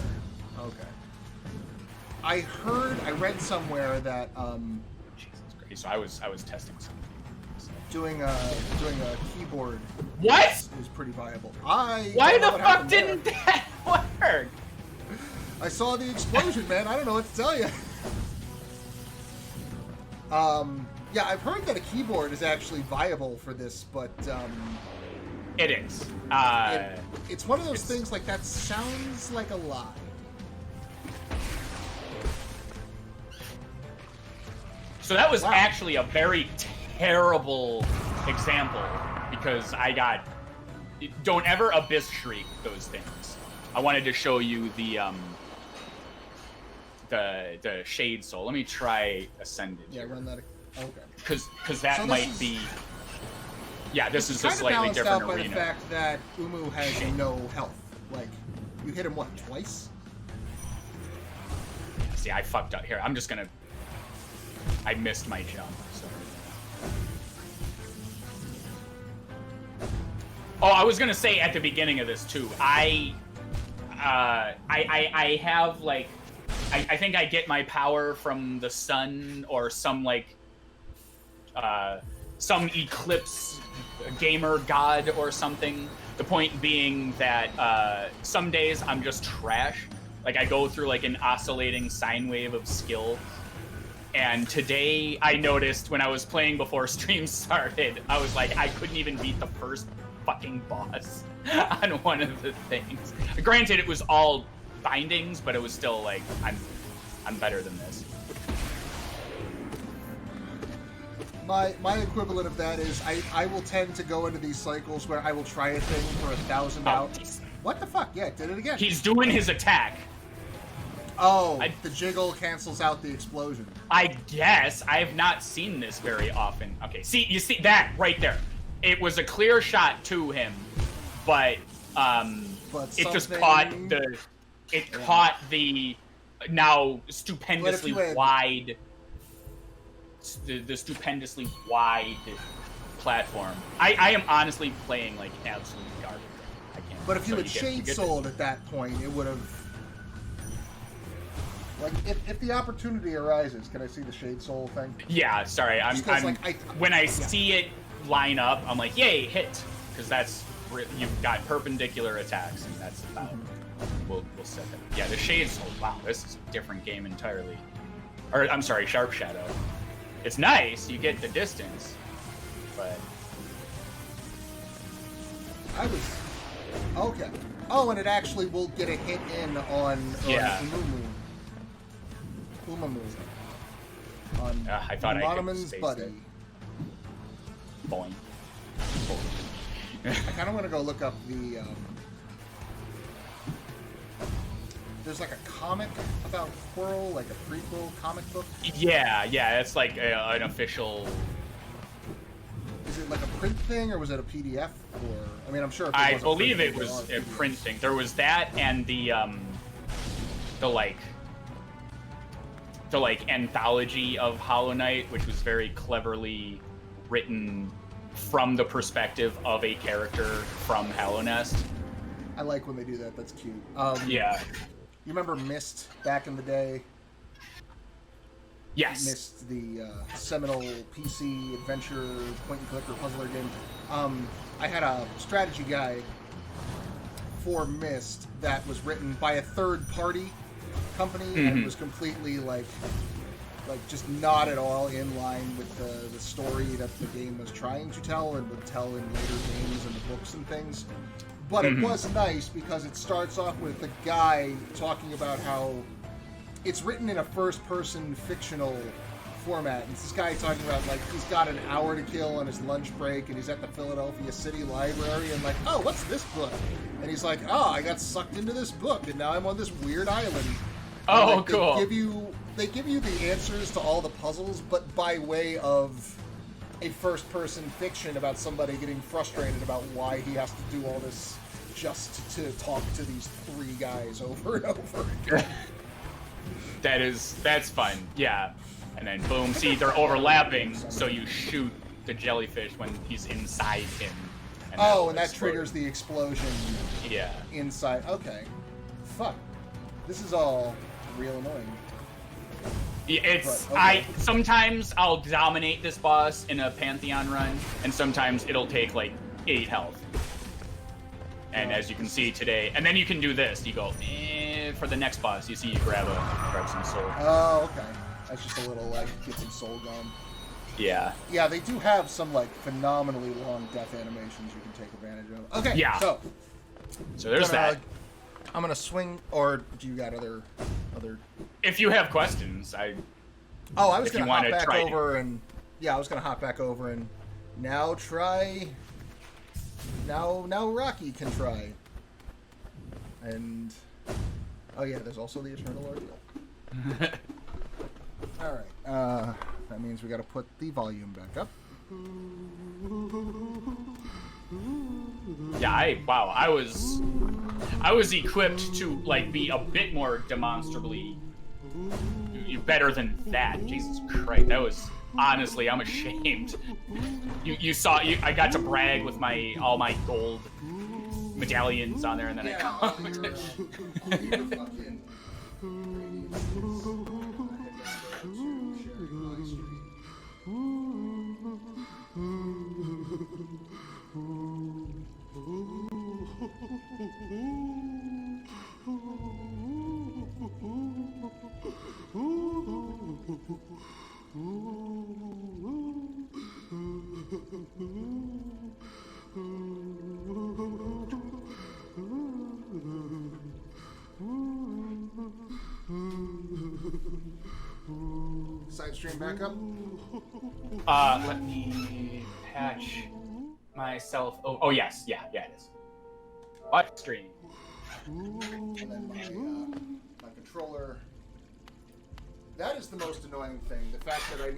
[SPEAKER 2] Okay. I read somewhere that
[SPEAKER 1] Jesus Christ. So I was testing something.
[SPEAKER 2] doing a keyboard
[SPEAKER 1] What?
[SPEAKER 2] is pretty viable. Why
[SPEAKER 1] Why the fuck didn't that work?
[SPEAKER 2] I saw the explosion, man. I don't know what to tell you. Yeah, I've heard that a keyboard is actually viable for this, but
[SPEAKER 1] It is.
[SPEAKER 2] it's one of those things like that sounds like a lie.
[SPEAKER 1] So that was
[SPEAKER 2] Wow.
[SPEAKER 1] actually a very terrible example because I got. Don't ever abyss shriek those things. I wanted to show you the shade soul. Let me try ascended.
[SPEAKER 2] Yeah, run that. Okay.
[SPEAKER 1] Because that
[SPEAKER 2] So this
[SPEAKER 1] might
[SPEAKER 2] is-
[SPEAKER 1] be. Yeah, this is a
[SPEAKER 2] Kind of
[SPEAKER 1] slightly
[SPEAKER 2] balanced
[SPEAKER 1] different
[SPEAKER 2] out by
[SPEAKER 1] arena.
[SPEAKER 2] the fact that Umu has no health. Like, you hit him what, twice?
[SPEAKER 1] See, I fucked up here. I'm just gonna. I missed my jump. So. Oh, I was gonna say at the beginning of this too. I have like, I think I get my power from the sun or some like, some eclipse gamer god or something. The point being that some days I'm just trash. Like I go through like an oscillating sine wave of skill. And today I noticed when I was playing before stream started, I was like, I couldn't even beat the first fucking boss on one of the things. Granted, it was all bindings, but it was still like, I'm better than this.
[SPEAKER 3] My equivalent of that is I will tend to go into these cycles where I will try a thing for 1,000 out. What the fuck? Yeah, did it again.
[SPEAKER 1] He's doing his attack.
[SPEAKER 3] Oh, the jiggle cancels out the explosion.
[SPEAKER 1] I guess. I have not seen this very often. Okay, see, you see that right there. It was a clear shot to him, but it just caught the... It caught the now stupendously wide... The stupendously wide platform. I am honestly playing like absolute garbage. I can't.
[SPEAKER 3] But if you had Shade Souled at that point, it would have... Like, if the opportunity arises, can I see the Shade Soul thing?
[SPEAKER 1] Yeah, sorry. When I see it line up, I'm like, yay, hit! Because that's... You've got perpendicular attacks, and that's about... We'll set that. Yeah, the Shade Soul. Wow, this is a different game entirely. Or, I'm sorry, Sharp Shadow. It's nice, you get the distance, but...
[SPEAKER 3] I was... Okay. Oh, and it actually will get a hit in on Umamu. On
[SPEAKER 1] I thought
[SPEAKER 3] Monoman's buddy.
[SPEAKER 1] Boing.
[SPEAKER 3] I kind of want to go look up the... There's like a comic about Quirrell, like a prequel comic book.
[SPEAKER 1] Yeah, it's like an official.
[SPEAKER 3] Is it like a print thing, or was it a PDF? Or I mean, I'm sure.
[SPEAKER 1] I believe it was a print thing. There was that, and the anthology of Hollow Knight, which was very cleverly written from the perspective of a character from Hallownest.
[SPEAKER 3] I like when they do that. That's cute.
[SPEAKER 1] Yeah.
[SPEAKER 3] You remember Myst back in the day?
[SPEAKER 1] Yes.
[SPEAKER 3] Myst, the seminal PC adventure point-and-click or puzzler game. I had a strategy guide for Myst that was written by a third-party company, and it was completely like just not at all in line with the story that the game was trying to tell and would tell in later games and the books and things. But it was nice because it starts off with the guy talking about how it's written in a first-person fictional format. And it's this guy talking about, like, he's got an hour to kill on his lunch break, and he's at the Philadelphia City Library, and like, oh, what's this book? And he's like, oh, I got sucked into this book, and now I'm on this weird island.
[SPEAKER 1] Oh,
[SPEAKER 3] and, like,
[SPEAKER 1] cool.
[SPEAKER 3] They give you the answers to all the puzzles, but by way of a first-person fiction about somebody getting frustrated about why he has to do all this just to talk to these three guys over and over again.
[SPEAKER 1] That's fun, yeah. And then boom, see, they're overlapping, so you shoot the jellyfish when he's inside him.
[SPEAKER 3] And that triggers the explosion.
[SPEAKER 1] Yeah.
[SPEAKER 3] Inside. Okay. Fuck. This is all real annoying.
[SPEAKER 1] It's
[SPEAKER 3] okay.
[SPEAKER 1] Sometimes I'll dominate this boss in a Pantheon run, and sometimes it'll take like 8 health. And as you can see today, and then you can do this. You go for the next boss. You see, you grab some soul.
[SPEAKER 3] Oh, okay. That's just a little like get some soul gone.
[SPEAKER 1] Yeah.
[SPEAKER 3] Yeah, they do have some like phenomenally long death animations you can take advantage of. Okay.
[SPEAKER 1] Yeah.
[SPEAKER 3] So
[SPEAKER 1] there's that.
[SPEAKER 3] I'm gonna swing, or do you got other?
[SPEAKER 1] If you have questions,
[SPEAKER 3] I was gonna hop back over and I was gonna hop back over and now try. Now Rocky can try. And oh yeah, there's also the Eternal Ordeal. All right. That means we got to put the volume back up.
[SPEAKER 1] Yeah, I was equipped to like be a bit more demonstrably better than that. Jesus Christ, that was honestly, I'm ashamed. You saw, I got to brag with all my gold medallions on there, and then
[SPEAKER 3] stream back up?
[SPEAKER 1] Let me patch myself. Oh yes, yeah, it is. Watch stream.
[SPEAKER 3] And then my controller. That is the most annoying thing. The fact that I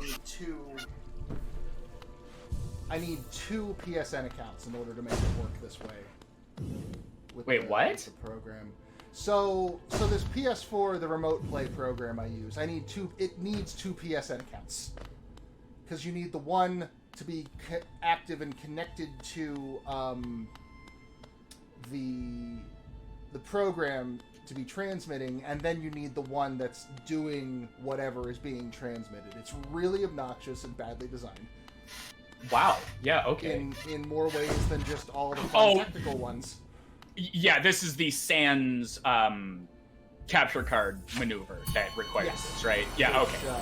[SPEAKER 3] need two PSN accounts in order to make it work this way.
[SPEAKER 1] Wait, what?
[SPEAKER 3] With the program. So this PS4, the remote play program I use, it needs two PSN accounts. Because you need the one to be active and connected to the program to be transmitting, and then you need the one that's doing whatever is being transmitted. It's really obnoxious and badly designed.
[SPEAKER 1] Wow. Yeah. Okay.
[SPEAKER 3] In more ways than just all the fun technical ones.
[SPEAKER 1] Yeah, this is the Sans capture card maneuver that requires this, right? Yeah. Okay.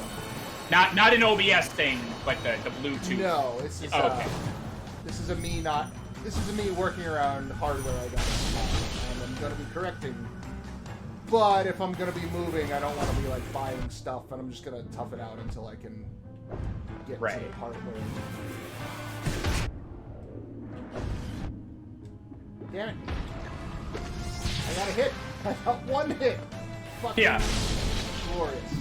[SPEAKER 1] Not an OBS thing, but the Bluetooth.
[SPEAKER 3] No, this is
[SPEAKER 1] okay.
[SPEAKER 3] This is a me working around hardware I don't have, and I'm going to be correcting. But if I'm going to be moving, I don't want to be like buying stuff, and I'm just going to tough it out until I can get to the part where. Damn it! I got a hit. I got one hit. Fucking glorious.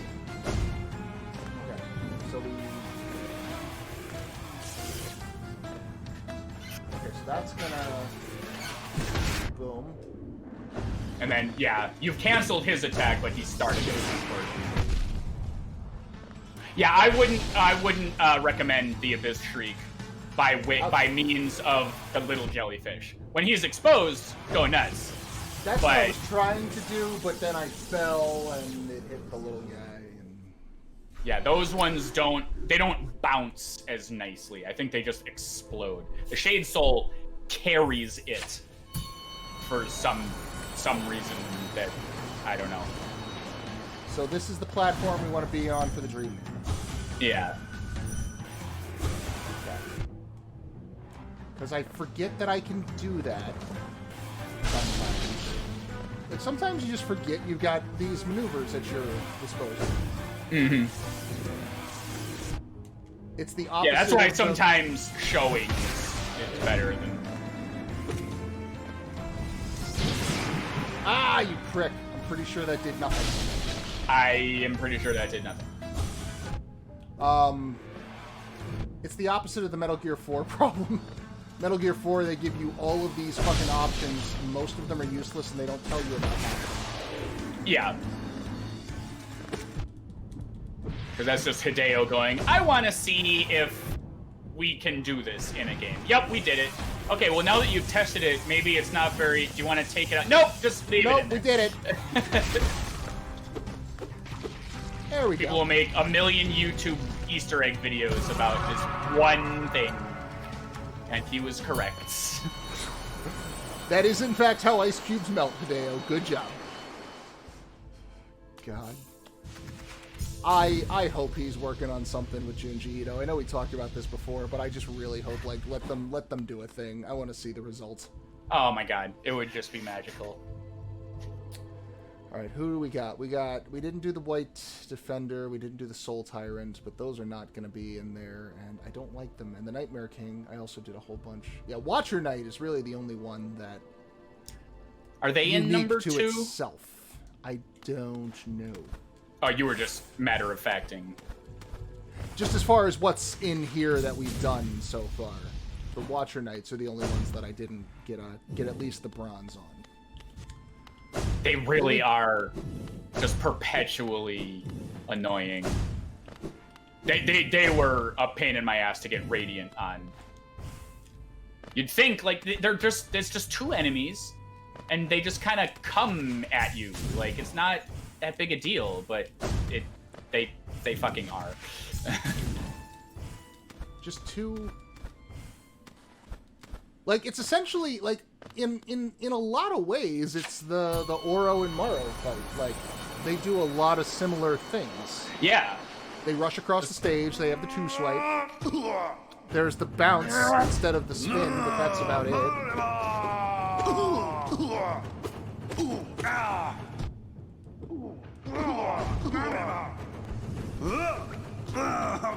[SPEAKER 3] Okay, so that's gonna boom.
[SPEAKER 1] And then, yeah, you've canceled his attack, but he started it first. Yeah, I wouldn't recommend the Abyss Shriek by means of the little jellyfish. When he's exposed, go nuts.
[SPEAKER 3] That's what I was trying to do, but then I fell and it hit the little guy. And...
[SPEAKER 1] Yeah, those ones don't bounce as nicely. I think they just explode. The Shade Soul carries it for some reason that I don't know.
[SPEAKER 3] So this is the platform we want to be on for the Dream.
[SPEAKER 1] Yeah.
[SPEAKER 3] Because I forget that I can do that sometimes. Like sometimes you just forget you've got these maneuvers at your disposal.
[SPEAKER 1] Mm-hmm.
[SPEAKER 3] It's the opposite.
[SPEAKER 1] Yeah, that's why sometimes showing is better than.
[SPEAKER 3] Ah, you prick! I'm pretty sure that did nothing.
[SPEAKER 1] I am pretty sure that did nothing.
[SPEAKER 3] It's the opposite of the Metal Gear 4 problem. Metal Gear 4, they give you all of these fucking options, and most of them are useless, and they don't tell you about them.
[SPEAKER 1] Yeah. Because that's just Hideo going, I want to see if we can do this in a game. Yep, we did it. Okay, well, now that you've tested it, maybe it's not very... Do you want to take it out? Nope, just leave it in there.
[SPEAKER 3] We did it. There we go.
[SPEAKER 1] People will make a million YouTube Easter egg videos about this one thing. And he was correct.
[SPEAKER 3] That is, in fact, how ice cubes melt, Hideo. Good job. God. I hope he's working on something with Junji Ito. I know we talked about this before, but I just really hope, like, let them do a thing. I want to see the results.
[SPEAKER 1] Oh my god, it would just be magical.
[SPEAKER 3] All right, who do we got? We didn't do the White Defender, we didn't do the Soul Tyrant, but those are not going to be in there, and I don't like them. And the Nightmare King, I also did a whole bunch. Yeah, Watcher Knight is really the only one that.
[SPEAKER 1] Are they in number 2?
[SPEAKER 3] Itself. I don't know.
[SPEAKER 1] Oh, you were just matter-of-facting.
[SPEAKER 3] Just as far as what's in here that we've done so far. The Watcher Knights are the only ones that I didn't get at least the bronze on.
[SPEAKER 1] They really are just perpetually annoying. They were a pain in my ass to get Radiant on. You'd think, like, there's just 2 enemies, and they just kind of come at you. Like, it's not that big a deal, but they fucking are.
[SPEAKER 3] Just 2... Like, it's essentially, like, in a lot of ways, it's the Oro and Morrow fight. Like, they do a lot of similar things.
[SPEAKER 1] Yeah.
[SPEAKER 3] They rush across the stage, they have the 2 swipe. There's the bounce instead of the spin, but that's about it.
[SPEAKER 2] I'm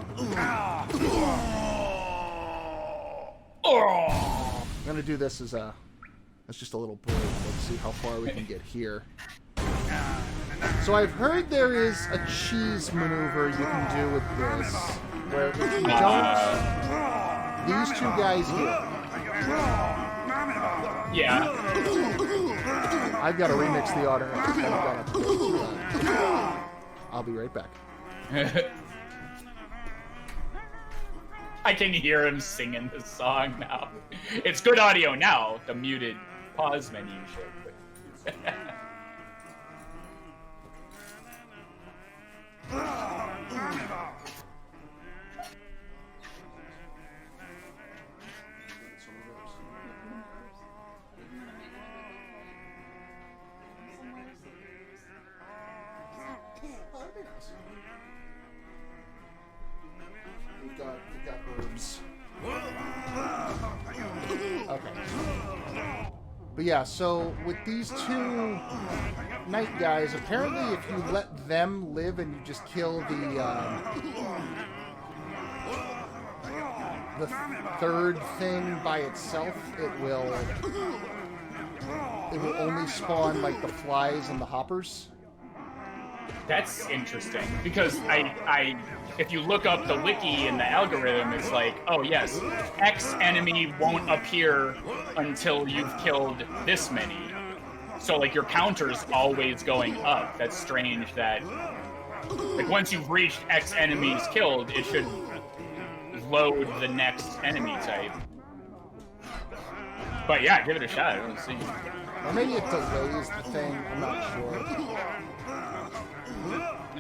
[SPEAKER 2] gonna do this as just a little break. Let's see how far we can get here. So I've heard there is a cheese maneuver you can do with this, where if you don't, these two guys here.
[SPEAKER 1] Yeah.
[SPEAKER 2] I've got to remix the order. I'll be right back.
[SPEAKER 1] I can hear him singing the song now. It's good audio now. The muted pause menu showed.
[SPEAKER 2] We've got herbs. Okay. But yeah, so with these two knight guys, apparently if you let them live and you just kill the third thing by itself, it will only spawn like the flies and the hoppers.
[SPEAKER 1] That's interesting because if you look up the wiki and the algorithm, it's like, oh yes, X enemy won't appear until you've killed this many. So like your counter's always going up. That's strange that like once you've reached X enemies killed, it should load the next enemy type. But yeah, give it a shot. Let's see.
[SPEAKER 2] Or maybe it delays the thing. I'm not sure.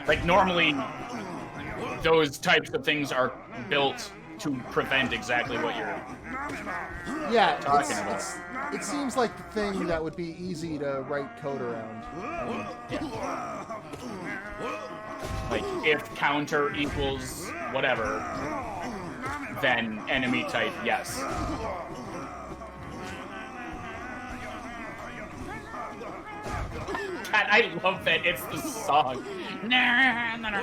[SPEAKER 1] Like normally those types of things are built to prevent exactly what you're talking about.
[SPEAKER 2] It seems like the thing that would be easy to write code around.
[SPEAKER 1] Like if counter equals whatever, then enemy type yes. God, I love that it's the song.
[SPEAKER 2] And then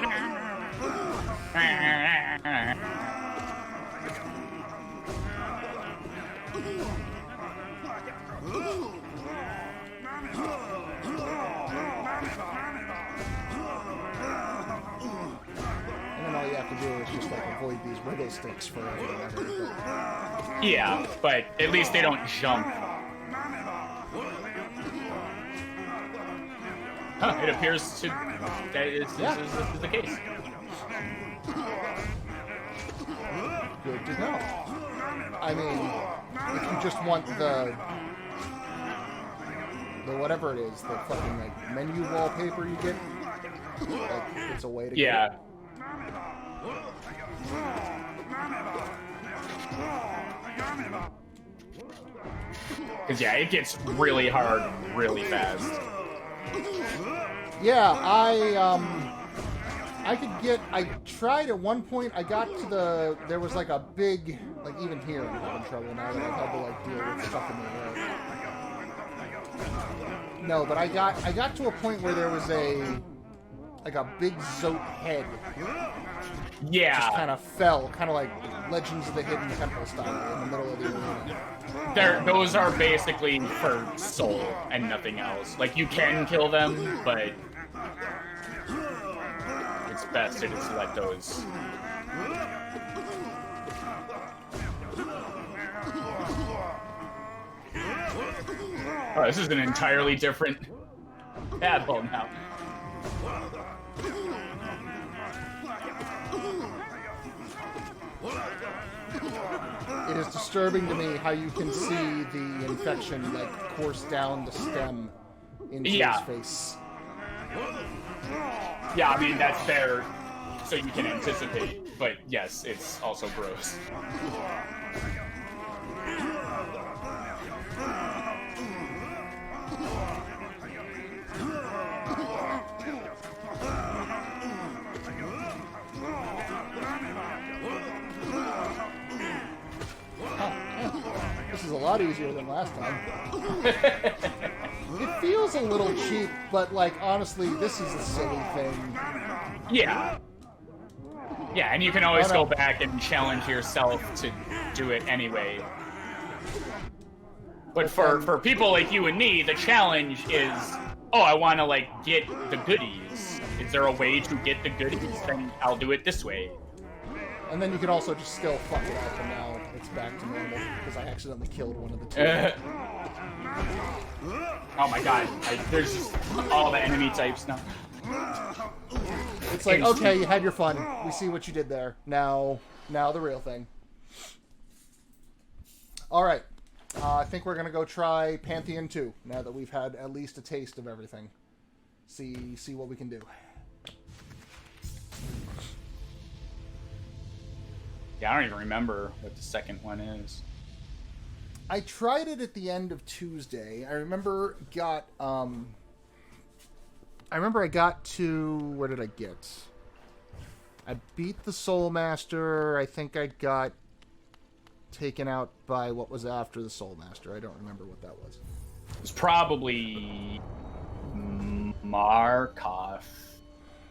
[SPEAKER 2] all you have to do is just like avoid these wiggle sticks for whatever.
[SPEAKER 1] Yeah, but at least they don't jump. Huh, it appears to that this is the case.
[SPEAKER 2] Good to know. I mean, if you just want the whatever it is, the fucking like menu wallpaper you get, like it's a way to get it.
[SPEAKER 1] Because yeah, it gets really hard really fast.
[SPEAKER 2] Yeah, I tried at one point, I got to there was like a big, like even here I'm having trouble now that I've had to like deal with stuff in the air. No, but I got to a point where there was a big Zote head.
[SPEAKER 1] Yeah.
[SPEAKER 2] Just kind of fell, kind of like Legends of the Hidden Temple style in the middle of the arena.
[SPEAKER 1] Those are basically for soul and nothing else. Like, you can kill them, but it's best to just let those... Oh, this is an entirely different tadpole now.
[SPEAKER 2] It is disturbing to me how you can see the infection like course down the stem into his face.
[SPEAKER 1] Yeah, I mean that's there so you can anticipate, but yes, it's also gross.
[SPEAKER 2] This is a lot easier than last time. It feels a little cheap, but like honestly, this is a silly thing.
[SPEAKER 1] Yeah. Yeah, and you can always go back and challenge yourself to do it anyway. But for people like you and me, the challenge is, oh, I want to, like, get the goodies. Is there a way to get the goodies? Then I'll do it this way.
[SPEAKER 2] And then you can also just still fuck it up, and now it's back to normal, because I accidentally killed one of the two.
[SPEAKER 1] Oh my god, there's just all the enemy types now.
[SPEAKER 2] It's like, okay, you had your fun. We see what you did there. Now the real thing. Alright. I think we're going to go try Pantheon 2, now that we've had at least a taste of everything. See what we can do.
[SPEAKER 1] Yeah, I don't even remember what the second one is.
[SPEAKER 2] I tried it at the end of Tuesday. I remember I got to... Where did I get? I beat the Soul Master. I think I got taken out by what was after the Soul Master. I don't remember what that was.
[SPEAKER 1] It was probably Markov,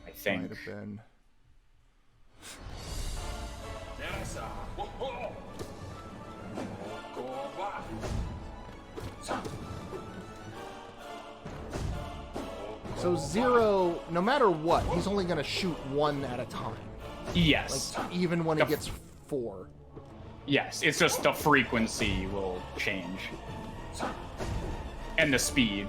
[SPEAKER 1] I think.
[SPEAKER 2] Might have been. So Zero, no matter what, he's only going to shoot one at a time.
[SPEAKER 1] Yes.
[SPEAKER 2] Like, even when he gets 4.
[SPEAKER 1] Yes, it's just the frequency will change. And the speed.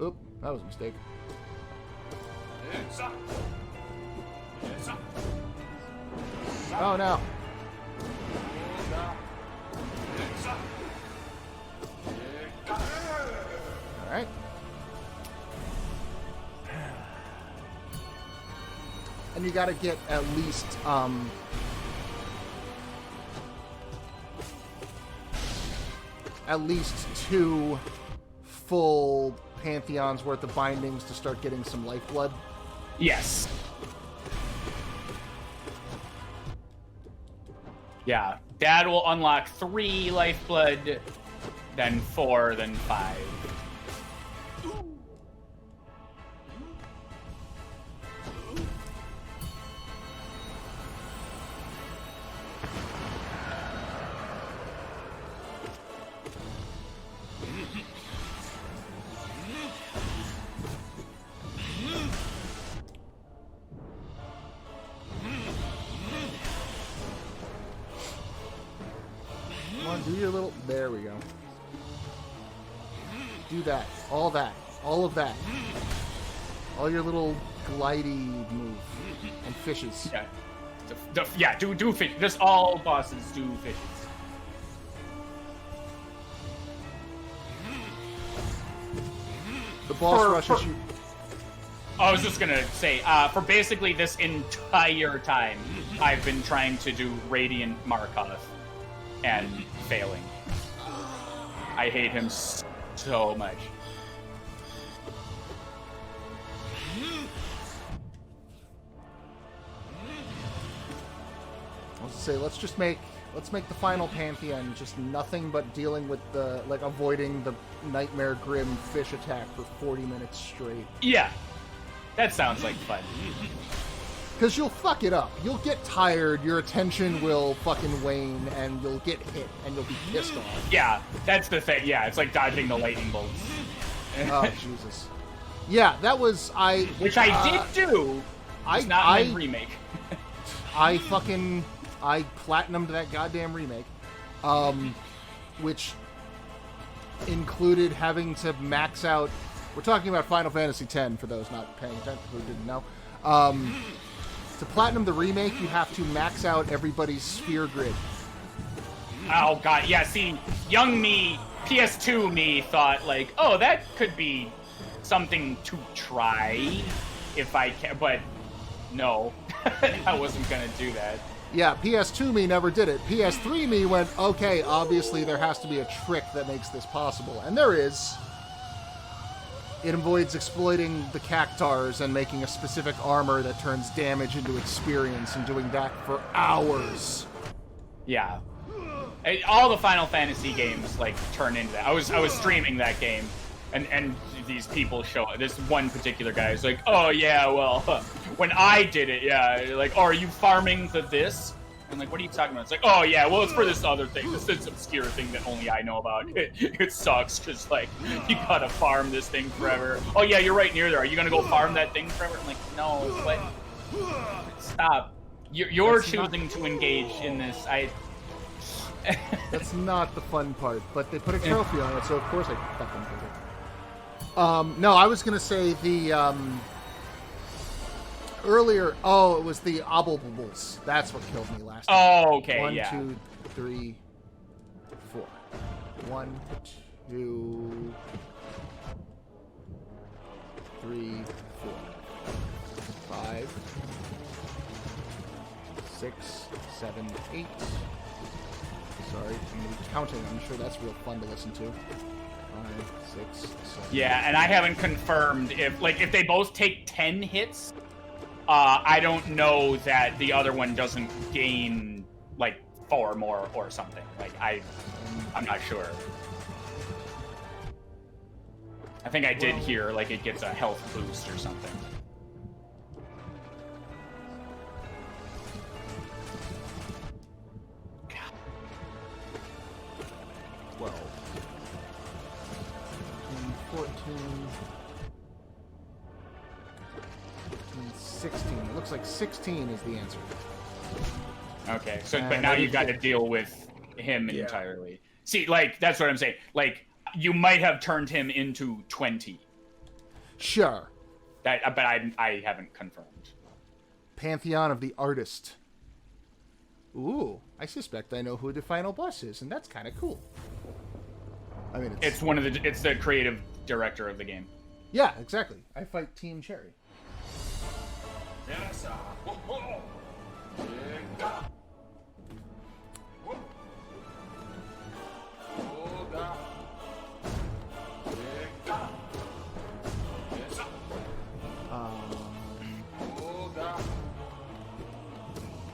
[SPEAKER 2] Oop, that was a mistake. Oh no. Alright. And you gotta get at least, at least 2 full Pantheons worth of bindings to start getting some lifeblood.
[SPEAKER 1] Yes. Yeah, that will unlock 3 lifeblood, then 4, then 5.
[SPEAKER 2] Do your little... There we go. Do that. All that. All of that. All your little glidey move. And fishes.
[SPEAKER 1] Yeah. Do fish. Just all bosses do fishes.
[SPEAKER 2] The boss rushes you...
[SPEAKER 1] I was just gonna say, for basically this entire time, I've been trying to do Radiant Markov. And failing. I hate him so much.
[SPEAKER 2] I was to say, let's make the final Pantheon just nothing but dealing with the, like, avoiding the Nightmare Grim fish attack for 40 minutes straight.
[SPEAKER 1] Yeah, that sounds like fun.
[SPEAKER 2] Because you'll fuck it up. You'll get tired, your attention will fucking wane, and you'll get hit, and you'll be pissed off.
[SPEAKER 1] Yeah, that's the thing. Yeah, it's like dodging the lightning bolts.
[SPEAKER 2] Oh, Jesus. Yeah, that was...
[SPEAKER 1] Which I did do! It's not in remake.
[SPEAKER 2] I platinumed that goddamn remake. Which included having to max out... We're talking about Final Fantasy X, for those not paying attention, who didn't know. To platinum the remake, you have to max out everybody's sphere grid.
[SPEAKER 1] Oh god, yeah, see, young me, PS2 me thought, like, oh, that could be something to try if I can, but no, I wasn't gonna do that.
[SPEAKER 2] Yeah, PS2 me never did it. PS3 me went, okay, obviously there has to be a trick that makes this possible, and there is. It avoids exploiting the cactars and making a specific armor that turns damage into experience and doing that for hours.
[SPEAKER 1] Yeah. All the Final Fantasy games like turn into that. I was streaming that game, and these people show this one particular guy is like, oh yeah, well, when I did it, yeah, like, oh, are you farming for this? I'm like, what are you talking about? It's like, oh yeah, well, it's for this other thing, this obscure thing that only I know about. It sucks because like you gotta farm this thing forever. Oh yeah, you're right near there. Are you gonna go farm that thing forever? I'm like, no, what? Stop. You're choosing to engage in this.
[SPEAKER 2] That's not the fun part, but they put a trophy on it, so of course I fucking did it. No, I was gonna say the earlier. Oh, it was the Obobles. That's what killed me last time.
[SPEAKER 1] Oh, okay,
[SPEAKER 2] 1,
[SPEAKER 1] yeah.
[SPEAKER 2] 2, 3, 4. 1, 2, 3, 4, 5, 6, 7, 8. Sorry, I'm counting. I'm sure that's real fun to listen to. 5, 6, 7.
[SPEAKER 1] Yeah, and I haven't confirmed if they both take 10 hits. I don't know that the other one doesn't gain like 4 more or something. Like I'm not sure. I think I did hear like it gets a health boost or something.
[SPEAKER 2] 12, 14, 15, 16. It looks like 16 is the answer.
[SPEAKER 1] Okay, so but now you've got to deal with him entirely. See, like that's what I'm saying. Like you might have turned him into 20.
[SPEAKER 2] Sure.
[SPEAKER 1] But I haven't confirmed.
[SPEAKER 2] Pantheon of the Artist. Ooh, I suspect I know who the final boss is, and that's kind of cool. I mean,
[SPEAKER 1] it's the creative director of the game.
[SPEAKER 2] Yeah, exactly. I fight Team Cherry.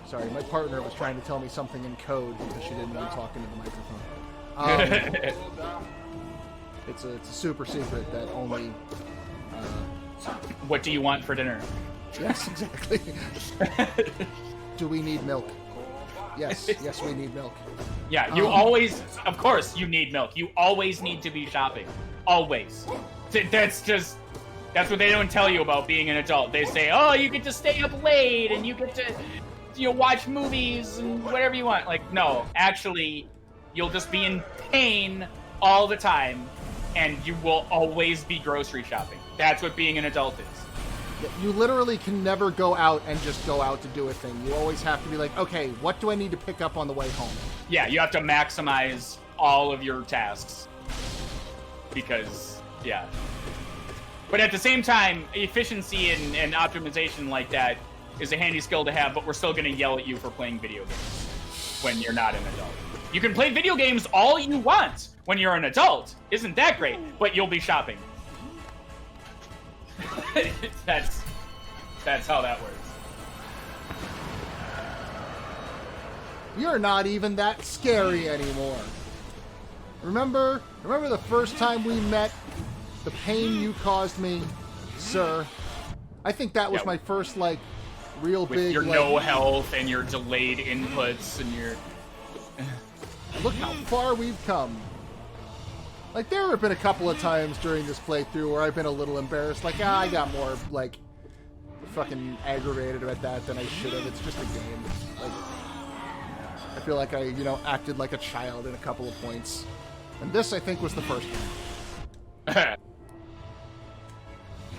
[SPEAKER 2] Sorry, my partner was trying to tell me something in code because she didn't want to talk into the microphone. It's a super secret that only...
[SPEAKER 1] What do you want for dinner?
[SPEAKER 2] Yes, exactly. Do we need milk? Yes, yes, we need milk.
[SPEAKER 1] Yeah, you always... Of course you need milk. You always need to be shopping. Always. That's what they don't tell you about being an adult. They say, oh, you get to stay up late and you get to watch movies and whatever you want. Like, no, actually, you'll just be in pain all the time and you will always be grocery shopping. That's what being an adult is.
[SPEAKER 2] You literally can never go out and just go out to do a thing. You always have to be like, okay, what do I need to pick up on the way home?
[SPEAKER 1] Yeah, you have to maximize all of your tasks. Because, yeah. But at the same time, efficiency and optimization like that is a handy skill to have, but we're still going to yell at you for playing video games when you're not an adult. You can play video games all you want when you're an adult. Isn't that great? But you'll be shopping. That's how that works.
[SPEAKER 2] You're not even that scary anymore. Remember the first time we met? The pain you caused me, sir. I think that was my first, like, real
[SPEAKER 1] with
[SPEAKER 2] big...
[SPEAKER 1] your
[SPEAKER 2] like,
[SPEAKER 1] no health and your delayed inputs and your...
[SPEAKER 2] Look how far we've come. Like, there have been a couple of times during this playthrough where I've been a little embarrassed. Like, I got more, like, fucking aggravated about that than I should have. It's just a game. Like, I feel like I, acted like a child in a couple of points. And this, I think, was the first one.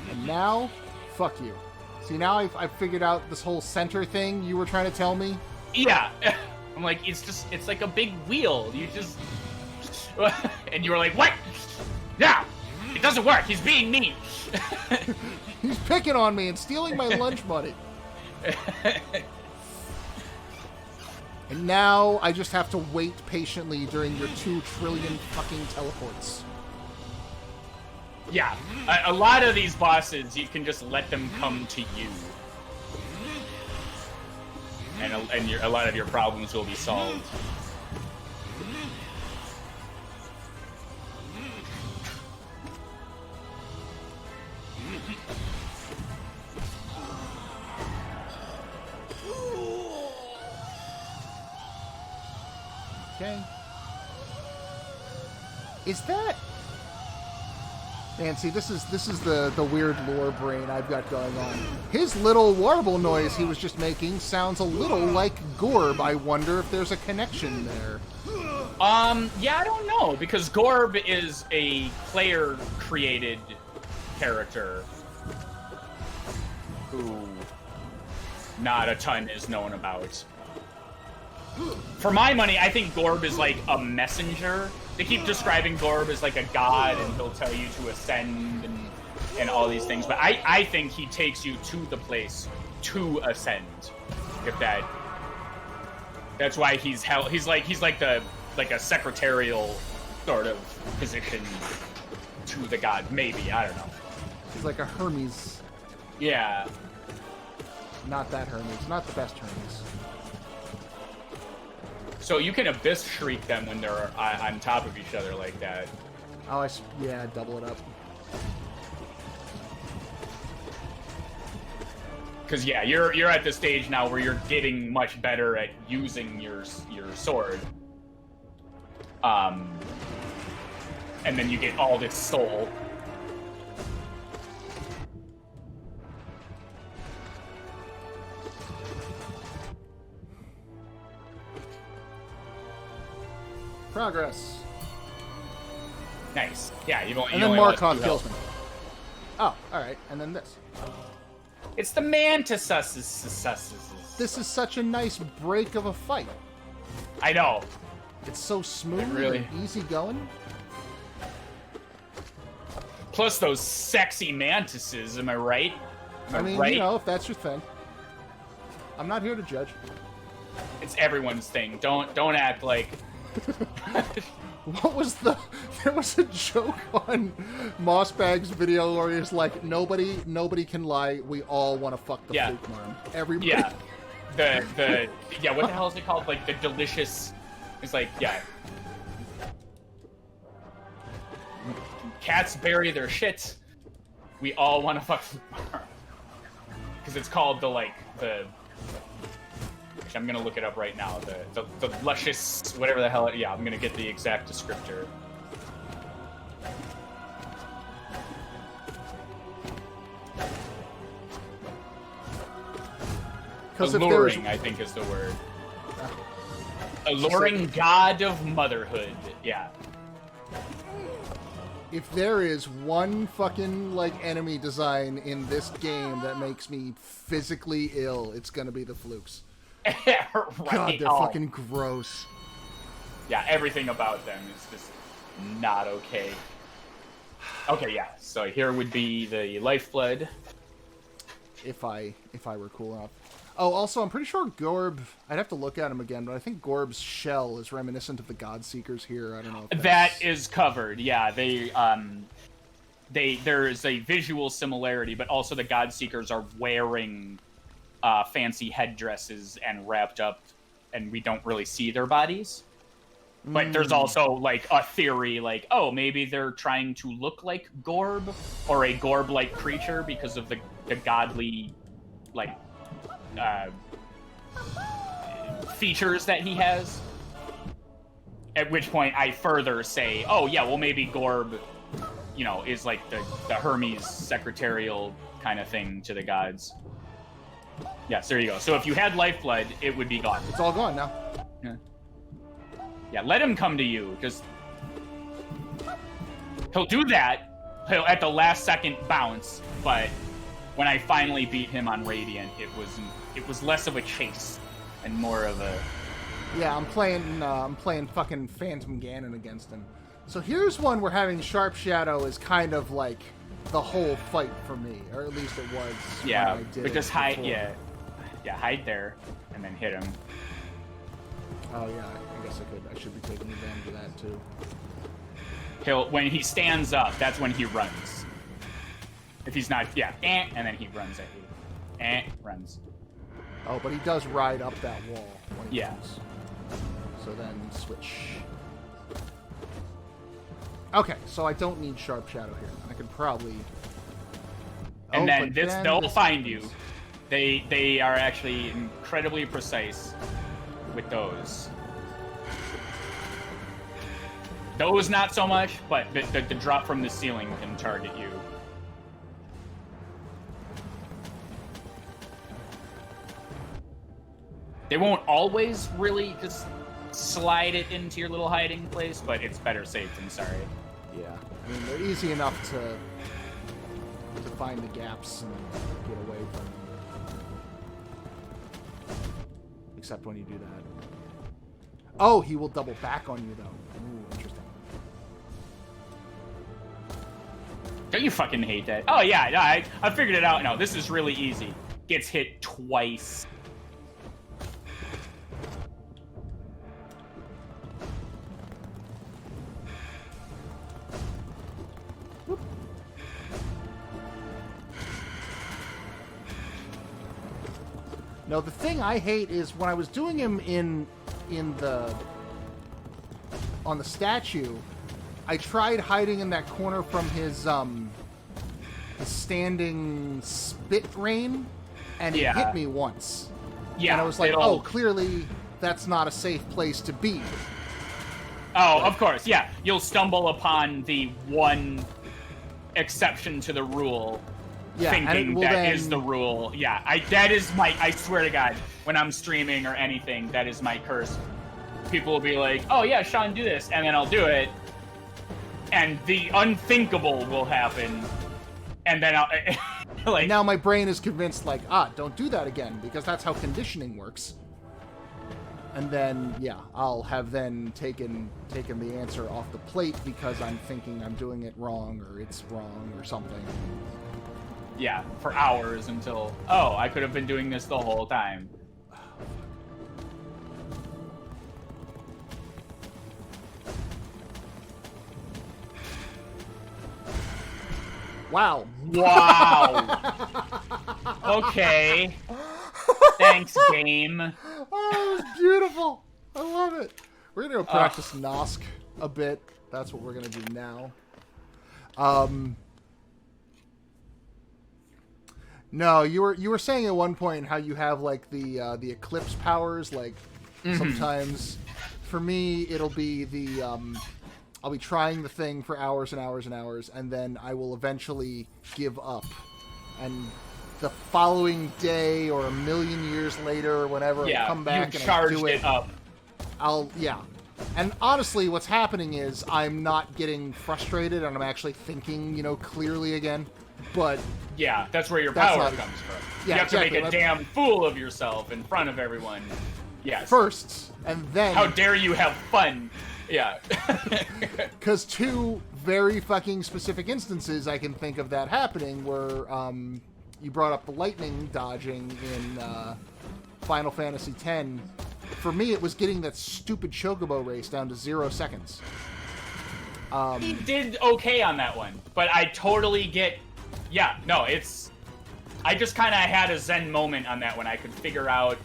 [SPEAKER 2] And now, fuck you. See, now I've figured out this whole center thing you were trying to tell me.
[SPEAKER 1] Yeah. I'm like, it's like a big wheel. You just... And you were like, what? No! It doesn't work. He's being mean.
[SPEAKER 2] He's picking on me and stealing my lunch money. And now I just have to wait patiently during your 2 trillion fucking teleports.
[SPEAKER 1] Yeah, a lot of these bosses, you can just let them come to you. And a lot of your problems will be solved.
[SPEAKER 2] Okay. Is that... Man, see, this is the weird lore brain I've got going on. His little warble noise he was just making sounds a little like Gorb. I wonder if there's a connection there.
[SPEAKER 1] Yeah, I don't know, because Gorb is a player-created character who not a ton is known about. For my money, I think Gorb is like a messenger. They keep describing Gorb as like a god, and he'll tell you to ascend and all these things. But I think he takes you to the place to ascend. If that's why he's like a secretarial sort of position to the god. Maybe, I don't know.
[SPEAKER 2] He's like a Hermes.
[SPEAKER 1] Yeah.
[SPEAKER 2] Not that Hermes. Not the best Hermes.
[SPEAKER 1] So you can Abyss Shriek them when they're on top of each other like that.
[SPEAKER 2] Oh, yeah, double it up.
[SPEAKER 1] Because yeah, you're at the stage now where you're getting much better at using your sword. And then you get all this soul.
[SPEAKER 2] Progress.
[SPEAKER 1] Nice. Yeah, you only.
[SPEAKER 2] And then Markov kills me. Oh, all right. And then this.
[SPEAKER 1] It's the mantises.
[SPEAKER 2] This is such a nice break of a fight.
[SPEAKER 1] I know.
[SPEAKER 2] It's so smooth
[SPEAKER 1] really
[SPEAKER 2] and easy going.
[SPEAKER 1] Plus those sexy mantises. Am I right?
[SPEAKER 2] I mean,
[SPEAKER 1] right?
[SPEAKER 2] you know, if that's your thing. I'm not here to judge.
[SPEAKER 1] It's everyone's thing. Don't act like.
[SPEAKER 2] What was there was a joke on Mossbag's video where he's like, nobody can lie, we all want to fuck the fluke worm. Everybody.
[SPEAKER 1] Yeah. What the hell is it called? Like the delicious. It's like, yeah. Cats bury their shit. We all want to fuck fluke worm. Because it's called the. I'm gonna look it up right now. The luscious, whatever the hell. Yeah, I'm gonna get the exact descriptor. Alluring, I think, is the word. Alluring god of motherhood. Yeah.
[SPEAKER 2] If there is one fucking enemy design in this game that makes me physically ill, it's gonna be the flukes.
[SPEAKER 1] Right.
[SPEAKER 2] God, they're fucking gross.
[SPEAKER 1] Yeah, everything about them is just not okay. Okay, yeah. So here would be the lifeblood.
[SPEAKER 2] If I were cool enough. Oh, also, I'm pretty sure Gorb. I'd have to look at him again, but I think Gorb's shell is reminiscent of the Godseekers here. I don't know. If
[SPEAKER 1] that is covered. Yeah, there is a visual similarity, but also the Godseekers are wearing fancy headdresses and wrapped up, and we don't really see their bodies. But there's also a theory, oh, maybe they're trying to look like Gorb or a Gorb-like creature because of the godly features that he has. At which point I further say, oh yeah, well maybe Gorb, is like the Hermes secretarial kind of thing to the gods. Yes, there you go. So if you had lifeblood, it would be gone.
[SPEAKER 2] It's all gone now.
[SPEAKER 1] Yeah, let him come to you. Just he'll do that. He'll at the last second bounce, but when I finally beat him on Radiant, it was less of a chase and more of a.
[SPEAKER 2] Yeah, I'm playing fucking Phantom Ganon against him. So here's one where having Sharp Shadow is kind of like the whole fight for me, or at least it was.
[SPEAKER 1] Yeah,
[SPEAKER 2] when I did
[SPEAKER 1] but just
[SPEAKER 2] before.
[SPEAKER 1] hide. Yeah, hide there, and then hit him.
[SPEAKER 2] Oh yeah, I guess I should be taking advantage of that too.
[SPEAKER 1] when he stands up, that's when he runs. If he's not, yeah, and then he runs at you. Runs.
[SPEAKER 2] Oh, but he does ride up that wall when he
[SPEAKER 1] Yeah.
[SPEAKER 2] runs. So then switch. Okay, so I don't need Sharp Shadow here. I could probably...
[SPEAKER 1] And
[SPEAKER 2] Oh, but
[SPEAKER 1] they'll
[SPEAKER 2] this
[SPEAKER 1] find you.
[SPEAKER 2] happens.
[SPEAKER 1] They are actually incredibly precise with those. Those not so much, but the drop from the ceiling can target you. They won't always really just slide it into your little hiding place, but it's better safe than sorry.
[SPEAKER 2] Yeah, I mean, they're easy enough to find the gaps and get away from them. Except when you do that. Oh, he will double back on you, though. Ooh, interesting.
[SPEAKER 1] Don't you fucking hate that? Oh yeah, no, I figured it out. No, this is really easy. Gets hit twice.
[SPEAKER 2] No, the thing I hate is when I was doing him on the statue, I tried hiding in that corner from his standing spit rain, and he hit me once.
[SPEAKER 1] Yeah,
[SPEAKER 2] and I was like, oh, clearly that's not a safe place to be.
[SPEAKER 1] Oh, of course, yeah. You'll stumble upon the one exception to the rule.
[SPEAKER 2] Yeah,
[SPEAKER 1] thinking that is the rule. Yeah, I swear to God, when I'm streaming or anything, that is my curse. People will be like, oh yeah, Sean, do this, and then I'll do it, and the unthinkable will happen, and then I'll, like...
[SPEAKER 2] Now my brain is convinced, like, don't do that again, because that's how conditioning works. And then, yeah, I'll have then taken the answer off the plate because I'm thinking I'm doing it wrong, or it's wrong, or something.
[SPEAKER 1] Yeah, for hours until, oh, I could have been doing this the whole time.
[SPEAKER 2] Wow.
[SPEAKER 1] Wow. Okay. Thanks, game.
[SPEAKER 2] Oh, it was beautiful. I love it. We're going to go practice Nosk a bit. That's what we're going to do now. No, you were saying at one point how you have like the eclipse powers. Like sometimes, for me, it'll be the I'll be trying the thing for hours and hours and hours, and then I will eventually give up. And the following day or a million years later or whenever, I come back and I do it
[SPEAKER 1] up.
[SPEAKER 2] And honestly, what's happening is I'm not getting frustrated, and I'm actually thinking, clearly again. But
[SPEAKER 1] yeah, that's where your power comes from.
[SPEAKER 2] Yeah,
[SPEAKER 1] you have
[SPEAKER 2] exactly.
[SPEAKER 1] to make a damn fool of yourself in front of everyone. Yes.
[SPEAKER 2] First, and then...
[SPEAKER 1] How dare you have fun? Yeah.
[SPEAKER 2] Because two very fucking specific instances I can think of that happening were, you brought up the lightning dodging in Final Fantasy X. For me, it was getting that stupid Chocobo race down to 0 seconds.
[SPEAKER 1] He did okay on that one, but I totally get... Yeah, no, it's... I just kind of had a zen moment on that one. I could figure out...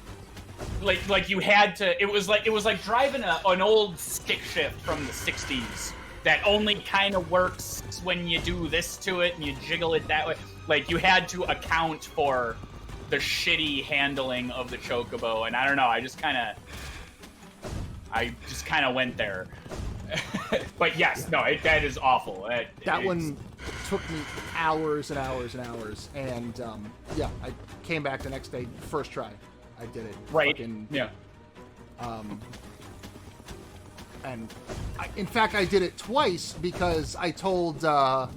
[SPEAKER 1] Like you had to... It was like driving an old stick shift from the 60s that only kind of works when you do this to it and you jiggle it that way. Like, you had to account for the shitty handling of the Chocobo, and I don't know, I just kind of went there. But yes, no, that is awful.
[SPEAKER 2] That one took me hours and hours and hours, and yeah, I came back the next day, first try. I did it.
[SPEAKER 1] Right.
[SPEAKER 2] Fucking,
[SPEAKER 1] yeah.
[SPEAKER 2] And in fact, I did it twice because I told a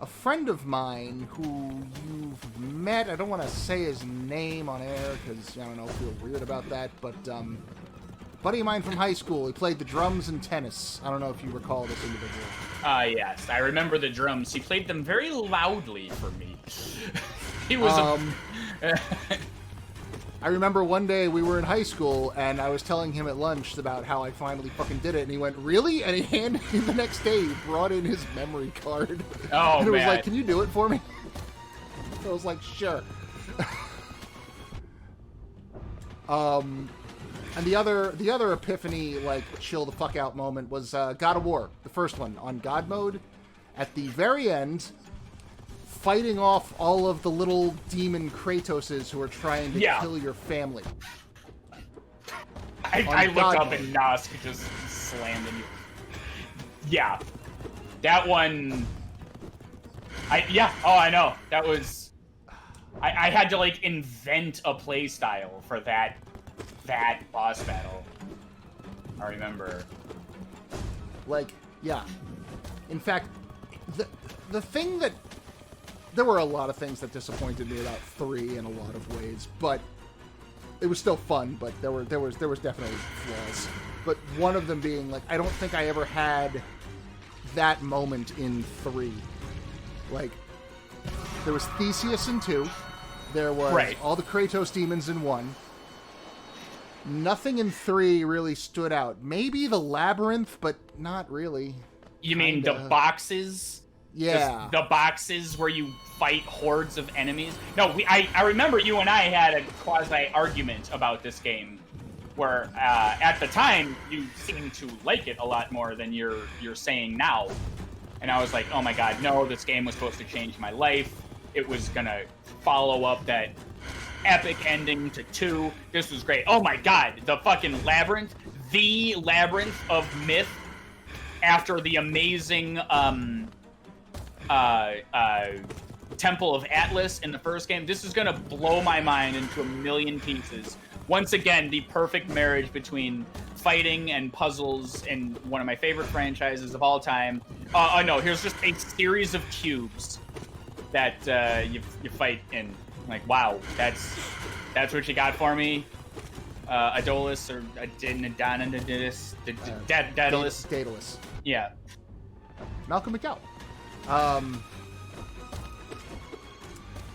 [SPEAKER 2] friend of mine who you've met. I don't want to say his name on air because I don't know, feel weird about that. But buddy of mine from high school. He played the drums and tennis. I don't know if you recall this individual.
[SPEAKER 1] Yes, I remember the drums. He played them very loudly for me. He was
[SPEAKER 2] I remember one day we were in high school, and I was telling him at lunch about how I finally fucking did it, and he went, "Really?" And he handed me the next day, he brought in his memory card.
[SPEAKER 1] Oh,
[SPEAKER 2] and it was
[SPEAKER 1] man.
[SPEAKER 2] like, "Can you do it for me?" I was like, "Sure." And the other epiphany, like, chill the fuck out moment was God of War, the first one, on God mode. At the very end, fighting off all of the little demon Kratoses who are trying to kill your family.
[SPEAKER 1] I looked up and Nosk just slammed in you. Yeah. That one... I know. That was... I had to, like, invent a play style for that boss battle. I remember.
[SPEAKER 2] Like, yeah. In fact, the thing that... There were a lot of things that disappointed me about 3 in a lot of ways, but it was still fun, but there was definitely flaws. But one of them being, like, I don't think I ever had that moment in 3. Like, there was Theseus in 2. There was all the Kratos demons in 1. Nothing in 3 really stood out. Maybe the labyrinth, but not really.
[SPEAKER 1] You mean the boxes?
[SPEAKER 2] Yeah.
[SPEAKER 1] Just the boxes where you fight hordes of enemies? No, I remember you and I had a quasi-argument about this game where at the time you seemed to like it a lot more than you're saying now. And I was like, oh my god, no, this game was supposed to change my life. It was gonna follow up that epic ending to 2. This was great. Oh my god, the fucking labyrinth. The labyrinth of myth after the amazing Temple of Atlas in the first game. This is gonna blow my mind into a million pieces. Once again, the perfect marriage between fighting and puzzles in one of my favorite franchises of all time. Oh no, here's just a series of cubes that you fight in. Like, wow, that's what you got for me, Adolis or Daedalus.
[SPEAKER 2] Daedalus.
[SPEAKER 1] Yeah.
[SPEAKER 2] Malcolm McDowell.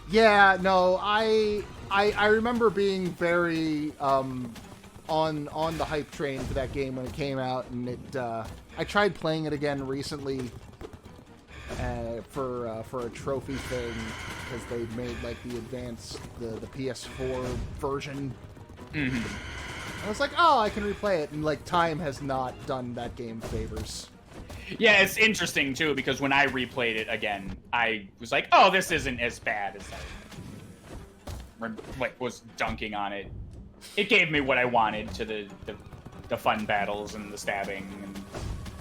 [SPEAKER 2] Yeah, no, I remember being very on the hype train for that game when it came out, and it I tried playing it again recently for a trophy thing because they made like the PS4 version.
[SPEAKER 1] Mm-hmm.
[SPEAKER 2] I was like, oh, I can replay it, and like time has not done that game favors.
[SPEAKER 1] Yeah, it's interesting too because when I replayed it again, I was like, oh, this isn't as bad as I was dunking on it. It gave me what I wanted to the fun battles and the stabbing. And...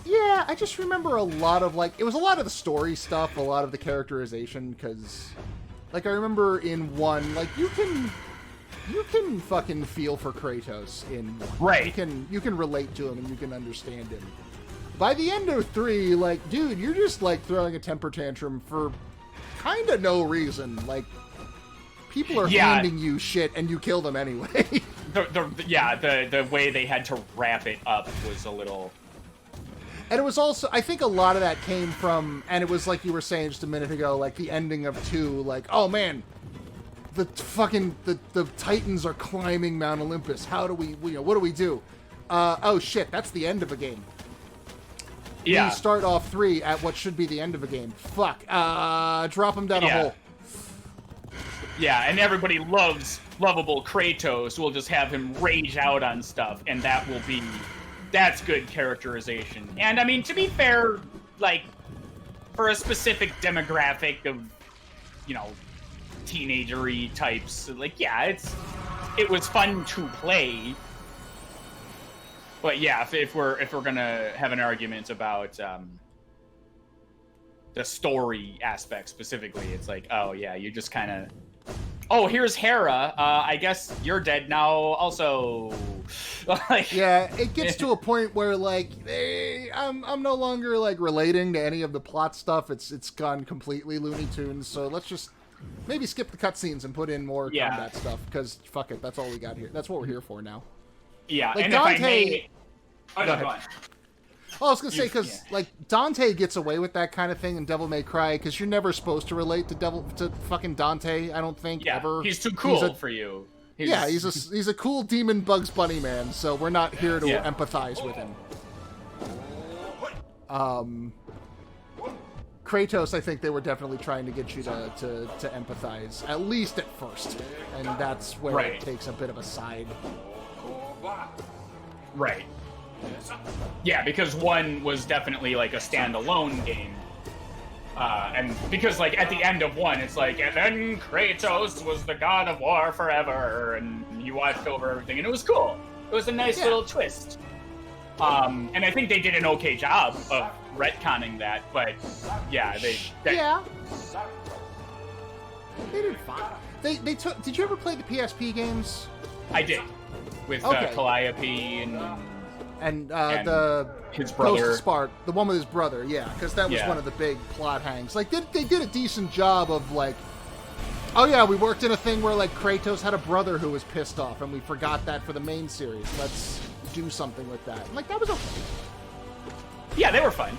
[SPEAKER 2] Yeah, I just remember a lot of it was a lot of the story stuff, a lot of the characterization, because like I remember in 1, like you can fucking feel for Kratos in 1.
[SPEAKER 1] Right.
[SPEAKER 2] You can relate to him and you can understand him. By the end of 3, like, dude, you're just like throwing a temper tantrum for kind of no reason. Like, people are handing you shit and you kill them anyway.
[SPEAKER 1] the way they had to wrap it up was a little...
[SPEAKER 2] And it was also, I think a lot of that came from, and it was like you were saying just a minute ago, like the ending of 2, like, oh man, the Titans are climbing Mount Olympus. How do we what do we do? Oh shit, that's the end of a game.
[SPEAKER 1] Yeah.
[SPEAKER 2] You start off 3 at what should be the end of a game. Fuck. Drop him down a hole.
[SPEAKER 1] Yeah, and everybody loves lovable Kratos. We'll just have him rage out on stuff, and that's good characterization. And I mean, to be fair, like, for a specific demographic of, teenagery types, like, yeah, it was fun to play. But yeah, if we're gonna have an argument about the story aspect specifically, it's like, oh yeah, you just kind of, oh, here's Hera. I guess you're dead now, also. Like,
[SPEAKER 2] yeah, it gets to a point where like, I'm no longer like relating to any of the plot stuff. It's gone completely Looney Tunes. So let's just maybe skip the cutscenes and put in more combat stuff because fuck it, that's all we got here. That's what we're here for now.
[SPEAKER 1] Yeah,
[SPEAKER 2] like
[SPEAKER 1] and
[SPEAKER 2] Dante.
[SPEAKER 1] If I may... Oh, no, go on.
[SPEAKER 2] Oh, I was gonna say because like Dante gets away with that kind of thing in Devil May Cry because you're never supposed to relate to fucking Dante. I don't think ever.
[SPEAKER 1] He's too cool for you.
[SPEAKER 2] He's a cool demon Bugs Bunny man, so we're not here to empathize with him. Kratos, I think they were definitely trying to get you to empathize, at least at first, and that's where it takes a bit of a side.
[SPEAKER 1] Right. Yeah, because 1 was definitely like a standalone game. And because, like, at the end of 1, it's like, and then Kratos was the god of war forever, and he watched over everything, and it was cool. It was a nice little twist. And I think they did an okay job of retconning that, but yeah, they
[SPEAKER 2] did fine. They took. Did you ever play the PSP games?
[SPEAKER 1] I did, with Calliope and his brother,
[SPEAKER 2] Ghost of Spark, the one with his brother. Yeah, because that was one of the big plot hangs. Like they did a decent job of like, oh yeah, we worked in a thing where like Kratos had a brother who was pissed off, and we forgot that for the main series. Let's do something with that. Like that was okay.
[SPEAKER 1] Yeah, they were fun.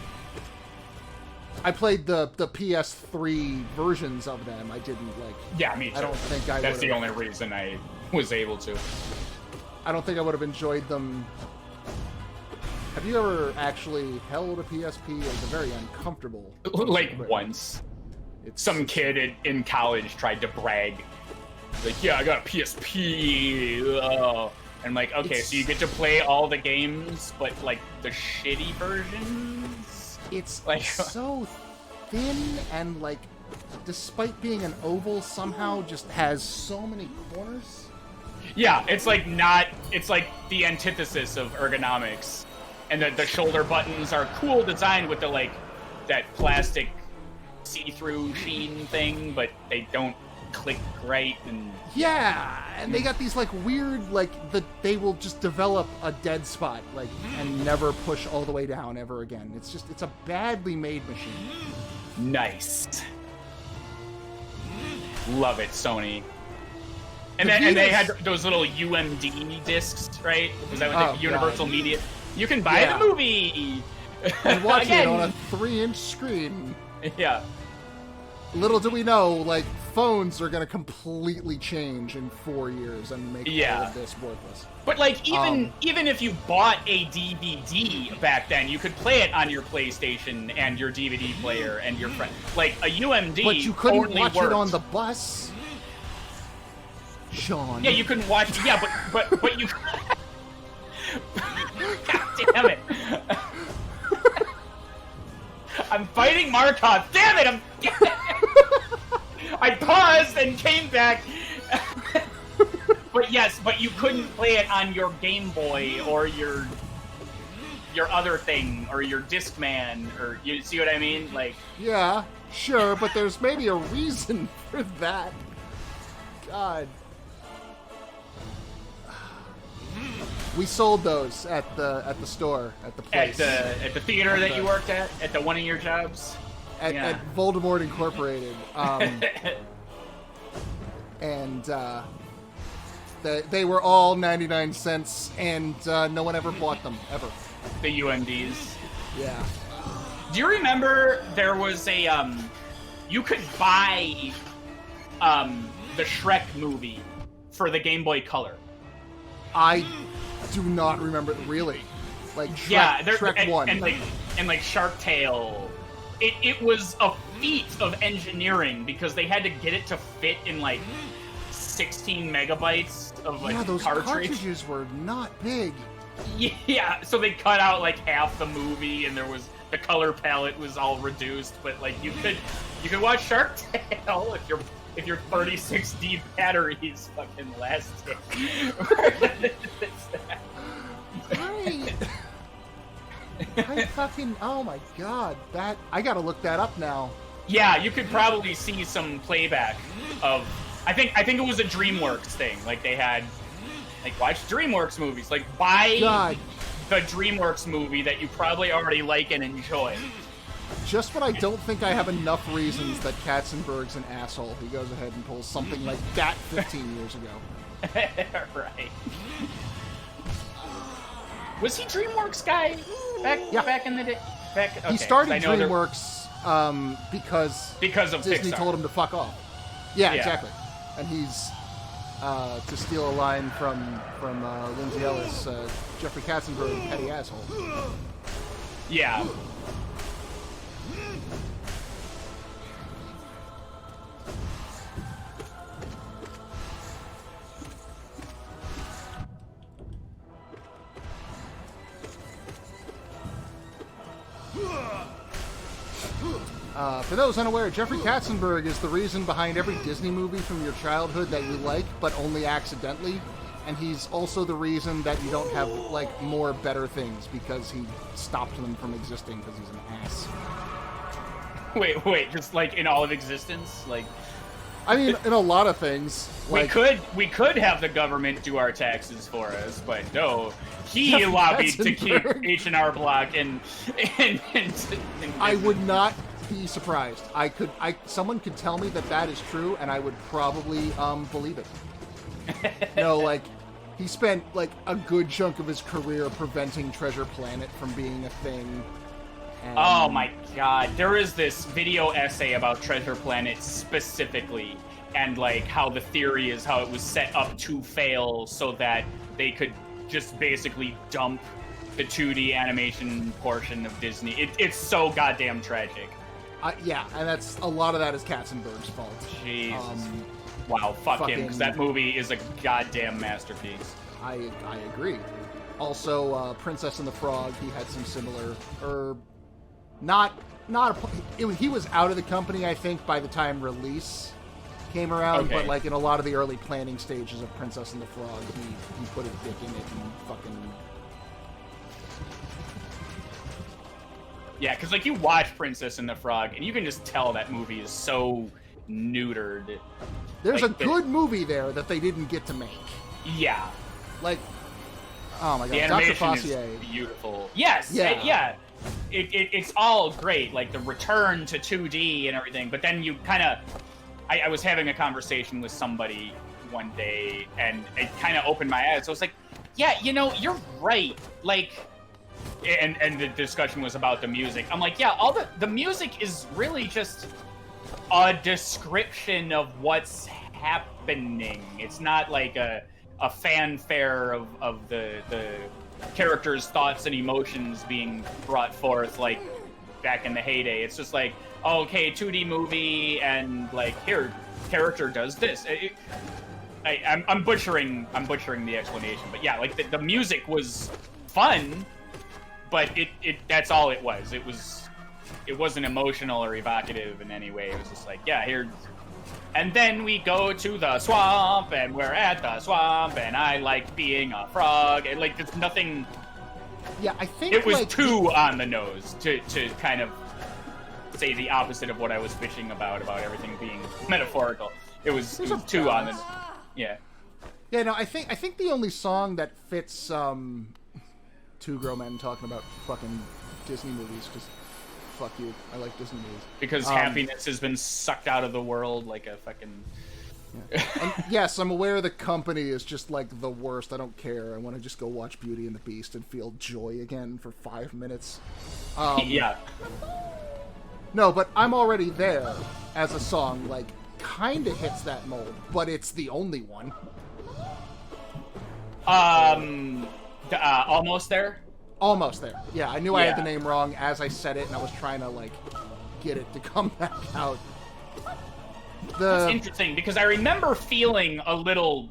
[SPEAKER 2] I played the PS3 versions of them. I didn't like.
[SPEAKER 1] Yeah, me too.
[SPEAKER 2] I don't think I.
[SPEAKER 1] That's the only reason I was able to.
[SPEAKER 2] I don't think I would have enjoyed them. Have you ever actually held a PSP? It's a very uncomfortable.
[SPEAKER 1] Like once, some kid in college tried to brag, like, "Yeah, I got a PSP." And I'm like, okay, so you get to play all the games, but like the shitty versions.
[SPEAKER 2] It's
[SPEAKER 1] like
[SPEAKER 2] so thin and like, despite being an oval, somehow just has so many corners.
[SPEAKER 1] Yeah, it's like the antithesis of ergonomics. And the shoulder buttons are cool design with the like that plastic see-through sheen thing, but they don't click right. And
[SPEAKER 2] and they got these like weird they will just develop a dead spot and never push all the way down ever again. It's a badly made machine.
[SPEAKER 1] Nice. Love it, Sony. And they had those little UMD discs, right? Was that what the Universal Media? You can buy the movie
[SPEAKER 2] and watch it on a 3-inch screen.
[SPEAKER 1] Yeah.
[SPEAKER 2] Little do we know, like, phones are going to completely change in 4 years and make all of this worthless.
[SPEAKER 1] But like, even if you bought a DVD back then, you could play it on your PlayStation and your DVD player and your friend. Like a UMD.
[SPEAKER 2] But you couldn't
[SPEAKER 1] only
[SPEAKER 2] watch
[SPEAKER 1] worked.
[SPEAKER 2] it on the bus. Sean.
[SPEAKER 1] Yeah, you couldn't watch. Yeah, but you. God damn it! I'm fighting Markov. Damn it! I paused and came back. But yes, but you couldn't play it on your Game Boy or your other thing or your Discman, or you see what I mean? Like,
[SPEAKER 2] yeah, sure, but there's maybe a reason for that. God. We sold those at the store, at the place.
[SPEAKER 1] At the theater that you worked at the one of your jobs?
[SPEAKER 2] At Voldemort Incorporated. And they were all 99 cents, and no one ever bought them, ever.
[SPEAKER 1] The UMDs.
[SPEAKER 2] Yeah.
[SPEAKER 1] Do you remember there was a, you could buy the Shrek movie for the Game Boy Color?
[SPEAKER 2] I do not remember, really. Like, Shrek 1.
[SPEAKER 1] And like Shark Tale. It was a feat of engineering because they had to get it to fit in like 16 megabytes of like
[SPEAKER 2] those
[SPEAKER 1] cartridge.
[SPEAKER 2] Cartridges were not big.
[SPEAKER 1] Yeah, so they cut out like half the movie, and there was the color palette was all reduced. But like you could watch Shark Tale if your 36D batteries fucking lasted.
[SPEAKER 2] I fucking, oh my god, that, I gotta look that up now.
[SPEAKER 1] Yeah, you could probably see some playback of, I think it was a DreamWorks thing. Like they had, like, watch DreamWorks movies. Like buy the DreamWorks movie that you probably already like and enjoy.
[SPEAKER 2] Just when I don't think I have enough reasons that Katzenberg's an asshole, he goes ahead and pulls something like that 15 years ago.
[SPEAKER 1] Right. Was he DreamWorks guy back in the day? Okay.
[SPEAKER 2] He started DreamWorks because
[SPEAKER 1] of
[SPEAKER 2] Disney
[SPEAKER 1] Pixar.
[SPEAKER 2] told him to fuck off. Yeah, exactly. And to steal a line from Lindsay Ellis, Jeffrey Katzenberg, petty asshole.
[SPEAKER 1] Yeah.
[SPEAKER 2] For those unaware, Jeffrey Katzenberg is the reason behind every Disney movie from your childhood that you like, but only accidentally. And he's also the reason that you don't have, like, more better things, because he stopped them from existing because he's an ass.
[SPEAKER 1] Wait, just like in all of existence? Like,
[SPEAKER 2] I mean, in a lot of things. Like,
[SPEAKER 1] we could have the government do our taxes for us, but no. He lobbied to keep H&R Block and
[SPEAKER 2] I would not be surprised. Someone could tell me that is true, and I would probably believe it. No, like, he spent like a good chunk of his career preventing Treasure Planet from being a thing. And...
[SPEAKER 1] Oh my god, there is this video essay about Treasure Planet specifically, and like how the theory is how it was set up to fail so that they could just basically dump the 2D animation portion of Disney. It's so goddamn tragic.
[SPEAKER 2] Yeah, and that's a lot of that is Katzenberg's fault.
[SPEAKER 1] Jesus. Wow, fuck him, because that movie is a goddamn masterpiece.
[SPEAKER 2] I agree. Also, Princess and the Frog, he had some similar, he was out of the company, I think, by the time release came around,
[SPEAKER 1] okay.
[SPEAKER 2] But like in a lot of the early planning stages of Princess and the Frog, he put his dick in it and fucking...
[SPEAKER 1] Yeah, because like you watch Princess and the Frog, and you can just tell that movie is so neutered.
[SPEAKER 2] There's
[SPEAKER 1] like,
[SPEAKER 2] a good movie there that they didn't get to make.
[SPEAKER 1] Yeah.
[SPEAKER 2] Like, oh my god,
[SPEAKER 1] the animation
[SPEAKER 2] Dr. Fossier.
[SPEAKER 1] is beautiful. Yes,
[SPEAKER 2] yeah.
[SPEAKER 1] It's all great, like the return to 2D and everything, but then you kind of... I was having a conversation with somebody one day, and it kind of opened my eyes. So I was like, yeah, you know, you're right. Like... And the discussion was about the music. I'm like, yeah, all the music is really just a description of what's happening. It's not like a fanfare of the characters' thoughts and emotions being brought forth like back in the heyday. It's just like, oh, okay, 2D movie, and like here, character does this. I'm butchering the explanation, but yeah, like the music was fun. But that's all it was. It wasn't emotional or evocative in any way. It was just like, yeah, here. And then we go to the swamp, and we're at the swamp, and I like being a frog. And like, there's nothing.
[SPEAKER 2] Yeah, I think
[SPEAKER 1] it was
[SPEAKER 2] like,
[SPEAKER 1] too on the nose to kind of say the opposite of what I was bitching about everything being metaphorical. It was too on the. Yeah.
[SPEAKER 2] Yeah, no, I think the only song that fits two grown men talking about fucking Disney movies, because fuck you, I like Disney movies.
[SPEAKER 1] Because happiness has been sucked out of the world like a fucking...
[SPEAKER 2] Yeah. And yes, I'm aware the company is just like the worst. I don't care. I want to just go watch Beauty and the Beast and feel joy again for 5 minutes.
[SPEAKER 1] Yeah.
[SPEAKER 2] No, but I'm already there as a song, like, kind of hits that mold, but it's the only one.
[SPEAKER 1] Almost there?
[SPEAKER 2] Almost there. Yeah, I knew I had the name wrong as I said it, and I was trying to, like, get it to come back out.
[SPEAKER 1] That's interesting, because I remember feeling a little...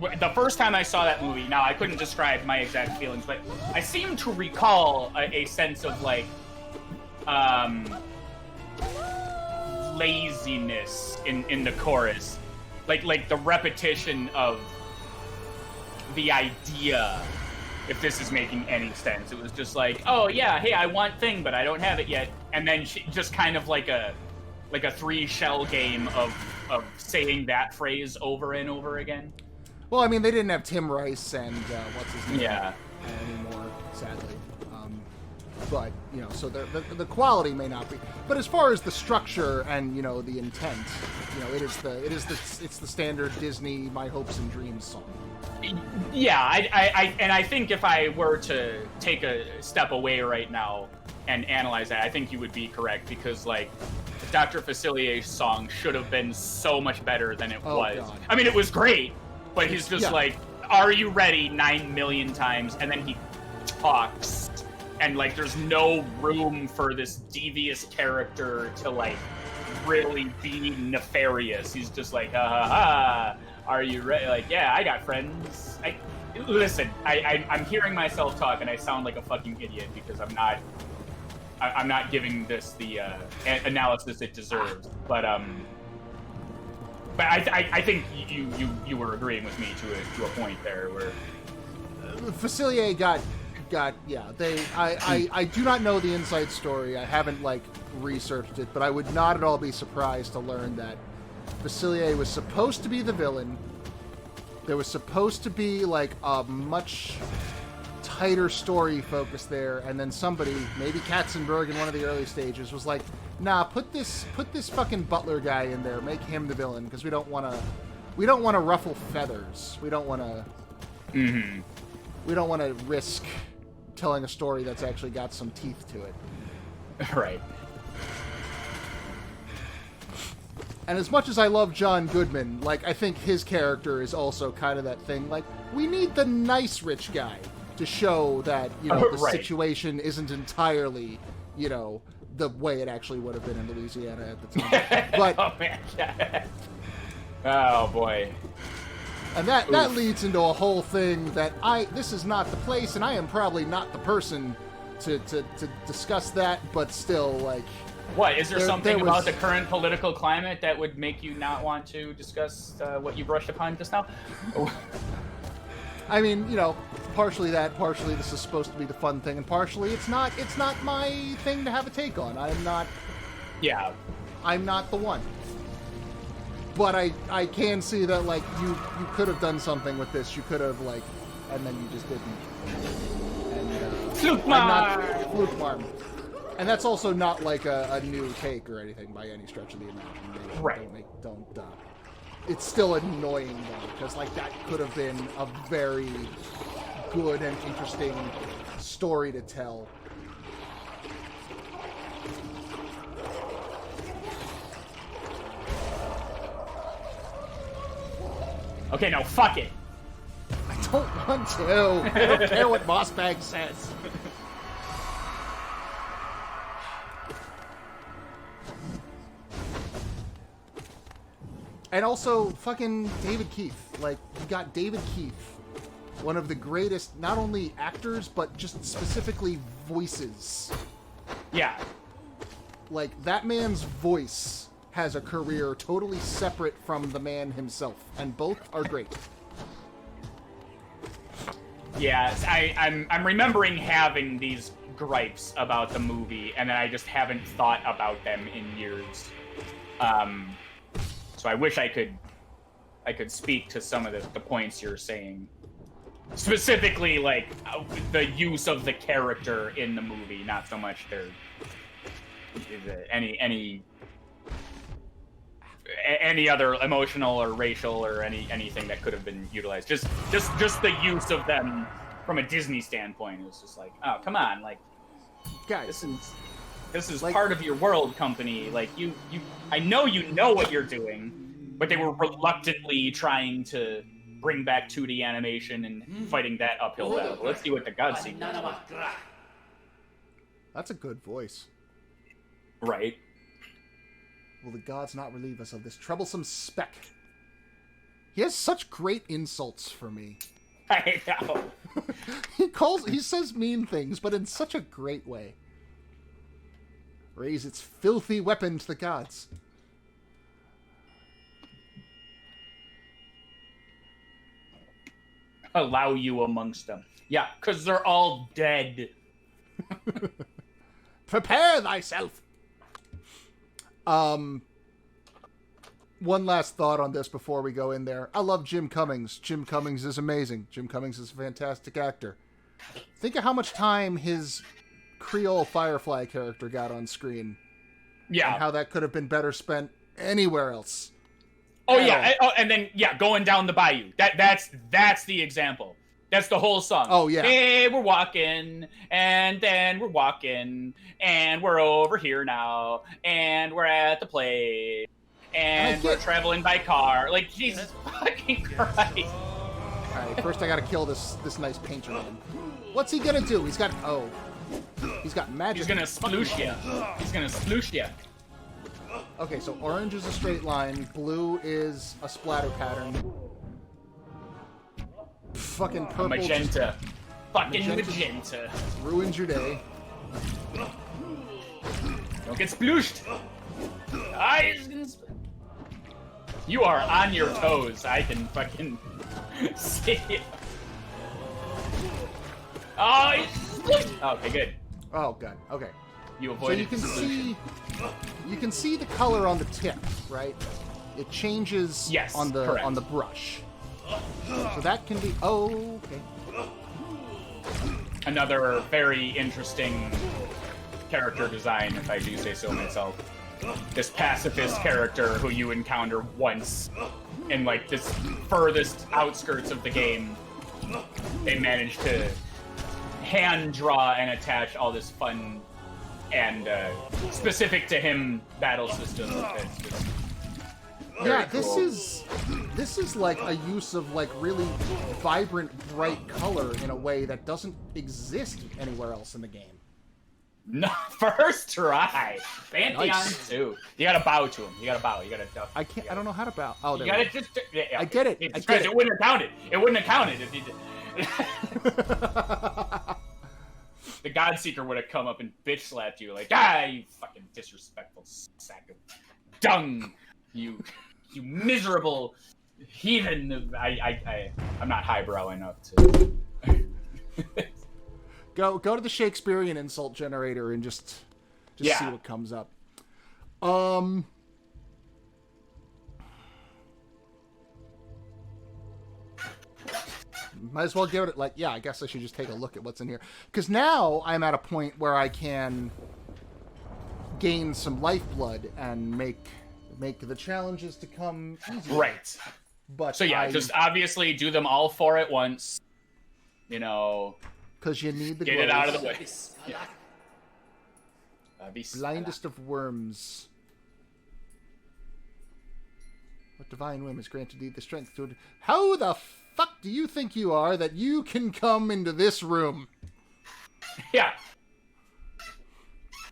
[SPEAKER 1] The first time I saw that movie, now I couldn't describe my exact feelings, but I seem to recall a sense of, like, laziness in the chorus. Like the repetition of the idea, if this is making any sense. It was just like, oh yeah, hey, I want thing, but I don't have it yet. And then just kind of like a 3-shell game of saying that phrase over and over again.
[SPEAKER 2] Well, I mean, they didn't have Tim Rice and what's his name anymore, sadly. But you know, so the quality may not be. But as far as the structure and the intent, it's the standard Disney My Hopes and Dreams song.
[SPEAKER 1] Yeah, I think if I were to take a step away right now and analyze that, I think you would be correct, because like Dr. Facilier's song should have been so much better than it was.
[SPEAKER 2] God.
[SPEAKER 1] I mean, it was great, but he's just
[SPEAKER 2] Yeah.
[SPEAKER 1] like, "Are you ready?" 9 million times, and then he talks, and like, there's no room for this devious character to like really be nefarious. He's just like, "Ha ha ha! Are you ready?" Like, yeah, I got friends. Listen, I'm hearing myself talk, and I sound like a fucking idiot because I'm not giving this the analysis it deserves. But I think you were agreeing with me to a point there where
[SPEAKER 2] Facilier got yeah. I do not know the inside story. I haven't like researched it, but I would not at all be surprised to learn that Facilier was supposed to be the villain. There was supposed to be like a much tighter story focus there, and then somebody, maybe Katzenberg in one of the early stages, was like, "Nah, put this fucking butler guy in there, make him the villain, because we don't want to ruffle feathers. We don't want to risk telling a story that's actually got some teeth to it."
[SPEAKER 1] right.
[SPEAKER 2] And as much as I love John Goodman, like, I think his character is also kind of that thing, like, we need the nice rich guy to show that, you know, the
[SPEAKER 1] Right.
[SPEAKER 2] situation isn't entirely, you know, the way it actually would have been in Louisiana at the time. But
[SPEAKER 1] Oh man. Yeah. Oh boy.
[SPEAKER 2] and that leads into a whole thing that this is not the place, and I am probably not the person to discuss that, but still, like,
[SPEAKER 1] What, is there something
[SPEAKER 2] was-
[SPEAKER 1] about the current political climate that would make you not want to discuss what you brushed upon just now?
[SPEAKER 2] I mean, you know, partially that, partially this is supposed to be the fun thing, and partially it's not my thing to have a take on.
[SPEAKER 1] Yeah.
[SPEAKER 2] I'm not the one. But I can see that, like, you could have done something with this. You could have, like, and then you just didn't. And, Flukmarm. And that's also not like a new take or anything by any stretch of the imagination.
[SPEAKER 1] Right.
[SPEAKER 2] It's still annoying though, because like that could have been a very good and interesting story to tell.
[SPEAKER 1] Okay, no, fuck it.
[SPEAKER 2] I don't want to. I don't care what Mossbag says. And also, fucking David Keith. Like, you got David Keith, one of the greatest, not only actors, but just specifically voices.
[SPEAKER 1] Yeah.
[SPEAKER 2] Like, that man's voice has a career totally separate from the man himself, and both are great.
[SPEAKER 1] Yeah, I'm remembering having these gripes about the movie, and then I just haven't thought about them in years. So I wish I could speak to some of the points you're saying. Specifically, like, the use of the character in the movie, not so much any other emotional or racial or anything that could have been utilized. Just the use of them from a Disney standpoint is just like, oh, come on, like,
[SPEAKER 2] Guys,
[SPEAKER 1] this is
[SPEAKER 2] like,
[SPEAKER 1] part of your world, company. Like, I know you know what you're doing, but they were reluctantly trying to bring back 2D animation and fighting that uphill battle. Let's see what the gods see.
[SPEAKER 2] that's a good voice.
[SPEAKER 1] Right.
[SPEAKER 2] Will the gods not relieve us of this troublesome speck? He has such great insults for me.
[SPEAKER 1] I know.
[SPEAKER 2] He says mean things, but in such a great way. Raise its filthy weapon to the gods.
[SPEAKER 1] Allow you amongst them. Yeah, because they're all dead.
[SPEAKER 2] Prepare thyself! One last thought on this before we go in there. I love Jim Cummings. Jim Cummings is amazing. Jim Cummings is a fantastic actor. Think of how much time his Creole Firefly character got on screen.
[SPEAKER 1] Yeah.
[SPEAKER 2] And how that could have been better spent anywhere else.
[SPEAKER 1] Oh yeah, and then going down the bayou. That's the example. That's the whole song.
[SPEAKER 2] Oh yeah.
[SPEAKER 1] Hey, we're walking, and then we're walking, and we're over here now, and we're at the place, and we're traveling by car. Like, Jesus fucking Christ.
[SPEAKER 2] Alright, first I gotta kill this nice painter man. What's he gonna do? He's got magic.
[SPEAKER 1] He's gonna sploosh ya. He's gonna sploosh ya.
[SPEAKER 2] Okay, so orange is a straight line, blue is a splatter pattern. Fucking purple.
[SPEAKER 1] Magenta. Fucking magenta.
[SPEAKER 2] Ruins your day.
[SPEAKER 1] Don't get splooshed. You are on your toes. I can fucking see it. Oh, okay, good.
[SPEAKER 2] Oh, good. Okay.
[SPEAKER 1] You
[SPEAKER 2] So
[SPEAKER 1] avoided
[SPEAKER 2] you can see the color on the tip, right? It changes on the brush. So that can be okay.
[SPEAKER 1] Another very interesting character design, if I do say so myself. This pacifist character who you encounter once in like this furthest outskirts of the game. They managed to hand draw and attach all this fun and specific to him battle system. It's just
[SPEAKER 2] Yeah,
[SPEAKER 1] cool.
[SPEAKER 2] this is like a use of like really vibrant, bright color in a way that doesn't exist anywhere else in the game.
[SPEAKER 1] No, first try. Pantheon
[SPEAKER 2] Nice.
[SPEAKER 1] too. You gotta bow to him. You gotta bow. You gotta.
[SPEAKER 2] I can't. I don't know how to bow. Oh, there
[SPEAKER 1] You
[SPEAKER 2] we
[SPEAKER 1] gotta
[SPEAKER 2] go.
[SPEAKER 1] just. Yeah,
[SPEAKER 2] I get it. I
[SPEAKER 1] Because
[SPEAKER 2] get it.
[SPEAKER 1] it wouldn't have counted. It wouldn't have counted if you did. The Godseeker would have come up and bitch slapped you like, you fucking disrespectful sack of dung, you miserable heathen. I'm not highbrow enough to.
[SPEAKER 2] Go to the Shakespearean insult generator and just see what comes up. Might as well give it I guess I should just take a look at what's in here, because now I'm at a point where I can gain some lifeblood and make the challenges to come easier.
[SPEAKER 1] Right.
[SPEAKER 2] But
[SPEAKER 1] So just obviously do them all four at once. You know.
[SPEAKER 2] Because you need the
[SPEAKER 1] Get it out of the
[SPEAKER 2] glows.
[SPEAKER 1] way. Yeah.
[SPEAKER 2] Blindest of worms. What divine whim has granted thee the strength to... How the fuck do you think you are that you can come into this room?
[SPEAKER 1] Yeah.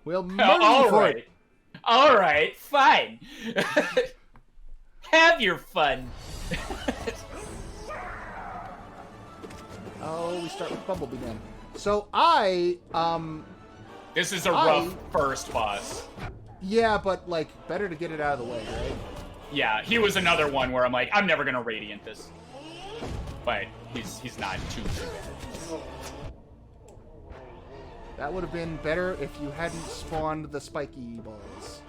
[SPEAKER 2] Well, murder you for it.
[SPEAKER 1] All right, fine. Have your fun.
[SPEAKER 2] Oh, we start with Bumblebee then. So
[SPEAKER 1] This is a rough first boss.
[SPEAKER 2] Yeah, but better to get it out of the way, right?
[SPEAKER 1] Yeah, he was another one where I'm like, I'm never gonna radiant this. But he's not too bad.
[SPEAKER 2] That would have been better if you hadn't spawned the spiky balls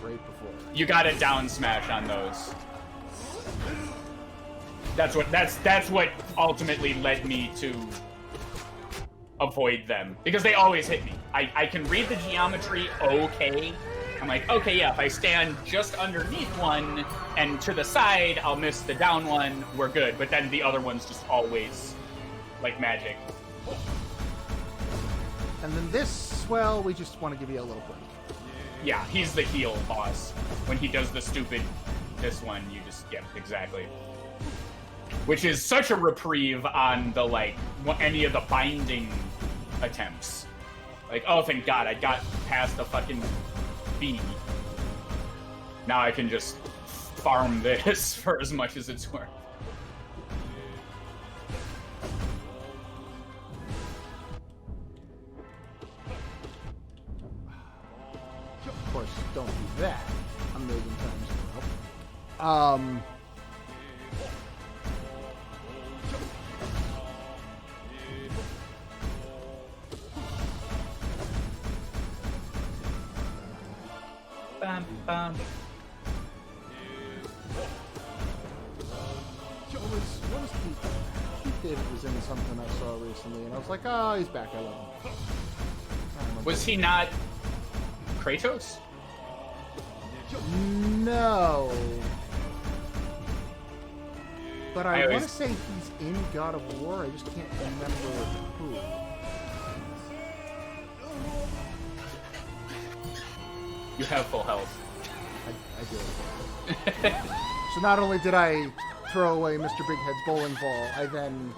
[SPEAKER 2] right before.
[SPEAKER 1] You gotta down smash on those. That's what ultimately led me to avoid them, because they always hit me. I can read the geometry okay. I'm like, okay, yeah, if I stand just underneath one and to the side, I'll miss the down one, we're good. But then the other one's just always like magic.
[SPEAKER 2] And then this, well, we just want to give you a little break.
[SPEAKER 1] Yeah, he's the heal boss. When he does the stupid this one, you just, yeah, exactly. Which is such a reprieve on the, any of the binding attempts. Like, oh, thank God, I got past the fucking B. Now I can just farm this for as much as it's worth.
[SPEAKER 2] Of course, don't do that a million times in a row.
[SPEAKER 1] Bam, bam.
[SPEAKER 2] What was Keith David was in something I saw recently, and I was like, oh, he's back. I love him.
[SPEAKER 1] Was he not Kratos?
[SPEAKER 2] No. But I
[SPEAKER 1] always-
[SPEAKER 2] want to say he's in God of War. I just can't remember who.
[SPEAKER 1] You have full health.
[SPEAKER 2] I did. So not only did I throw away Mr. Big Head's bowling ball, I then...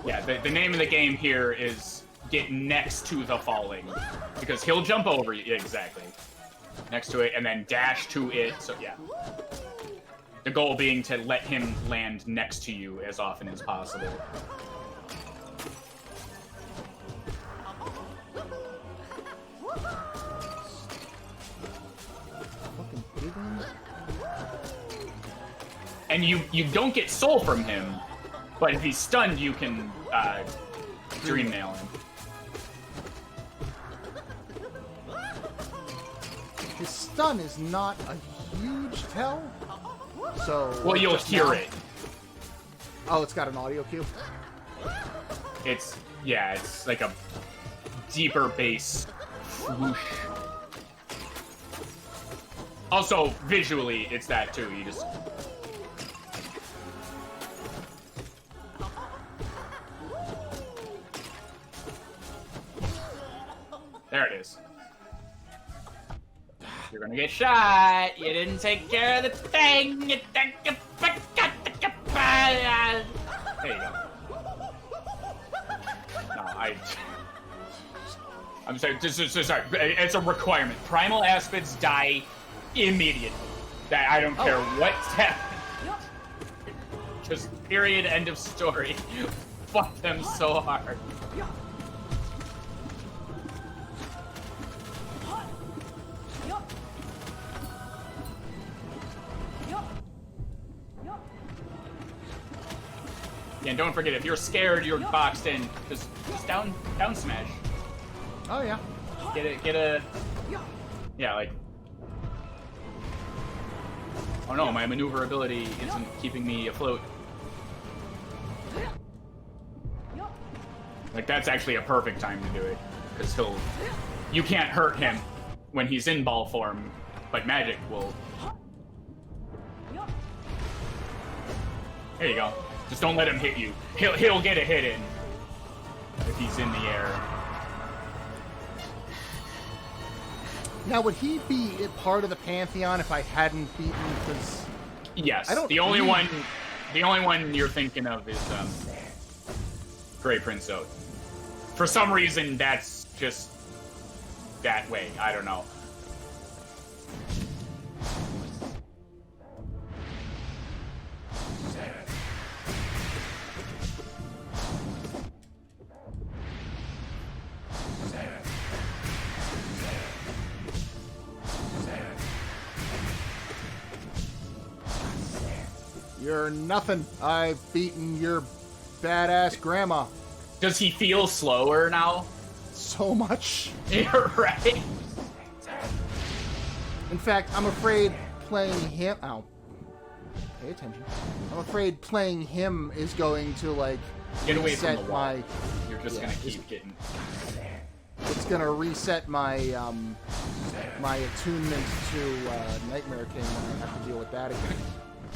[SPEAKER 1] Yeah, the name of the game here is get next to the falling. Because he'll jump over you. Yeah, exactly. Next to it, and then dash to it. So, yeah. The goal being to let him land next to you as often as possible.
[SPEAKER 2] Fucking big one.
[SPEAKER 1] And you don't get soul from him, but if he's stunned, you can dream nail him.
[SPEAKER 2] His stun is not a huge tell, so...
[SPEAKER 1] Well, you'll hear it.
[SPEAKER 2] Oh, it's got an audio cue?
[SPEAKER 1] It's like a deeper bass whoosh. Also, visually, it's that too. You just... There it is. You're gonna get shot. You didn't take care of the thing. There you go. No, I'm sorry. Sorry. It's a requirement. Primal Aspids die immediately. That I don't care what's happening. Just period. End of story. Fuck them so hard. Yeah, and don't forget, if you're scared, you're boxed in. Just down smash.
[SPEAKER 2] Oh, yeah.
[SPEAKER 1] Get a... Yeah, like... Oh no, my maneuverability isn't keeping me afloat. Like, that's actually a perfect time to do it. Because you can't hurt him when he's in ball form, but magic will... There you go. Just don't let him hit you. He'll get a hit in if he's in the air.
[SPEAKER 2] Now, would he be part of the Pantheon if I hadn't beaten? Because
[SPEAKER 1] yes, the only one you're thinking of is Grey Prince Oath. For some reason, that's just that way. I don't know.
[SPEAKER 2] You're nothing. I've beaten your badass grandma.
[SPEAKER 1] Does he feel slower now?
[SPEAKER 2] So much.
[SPEAKER 1] You're right.
[SPEAKER 2] In fact, I'm afraid playing him... Ow. Pay attention. I'm afraid playing him is going to, like...
[SPEAKER 1] Get away from the wall.
[SPEAKER 2] My...
[SPEAKER 1] You're just gonna keep getting...
[SPEAKER 2] It's gonna reset my, my attunement to Nightmare King when I have to deal with that again.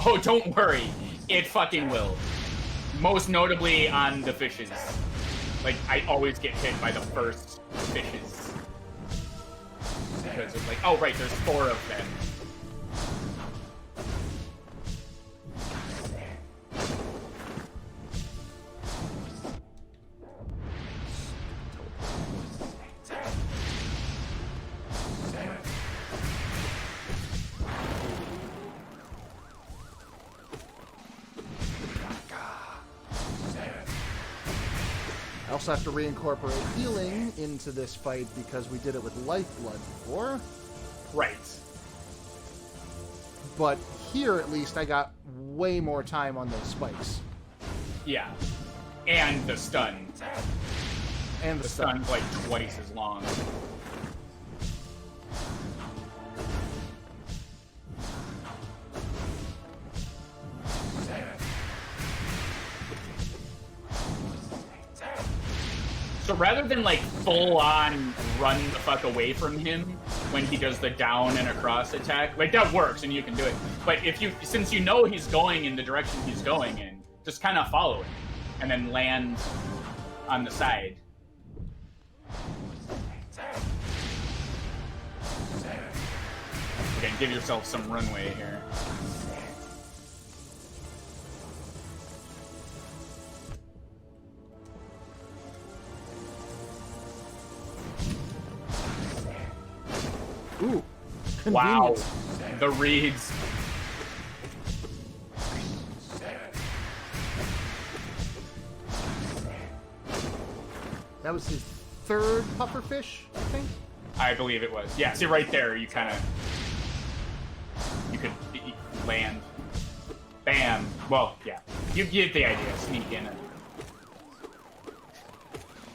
[SPEAKER 1] Oh, don't worry. It fucking will. Most notably on the fishes. Like, I always get hit by the first fishes. Because it's like, oh right, there's 4 of them.
[SPEAKER 2] I also have to reincorporate healing into this fight because we did it with Lifeblood before.
[SPEAKER 1] Right.
[SPEAKER 2] But here, at least, I got way more time on those spikes.
[SPEAKER 1] Yeah. And the stun.
[SPEAKER 2] And
[SPEAKER 1] The stun's like twice as long. So rather than like full on run the fuck away from him when he does the down and across attack, like that works and you can do it. But since you know he's going in the direction he's going in, just kind of follow it and then land on the side. again. Give yourself some runway here.
[SPEAKER 2] Ooh.
[SPEAKER 1] Wow.
[SPEAKER 2] Convenience.
[SPEAKER 1] The reeds.
[SPEAKER 2] That was his third pufferfish, I think.
[SPEAKER 1] I believe it was. Yeah, see right there, you kind of... You could land. Bam. Well, yeah. You get the idea. Sneak in.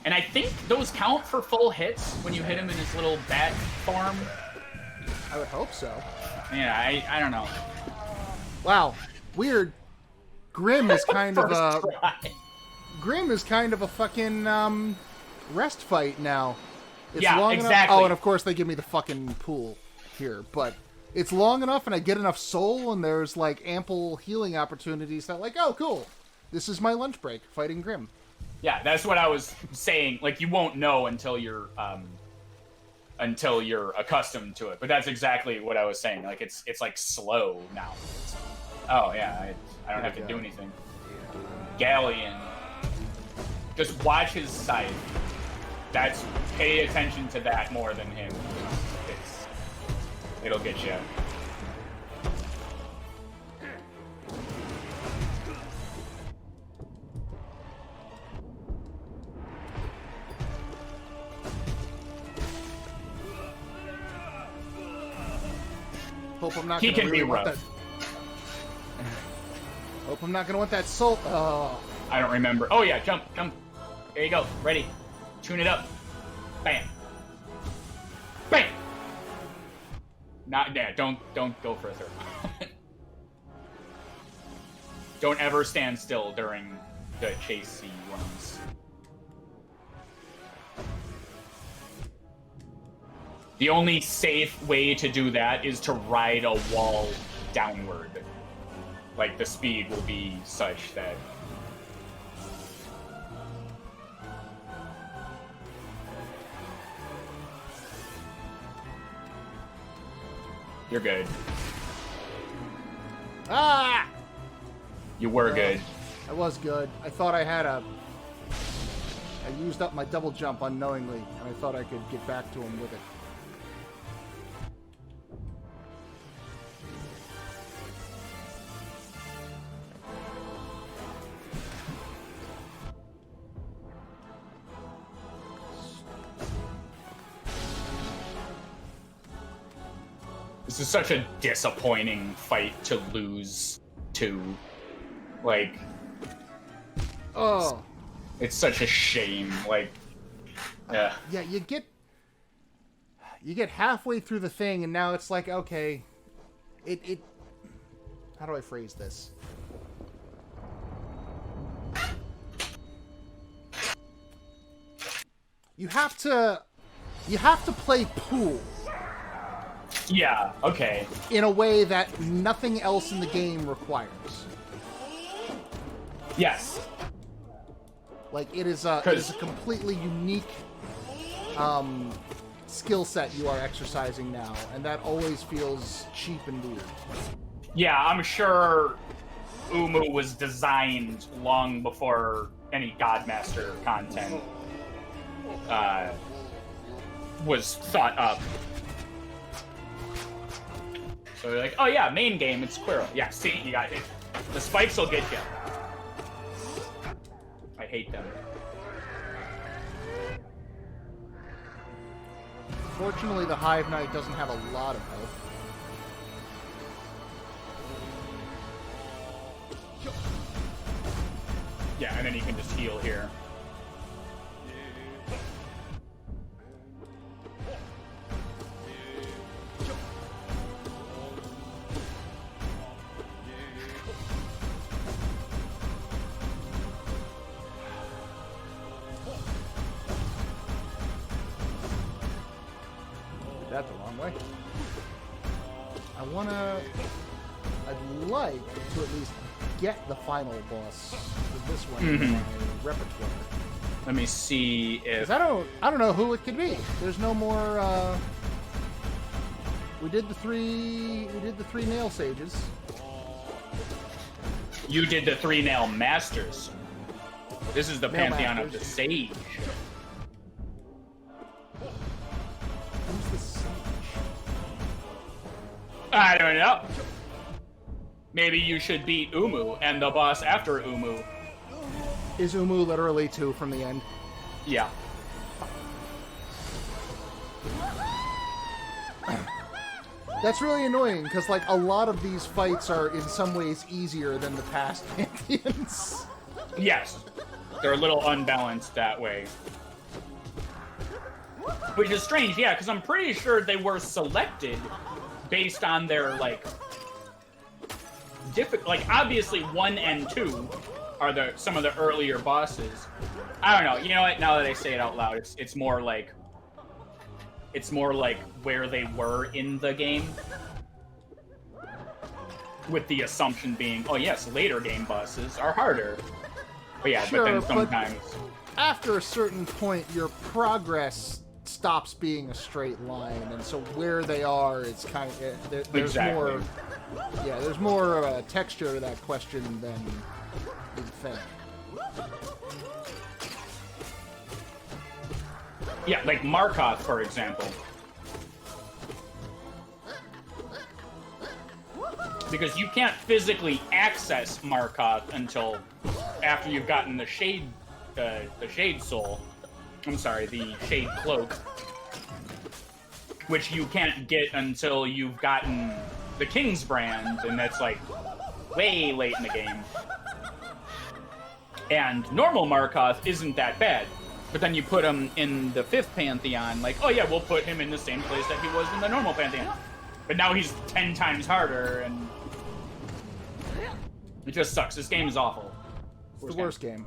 [SPEAKER 1] And I think those count for full hits when you hit him in his little bat form.
[SPEAKER 2] I would hope so.
[SPEAKER 1] Yeah, I don't know.
[SPEAKER 2] Wow. Weird. Grim is kind of a...
[SPEAKER 1] First try.
[SPEAKER 2] Grim is kind of a fucking, rest fight now. It's
[SPEAKER 1] Yeah,
[SPEAKER 2] long
[SPEAKER 1] exactly.
[SPEAKER 2] Enough... Oh, and of course they give me the fucking pool here, but it's long enough and I get enough soul and there's, like, ample healing opportunities that, like, oh, cool. This is my lunch break, fighting Grim.
[SPEAKER 1] Yeah, that's what I was saying. Like, you won't know until you're accustomed to it. But that's exactly what I was saying. Like, it's like slow now. Oh yeah, I don't have to do anything. Galleon. Just watch his scythe. Pay attention to that more than him. It'll get you.
[SPEAKER 2] Hope I'm not
[SPEAKER 1] He
[SPEAKER 2] gonna
[SPEAKER 1] can
[SPEAKER 2] really
[SPEAKER 1] be
[SPEAKER 2] want
[SPEAKER 1] rough.
[SPEAKER 2] that. Hope I'm not gonna want that soul. Oh.
[SPEAKER 1] I don't remember. Oh yeah, jump. There you go. Ready. Tune it up. Bam. Bam. Not yeah. Don't go for a third. Don't ever stand still during the chasey runs. The only safe way to do that is to ride a wall downward. Like, the speed will be such that... You're good.
[SPEAKER 2] Ah!
[SPEAKER 1] You were good.
[SPEAKER 2] I was good. I thought I had a... I used up my double jump unknowingly, and I thought I could get back to him with it.
[SPEAKER 1] This is such a disappointing fight to lose to. Like...
[SPEAKER 2] Oh.
[SPEAKER 1] It's such a shame. Like... Yeah.
[SPEAKER 2] Yeah, you get halfway through the thing, and now it's like, okay, it how do I phrase this? You have to play pool
[SPEAKER 1] Yeah, okay.
[SPEAKER 2] in a way that nothing else in the game requires.
[SPEAKER 1] Yes.
[SPEAKER 2] Like, it is a completely unique skill set you are exercising now, and that always feels cheap and weird.
[SPEAKER 1] Yeah, I'm sure Umu was designed long before any Godmaster content was thought up. So they're like, oh yeah, main game, it's Squirrel. Yeah, see, you got it. The spikes will get you. I hate them.
[SPEAKER 2] Fortunately, the Hive Knight doesn't have a lot of health.
[SPEAKER 1] Yeah, and then you can just heal here.
[SPEAKER 2] Did that the wrong way. I'd like to at least get the final boss with this one in my repertoire.
[SPEAKER 1] Let me see if...
[SPEAKER 2] 'Cause I don't know who it could be. There's no more We did the three nail sages.
[SPEAKER 1] You did the 3 nail masters. This is the
[SPEAKER 2] Nail
[SPEAKER 1] pantheon
[SPEAKER 2] masters.
[SPEAKER 1] of the sage.
[SPEAKER 2] Who's the sage?
[SPEAKER 1] I don't know. Maybe you should beat Umu and the boss after Umu.
[SPEAKER 2] Is Umu literally 2 from the end?
[SPEAKER 1] Yeah.
[SPEAKER 2] That's really annoying, because, like, a lot of these fights are in some ways easier than the past Pantheons.
[SPEAKER 1] Yes. They're a little unbalanced that way. Which is strange, yeah, because I'm pretty sure they were selected based on their, like, obviously 1 and 2 are some of the earlier bosses. I don't know. You know what? Now that I say it out loud, it's more like where they were in the game. With the assumption being, oh yes, later game bosses are harder. But yeah,
[SPEAKER 2] Sure,
[SPEAKER 1] but then sometimes...
[SPEAKER 2] But after a certain point, your progress stops being a straight line, and so where they are, it's kind of... there's
[SPEAKER 1] Exactly.
[SPEAKER 2] more... Yeah, there's more texture to that question than you'd think.
[SPEAKER 1] Yeah, like Markoth, for example. Because you can't physically access Markoth until after you've gotten the Shade Soul. I'm sorry, the Shade Cloak. Which you can't get until you've gotten the King's Brand, and that's like way late in the game. And normal Markoth isn't that bad. But then you put him in the 5th Pantheon, like, oh yeah, we'll put him in the same place that he was in the normal Pantheon. But now he's 10 times harder, and it just sucks. This game is awful.
[SPEAKER 2] It's the worst game.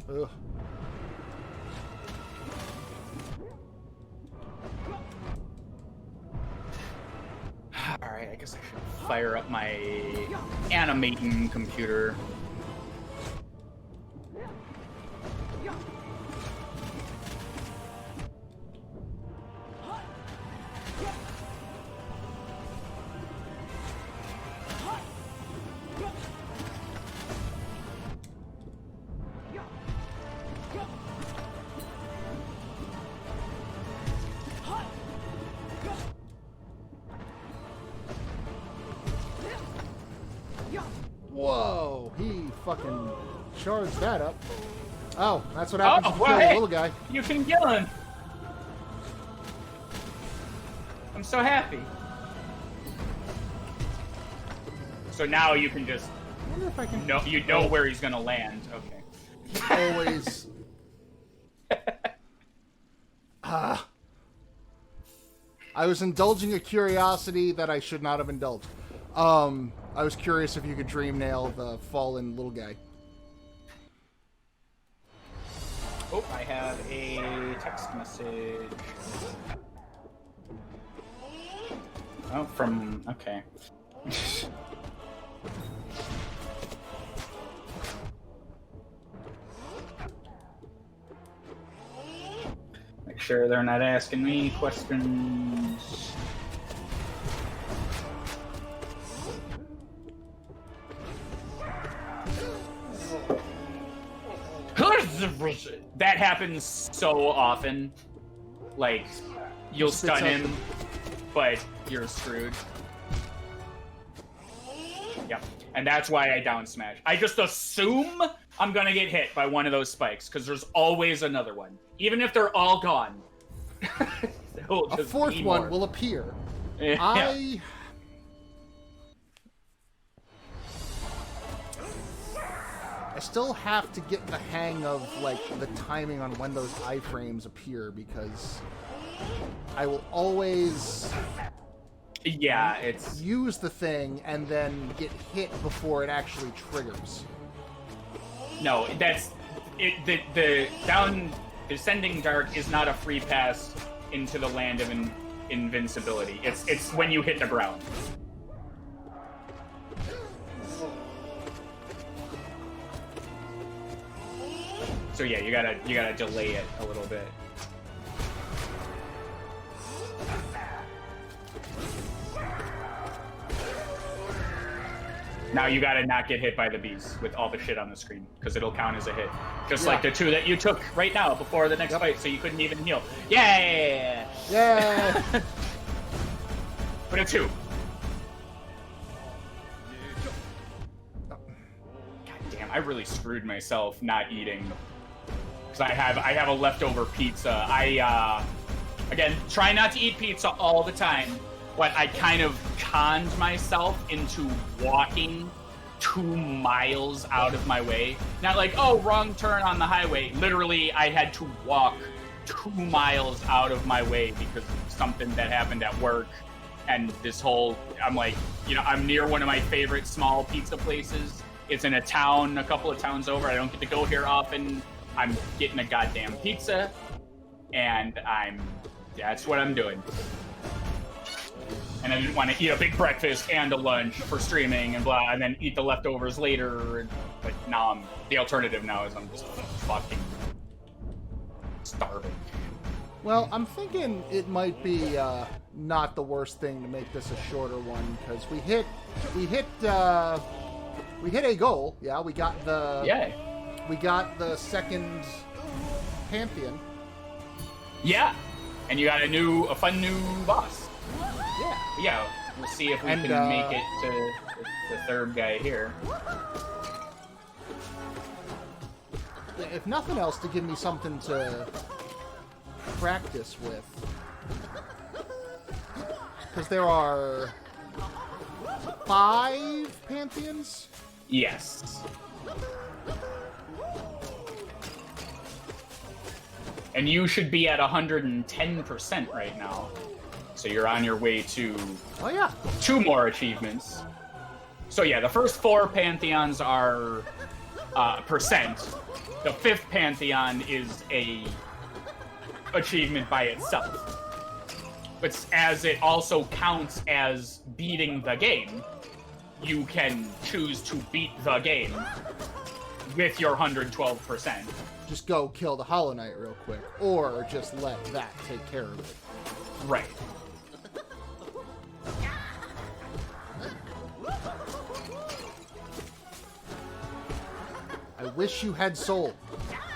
[SPEAKER 2] Ugh.
[SPEAKER 1] Alright, I guess I should fire up my animating computer.
[SPEAKER 2] Whoa, he fucking charged that up. Oh, that's what happens if you
[SPEAKER 1] well,
[SPEAKER 2] kill
[SPEAKER 1] hey,
[SPEAKER 2] the little guy.
[SPEAKER 1] You can kill him! I'm so happy. So now you can just...
[SPEAKER 2] I wonder if I can...
[SPEAKER 1] No, you know where he's gonna land. Okay.
[SPEAKER 2] Always... I was indulging a curiosity that I should not have indulged. I was curious if you could dream nail the fallen little guy.
[SPEAKER 1] Oh, I have a text message. Oh, from... Okay. Make sure they're not asking me questions. That happens so often. Like, you'll
[SPEAKER 2] Spits
[SPEAKER 1] stun
[SPEAKER 2] up
[SPEAKER 1] him, but you're screwed. Yep. And that's why I down smash. I just assume I'm gonna get hit by one of those spikes, because there's always another one. Even if they're all gone.
[SPEAKER 2] A fourth one will appear.
[SPEAKER 1] Yeah.
[SPEAKER 2] I still have to get the hang of, like, the timing on when those iframes appear, because I will always
[SPEAKER 1] Yeah, it's...
[SPEAKER 2] use the thing and then get hit before it actually triggers.
[SPEAKER 1] No, that's... The Descending Dark is not a free pass into the land of invincibility. It's when you hit the ground. So yeah, you gotta delay it a little bit. Now you gotta not get hit by the bees with all the shit on the screen, because it'll count as a hit. Just like the 2 that you took right now before the next fight, so you couldn't even heal. Yeah!
[SPEAKER 2] Yeah!
[SPEAKER 1] But a 2. God damn, I really screwed myself not eating. Because I have a leftover pizza. Again, try not to eat pizza all the time. But I kind of conned myself into walking 2 miles out of my way. Not like, oh, wrong turn on the highway. Literally, I had to walk 2 miles out of my way because of something that happened at work. And this whole, I'm like, you know, I'm near one of my favorite small pizza places. It's in a town, a couple of towns over. I don't get to go here often. I'm getting a goddamn pizza. And that's what I'm doing. And I didn't want to eat a big breakfast and a lunch for streaming and blah, and then eat the leftovers later. But now the alternative now is I'm just fucking starving.
[SPEAKER 2] Well, I'm thinking it might be not the worst thing to make this a shorter one, because we hit a goal. Yeah, we got the second Pantheon.
[SPEAKER 1] Yeah, and you got a fun new boss. Yeah, we'll see if we can make it to the third guy here.
[SPEAKER 2] If nothing else, to give me something to practice with. Because there are 5 Pantheons?
[SPEAKER 1] Yes. And you should be at 110% right now. So you're on your way to 2 more achievements. So yeah, the first 4 Pantheons are percent. The 5th Pantheon is a achievement by itself. But as it also counts as beating the game, you can choose to beat the game with your 112%.
[SPEAKER 2] Just go kill the Hollow Knight real quick, or just let that take care of it.
[SPEAKER 1] Right.
[SPEAKER 2] I wish you had soul.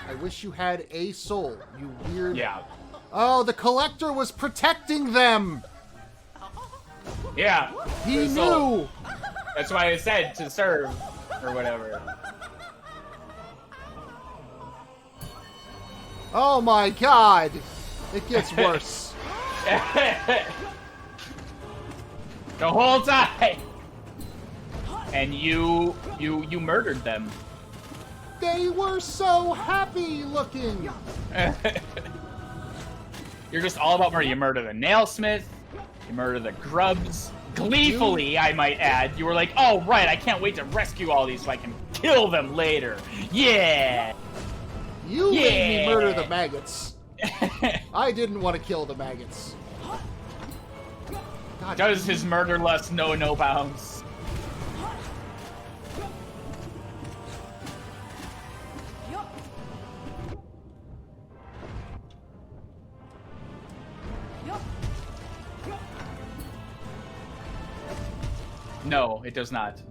[SPEAKER 2] I wish you had a soul, you weird...
[SPEAKER 1] Yeah.
[SPEAKER 2] Oh, the Collector was protecting them!
[SPEAKER 1] Yeah.
[SPEAKER 2] He knew!
[SPEAKER 1] That's why I said to serve, or whatever.
[SPEAKER 2] Oh my god! It gets worse.
[SPEAKER 1] The whole time! And you murdered them.
[SPEAKER 2] They were so happy looking!
[SPEAKER 1] You're just all about murder. You murder the nailsmith, you murder the grubs. Gleefully, I might add. You were like, oh right, I can't wait to rescue all these so I can kill them later. Yeah!
[SPEAKER 2] You made me murder the maggots. I didn't want to kill the maggots. God,
[SPEAKER 1] does his murder lust know no bounds? No, it does not.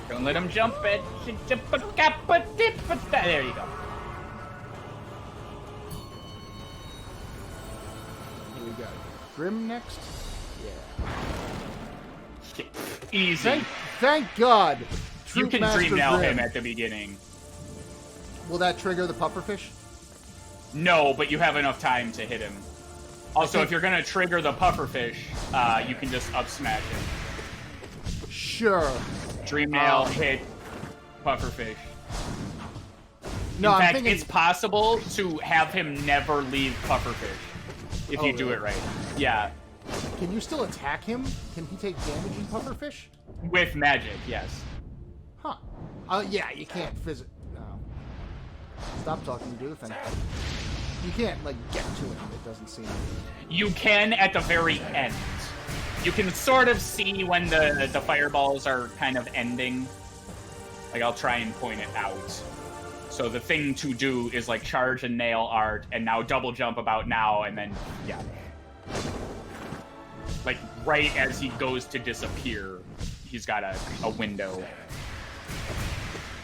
[SPEAKER 1] Don't let him jump it. There you go.
[SPEAKER 2] Here we go. Grim next? Yeah.
[SPEAKER 1] Easy.
[SPEAKER 2] Thank God.
[SPEAKER 1] You can
[SPEAKER 2] Master
[SPEAKER 1] dream nail
[SPEAKER 2] Grim.
[SPEAKER 1] him at the beginning.
[SPEAKER 2] Will that trigger the pufferfish?
[SPEAKER 1] No, but you have enough time to hit him. Also, if you're gonna trigger the pufferfish, you can just up smash him.
[SPEAKER 2] Sure.
[SPEAKER 1] Dream nail, hit, pufferfish.
[SPEAKER 2] No,
[SPEAKER 1] In
[SPEAKER 2] I'm
[SPEAKER 1] fact,
[SPEAKER 2] thinking...
[SPEAKER 1] it's possible to have him never leave pufferfish if you do it right. Yeah.
[SPEAKER 2] Can you still attack him? Can he take damage in pufferfish?
[SPEAKER 1] With magic, yes.
[SPEAKER 2] Huh. Yeah, you can't visit. No. Stop talking, do the thing. You can't, like, get to him, it doesn't seem.
[SPEAKER 1] You can at the very end. You can sort of see when the fireballs are kind of ending. Like, I'll try and point it out. So the thing to do is, like, charge and nail art, and now double jump about now, and then, yeah. Like, right as he goes to disappear, he's got a window.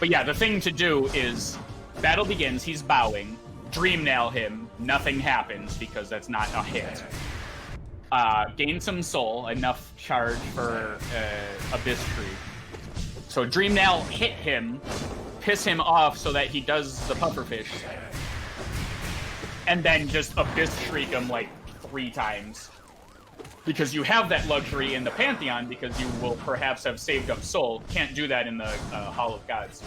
[SPEAKER 1] But yeah, the thing to do is, battle begins, he's bowing, dream nail him, nothing happens because that's not a hit. Gain some soul, enough charge for Abyss Tree. So dream nail hit him, piss him off so that he does the pufferfish, and then just Abyss Shriek him like 3 times. Because you have that luxury in the Pantheon, because you will perhaps have saved up soul. Can't do that in the Hall of Gods.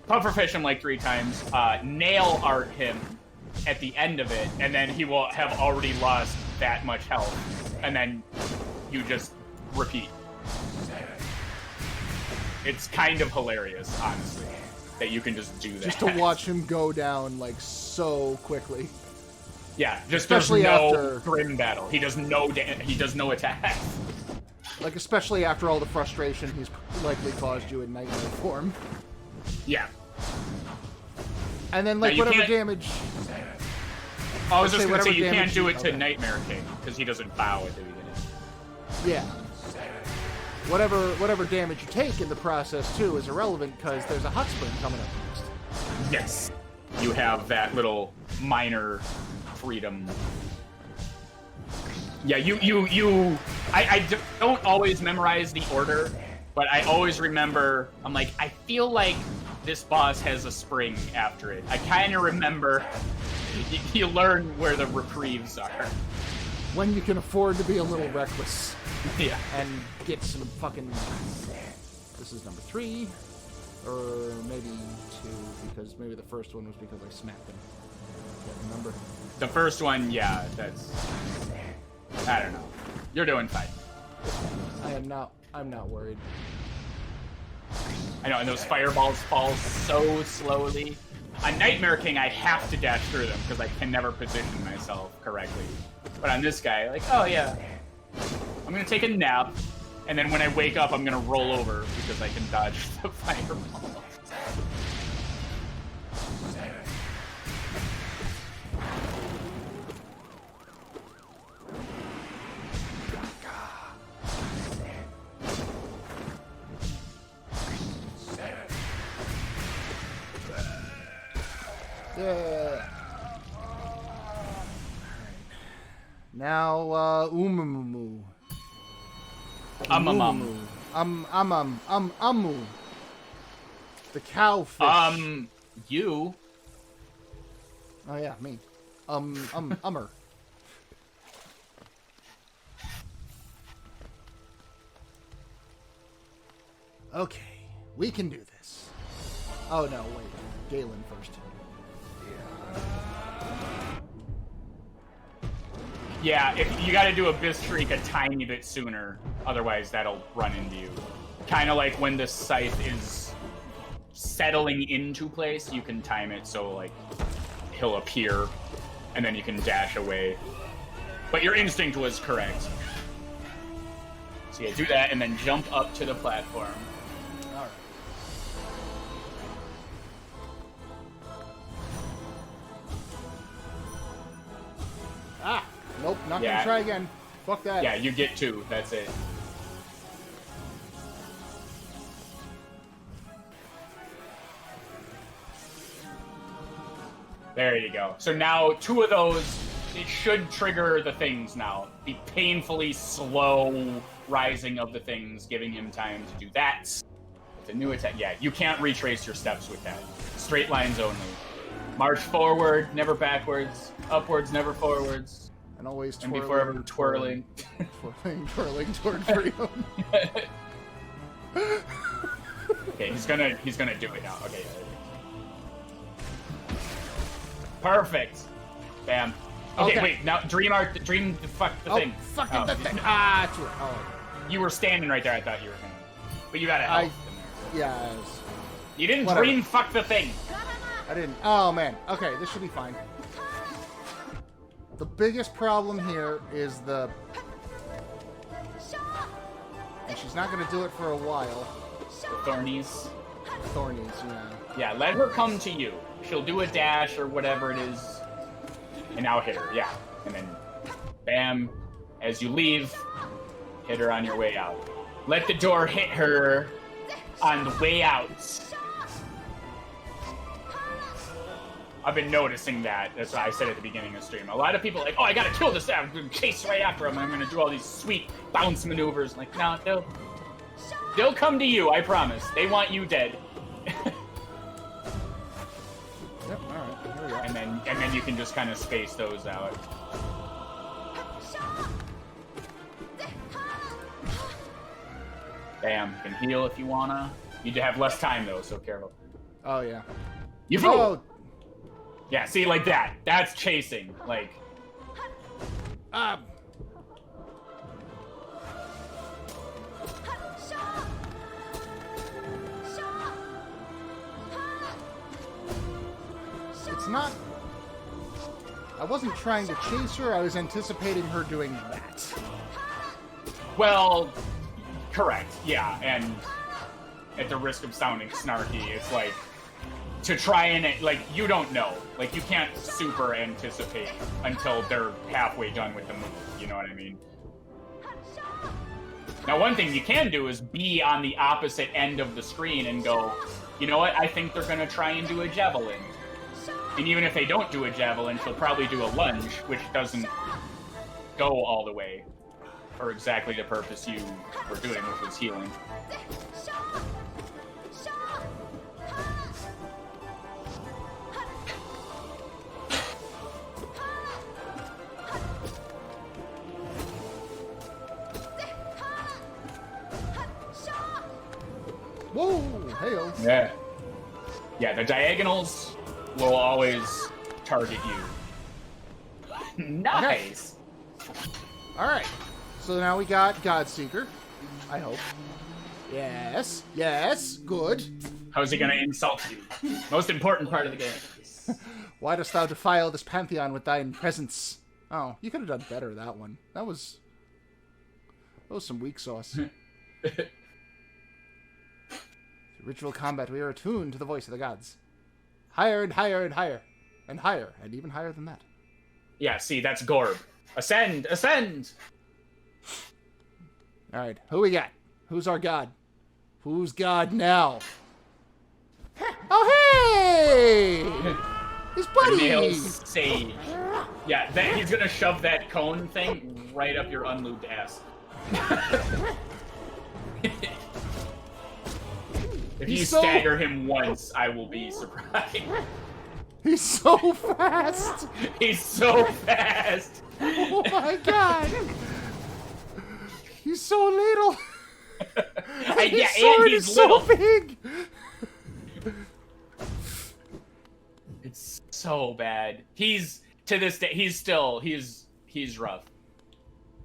[SPEAKER 1] Pufferfish him like 3 times, nail art him at the end of it, and then he will have already lost that much health. And then you just repeat. It's kind of hilarious, honestly, that you can just do that.
[SPEAKER 2] Just to watch him go down, like, so quickly.
[SPEAKER 1] Yeah, just
[SPEAKER 2] especially
[SPEAKER 1] there's no
[SPEAKER 2] after
[SPEAKER 1] grim battle. He does no attack.
[SPEAKER 2] Like, especially after all the frustration he's likely caused you in nightmare form.
[SPEAKER 1] Yeah.
[SPEAKER 2] And then, like, whatever damage...
[SPEAKER 1] I was just going to say, you can't do it to
[SPEAKER 2] okay.
[SPEAKER 1] Nightmare King, because he doesn't bow at the beginning.
[SPEAKER 2] Yeah. Whatever damage you take in the process, too, is irrelevant, because there's a hot spring coming up next.
[SPEAKER 1] Yes. You have that little minor freedom. Yeah, I don't always memorize the order, but I always remember, I'm like, I feel like this boss has a spring after it. I kind of remember, you learn where the reprieves are.
[SPEAKER 2] When you can afford to be a little reckless.
[SPEAKER 1] Yeah.
[SPEAKER 2] And get some fucking... This is number 3. Or maybe 2, because maybe the first one was because I smacked him. Can't remember.
[SPEAKER 1] The first one, yeah, that's... I don't know. You're doing fine.
[SPEAKER 2] I'm not worried.
[SPEAKER 1] I know, and those fireballs fall so slowly. On Nightmare King, I have to dash through them, because I can never position myself correctly. But on this guy, like, oh yeah, I'm gonna take a nap, and then when I wake up, I'm gonna roll over, because I can dodge the fireball.
[SPEAKER 2] Yeah. Now, Umumu. The cowfish.
[SPEAKER 1] You.
[SPEAKER 2] Oh yeah, me. Ummer. Okay, we can do this. Oh no, wait. Galen first.
[SPEAKER 1] Yeah, if you got to do Abyss Shriek a tiny bit sooner, otherwise that'll run into you. Kind of like when the scythe is settling into place, you can time it so like he'll appear, and then you can dash away. But your instinct was correct. So yeah, do that, and then jump up to the platform.
[SPEAKER 2] All right. Ah! Nope, not gonna try again. Fuck that.
[SPEAKER 1] Yeah, you get 2. That's it. There you go. So now 2 of those, it should trigger the things now. The painfully slow rising of the things, giving him time to do that. It's a new attack. Yeah, you can't retrace your steps with that. Straight lines only. March forward, never backwards. Upwards, never forwards.
[SPEAKER 2] And always
[SPEAKER 1] twirling.
[SPEAKER 2] And
[SPEAKER 1] be forever twirling.
[SPEAKER 2] twirling toward freedom.
[SPEAKER 1] Okay, he's gonna do it now. Okay. Perfect. Bam. Okay, wait. Now dream fuck the thing.
[SPEAKER 2] Fucking the thing. Ah, it's
[SPEAKER 1] You were standing right there. I thought you were gonna. But you gotta help.
[SPEAKER 2] Yeah.
[SPEAKER 1] You didn't dream fuck the thing.
[SPEAKER 2] I didn't. Oh man. Okay, this should be fine. The biggest problem here is the... And she's not going to do it for a while.
[SPEAKER 1] The thornies.
[SPEAKER 2] Thornies, yeah.
[SPEAKER 1] Yeah, let her come to you. She'll do a dash or whatever it is, and now hit her, yeah. And then, bam, as you leave, hit her on your way out. Let the door hit her on the way out. I've been noticing that. That's what I said at the beginning of the stream. A lot of people are like, oh, I gotta kill this guy. I'm gonna chase right after him. I'm gonna do all these sweet bounce maneuvers. Like, no, they'll come to you, I promise. They want you dead.
[SPEAKER 2] Yep, alright, here we go.
[SPEAKER 1] And then you can just kind of space those out. Bam, you can heal if you wanna. You have less time though, so careful.
[SPEAKER 2] Oh, yeah.
[SPEAKER 1] You fool!
[SPEAKER 2] Oh!
[SPEAKER 1] Yeah, see, like that. That's chasing. Like,
[SPEAKER 2] It's not... I wasn't trying to chase her, I was anticipating her doing that.
[SPEAKER 1] well, correct, yeah, and at the risk of sounding snarky, it's like, to try and, like, you don't know. Like, you can't super anticipate until they're halfway done with the move, you know what I mean? Now, one thing you can do is be on the opposite end of the screen and go, you know what, I think they're gonna try and do a javelin. And even if they don't do a javelin, she'll probably do a lunge, which doesn't go all the way for exactly the purpose you were doing, which was healing.
[SPEAKER 2] Whoa! Hey-o.
[SPEAKER 1] Yeah. Yeah, the diagonals will always target you. Nice!
[SPEAKER 2] Alright. So now we got Godseeker. I hope. Yes. Yes. Good.
[SPEAKER 1] How's he gonna insult you? Most important part of the game.
[SPEAKER 2] Why dost thou defile this pantheon with thine presence? Oh, you could have done better, that one. That was some weak sauce. Ritual combat, we are attuned to the voice of the gods. Higher and higher and higher. And higher, and even higher than that.
[SPEAKER 1] Yeah, see, that's Gorb. Ascend! Ascend!
[SPEAKER 2] Alright, who we got? Who's our god? Who's god now? Oh, hey! His buddy!
[SPEAKER 1] Nails Sage. Yeah, he's gonna shove that cone thing right up your unlubed ass. If you stagger him once, I will be surprised.
[SPEAKER 2] He's so fast!
[SPEAKER 1] He's so fast!
[SPEAKER 2] Oh my god! He's so little! And
[SPEAKER 1] yeah,
[SPEAKER 2] his sword
[SPEAKER 1] and he's
[SPEAKER 2] is
[SPEAKER 1] little.
[SPEAKER 2] so big!
[SPEAKER 1] It's so bad. He's, to this day, he's rough.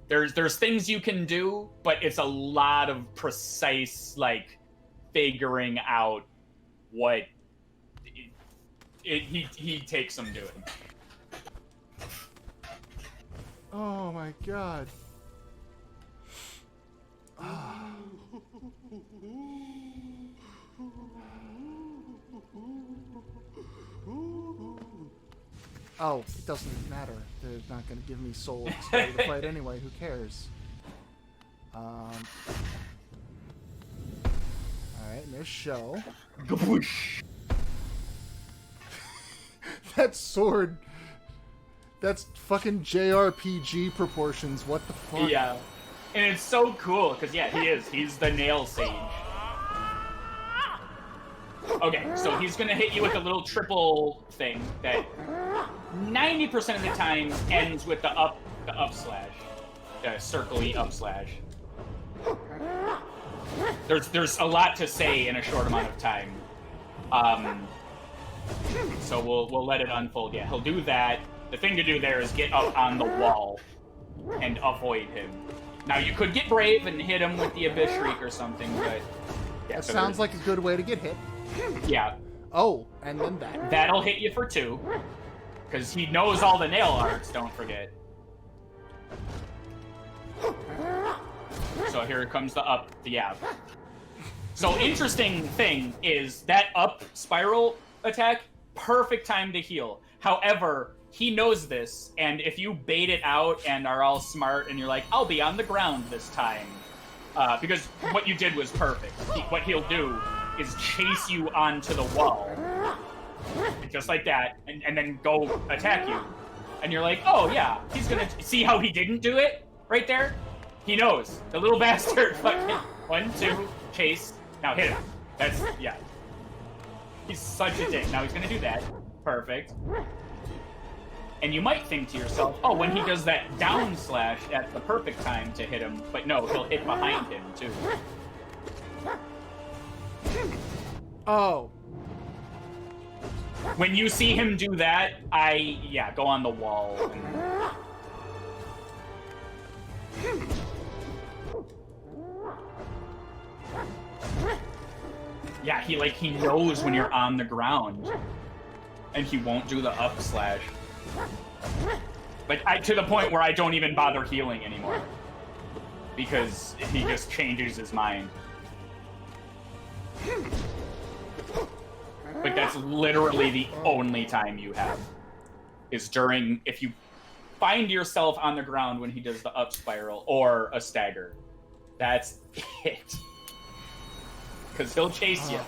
[SPEAKER 1] There's things you can do, but it's a lot of precise, like, figuring out what he takes some doing.
[SPEAKER 2] Oh my god. Oh, it doesn't matter. They're not going to give me soul to fight anyway. Who cares? Alright, and there's Show. That sword. That's fucking JRPG proportions. What the fuck?
[SPEAKER 1] Yeah. And it's so cool, because, yeah, he is. He's the Nail Sage. Okay, so he's going to hit you with a little triple thing that 90% of the time ends with the up slash. The circle-y up slash. There's a lot to say in a short amount of time. So we'll let it unfold. Yeah, he'll do that. The thing to do there is get up on the wall and avoid him. Now, you could get brave and hit him with the Abyss Shriek or something, but... Yeah,
[SPEAKER 2] That
[SPEAKER 1] so
[SPEAKER 2] sounds like a good way to get hit.
[SPEAKER 1] Yeah.
[SPEAKER 2] Oh, and then that.
[SPEAKER 1] That'll hit you for 2. Because he knows all the nail arts, don't forget. So here comes the up, the ab. So interesting thing is that up spiral attack, perfect time to heal. However, he knows this, and if you bait it out and are all smart and you're like, I'll be on the ground this time, because what you did was perfect. What he'll do is chase you onto the wall, just like that, and then go attack you. And you're like, oh yeah, he's gonna see how he didn't do it right there? He knows. The little bastard fucking 1, 2, chase. Now hit him. That's, yeah. He's such a dick. Now he's gonna do that. Perfect. And you might think to yourself, oh, when he does that down slash, that's the perfect time to hit him. But no, he'll hit behind him, too.
[SPEAKER 2] Oh.
[SPEAKER 1] When you see him do that, go on the wall. Yeah, he knows when you're on the ground. And he won't do the up slash. Like, to the point where I don't even bother healing anymore. Because he just changes his mind. Like, that's literally the only time you have. Is during, if you find yourself on the ground when he does the up spiral or a stagger. That's it. Because he'll chase you.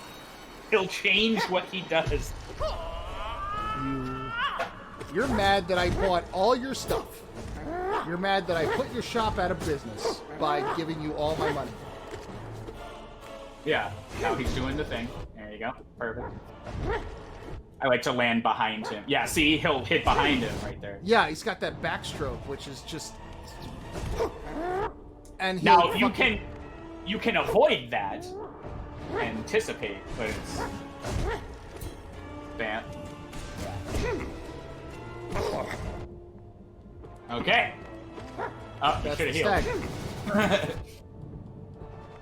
[SPEAKER 1] He'll change what he does.
[SPEAKER 2] You're mad that I bought all your stuff. You're mad that I put your shop out of business by giving you all my money.
[SPEAKER 1] Yeah, now he's doing the thing. There you go. Perfect. I like to land behind him. Yeah, see, he'll hit behind him right there.
[SPEAKER 2] Yeah, he's got that backstroke, which is just... And
[SPEAKER 1] now, you can avoid that. Anticipate, but it's... Bam. Okay. Oh, you should have healed.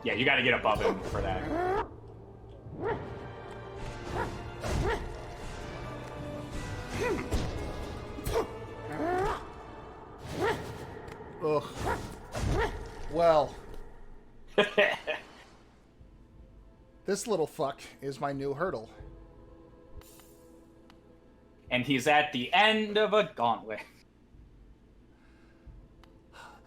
[SPEAKER 1] Yeah, you gotta get above him for that.
[SPEAKER 2] Ugh. Well. This little fuck is my new hurdle.
[SPEAKER 1] And he's at the end of a gauntlet.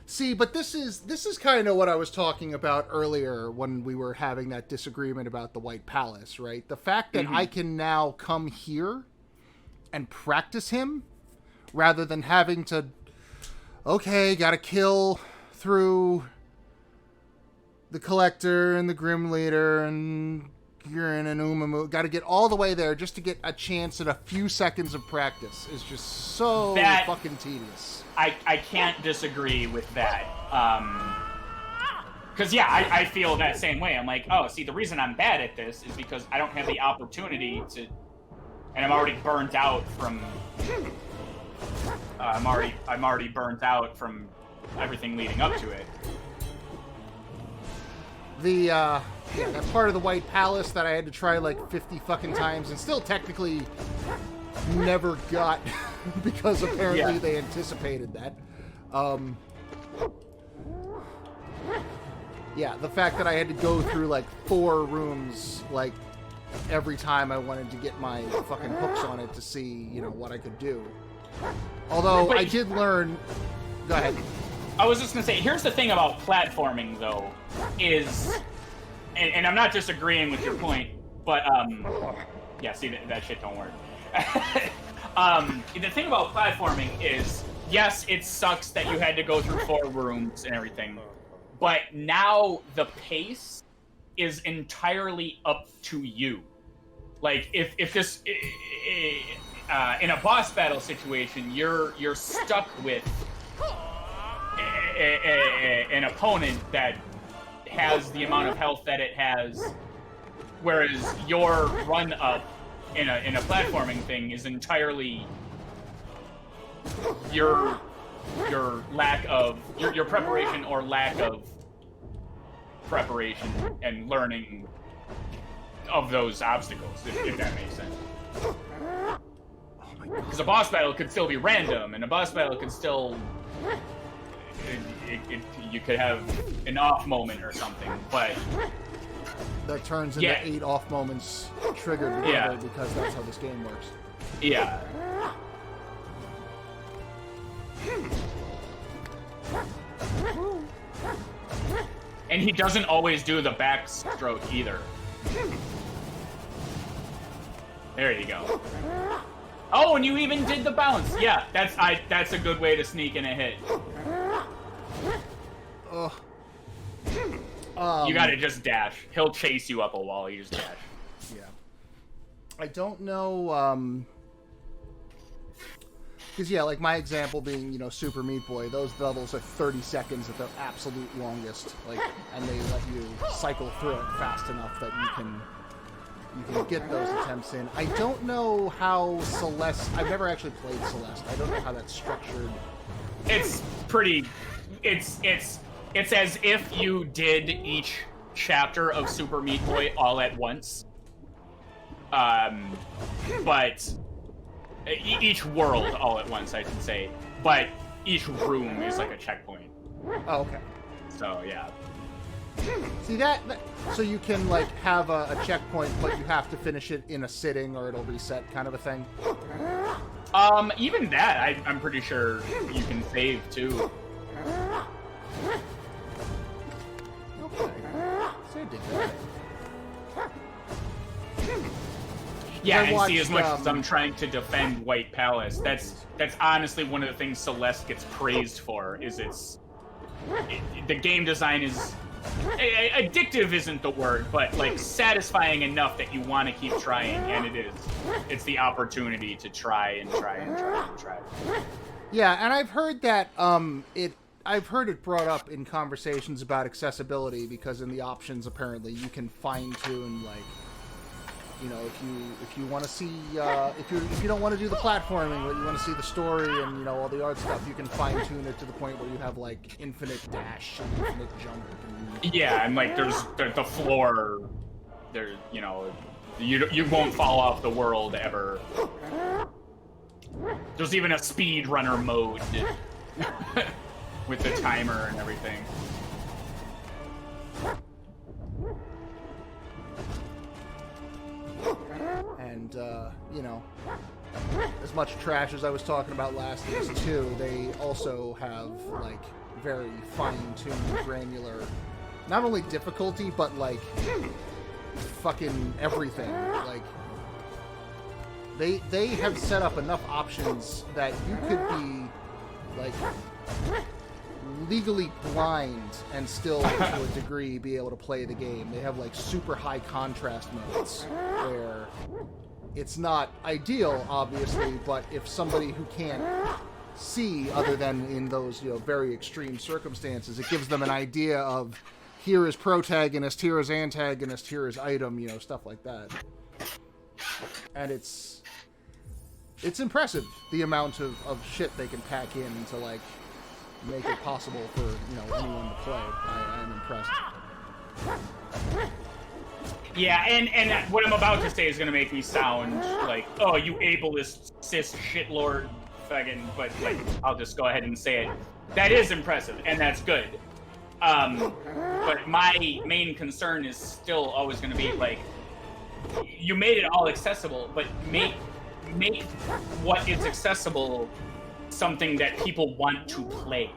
[SPEAKER 2] See, but this is kind of what I was talking about earlier when we were having that disagreement about the White Palace, right? The fact that I can now come here and practice him rather than having to, okay, gotta kill through the Collector and the Grim Leader and Gurren and Umamu. Gotta get all the way there just to get a chance at a few seconds of practice is just so fucking tedious.
[SPEAKER 1] I can't disagree with that. Because, yeah, I feel that same way. I'm like, oh, see, the reason I'm bad at this is because I don't have the opportunity to... And I'm already burnt out from... I'm already burnt out from everything leading up to it.
[SPEAKER 2] That part of the White Palace that I had to try like 50 fucking times and still technically never got because apparently they anticipated that. Yeah, the fact that I had to go through like 4 rooms like every time I wanted to get my fucking hooks on it to see, you know, what I could do. Although I did learn... Go ahead.
[SPEAKER 1] I was just gonna say, here's the thing about platforming, though, is... And I'm not disagreeing with your point, but, yeah, see, that shit don't work. The thing about platforming is, yes, it sucks that you had to go through 4 rooms and everything, but now the pace is entirely up to you. Like, if this... in a boss battle situation, you're stuck with an opponent that has the amount of health that it has, whereas your run up in a platforming thing is entirely your lack of your preparation or lack of preparation and learning of those obstacles, if that makes sense. Because a boss battle could still be random, and a boss battle could still... you could have an off moment or something, but
[SPEAKER 2] that turns into 8 off moments triggered together because that's how this game works.
[SPEAKER 1] Yeah. And he doesn't always do the backstroke either. There you go. Oh, and you even did the bounce. Yeah, that's a good way to sneak in a hit. You gotta just dash. He'll chase you up a wall, you just dash.
[SPEAKER 2] Yeah. I don't know, because, yeah, like my example being, you know, Super Meat Boy, those levels are 30 seconds at their absolute longest, like, and they let you cycle through it fast enough that you can get those attempts in. I don't know how Celeste... I've never actually played Celeste. I don't know how that's structured.
[SPEAKER 1] It's pretty... It's as if you did each chapter of Super Meat Boy all at once. But... Each world all at once, I should say. But each room is like a checkpoint.
[SPEAKER 2] Oh, okay.
[SPEAKER 1] So, yeah.
[SPEAKER 2] See, that so you can, like, have a checkpoint, but you have to finish it in a sitting or it'll reset kind of a thing?
[SPEAKER 1] Even that, I'm pretty sure you can save, too.
[SPEAKER 2] Okay. So I dig that.
[SPEAKER 1] Yeah, and see, as much as I'm trying to defend White Palace, that's honestly one of the things Celeste gets praised for, is the game design is... addictive isn't the word, but, like, satisfying enough that you want to keep trying, and it is. It's the opportunity to try and try and try and try.
[SPEAKER 2] Yeah, and I've heard that, I've heard it brought up in conversations about accessibility, because in the options, apparently, you can fine-tune, like, you know, if you want to see, if you don't want to do the platforming, but you want to see the story and, you know, all the art stuff, you can fine-tune it to the point where you have, like, infinite dash and infinite jump. And...
[SPEAKER 1] Yeah, and, like, there's the floor, there, you know, you won't fall off the world ever. There's even a speedrunner mode with the timer and everything.
[SPEAKER 2] And, you know, as much trash as I was talking about last year's too, they also have, like, very fine-tuned, granular, not only difficulty, but, like, fucking everything. Like, they have set up enough options that you could be, like, legally blind and still, to a degree, be able to play the game. They have, like, super high contrast modes where it's not ideal, obviously, but if somebody who can't see other than in those, you know, very extreme circumstances, it gives them an idea of here is protagonist, here is antagonist, here is item, you know, stuff like that. And it's impressive, the amount of shit they can pack in to, like, make it possible for, you know, anyone to play. I am impressed.
[SPEAKER 1] Yeah, and what I'm about to say is gonna make me sound like, oh, you ableist cis shitlord fucking, but, like, I'll just go ahead and say it. That is impressive, and that's good. But my main concern is still always gonna be, like, you made it all accessible, but make what is accessible something that people want to play.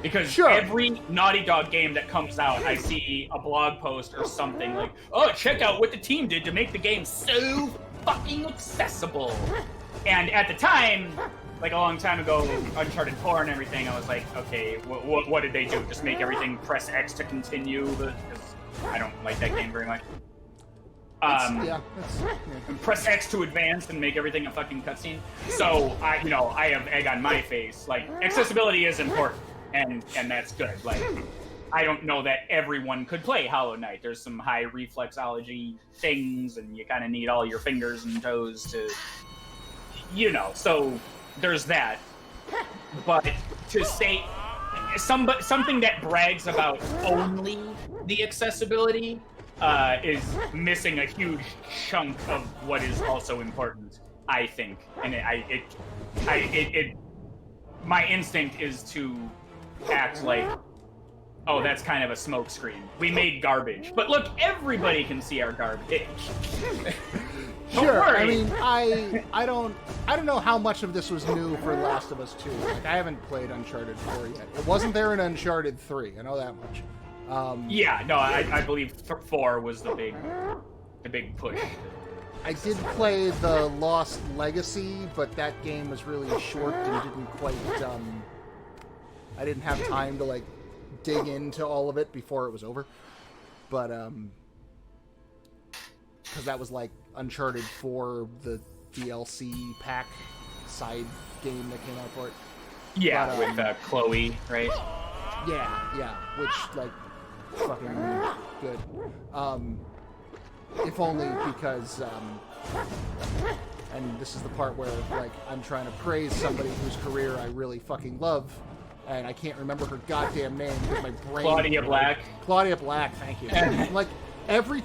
[SPEAKER 1] Because every Naughty Dog game that comes out, I see a blog post or something like, oh, check out what the team did to make the game so fucking accessible. And at the time, like a long time ago, Uncharted 4 and everything, I was like, okay, what did they do? Just make everything press X to continue? Because I don't like that game very much. Press X to advance and make everything a fucking cutscene. So I have egg on my face. Like, accessibility is important, and that's good. Like, I don't know that everyone could play Hollow Knight. There's some high reflexology things, and you kind of need all your fingers and toes to, you know. So there's that. But to say something that brags about only the accessibility is missing a huge chunk of what is also important, I think. And my instinct is to act like oh, that's kind of a smokescreen. We made garbage. But look, everybody can see our garbage.
[SPEAKER 2] Sure.
[SPEAKER 1] worry.
[SPEAKER 2] I mean, I don't know how much of this was new for Last of Us 2. Like, I haven't played Uncharted 4 yet. It wasn't there in Uncharted 3. I know that much.
[SPEAKER 1] Yeah, no, I believe 4 was the big push.
[SPEAKER 2] I did play the Lost Legacy, but that game was really short and didn't quite. I didn't have time to like dig into all of it before it was over. But because that was like Uncharted 4, the DLC pack side game that came out for it.
[SPEAKER 1] Yeah,
[SPEAKER 2] but,
[SPEAKER 1] with Chloe, right?
[SPEAKER 2] Yeah, which like fucking good. If only because, and this is the part where like I'm trying to praise somebody whose career I really fucking love, and I can't remember her goddamn name because my brain.
[SPEAKER 1] Claudia Black.
[SPEAKER 2] Claudia Black, thank you. Like every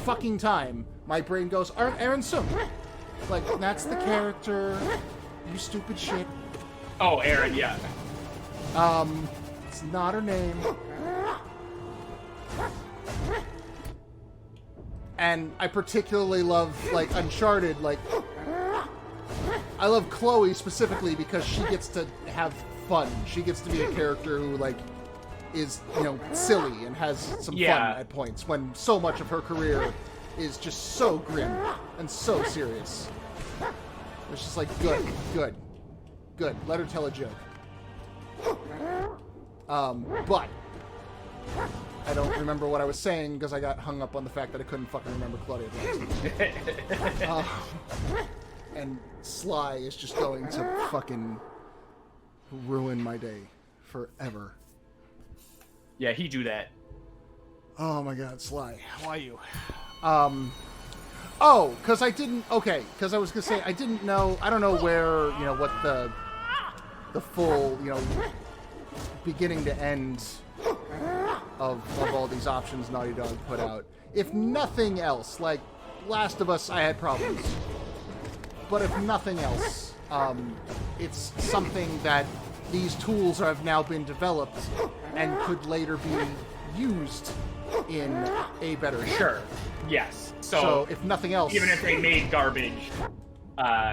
[SPEAKER 2] fucking time, my brain goes, Aaron Sung. Like that's the character. You stupid shit.
[SPEAKER 1] Oh, Aaron, yeah.
[SPEAKER 2] It's not her name. And I particularly love, like, Uncharted, like... I love Chloe specifically because she gets to have fun. She gets to be a character who, like, is, you know, silly and has some fun at points, when so much of her career is just so grim and so serious. It's just like, good. Let her tell a joke. But... I don't remember what I was saying because I got hung up on the fact that I couldn't fucking remember Claudia Black's and Sly is just going to fucking ruin my day forever.
[SPEAKER 1] Yeah, he do that.
[SPEAKER 2] Oh my god, Sly, how are you? Oh, because I didn't... Okay, because I was going to say, I didn't know... I don't know where, you know, what the full, you know, beginning to end... Of all these options Naughty Dog put out. If nothing else, like Last of Us, I had problems. But if nothing else, it's something that these tools have now been developed and could later be used in a better show.
[SPEAKER 1] Sure. Yes.
[SPEAKER 2] So if nothing else,
[SPEAKER 1] even if they made garbage,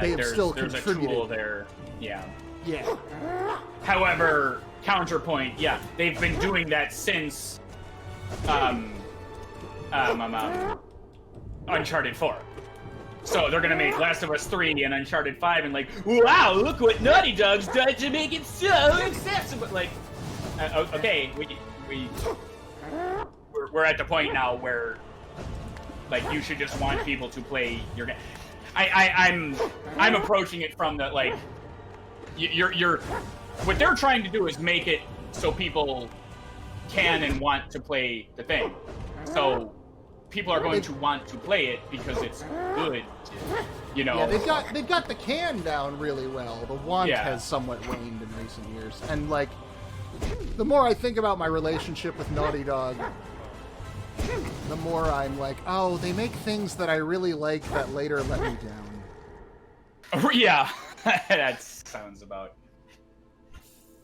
[SPEAKER 2] they have still
[SPEAKER 1] there's
[SPEAKER 2] contributed.
[SPEAKER 1] a tool there. Yeah.
[SPEAKER 2] Yeah.
[SPEAKER 1] However, counterpoint, yeah, they've been doing that since Uncharted 4. So they're gonna make Last of Us 3 and Uncharted 5 and like, wow, look what Naughty Dog's done to make it so accessible. Like, okay, we're at the point now where like you should just want people to play your game. I'm approaching it from the like, you're what they're trying to do is make it so people can and want to play the thing. So people are going to want to play it because it's good, you know.
[SPEAKER 2] Yeah, they've got the can down really well. The want has somewhat waned in recent years. And like the more I think about my relationship with Naughty Dog, the more I'm like, oh, they make things that I really like that later let me down.
[SPEAKER 1] Yeah. That sounds about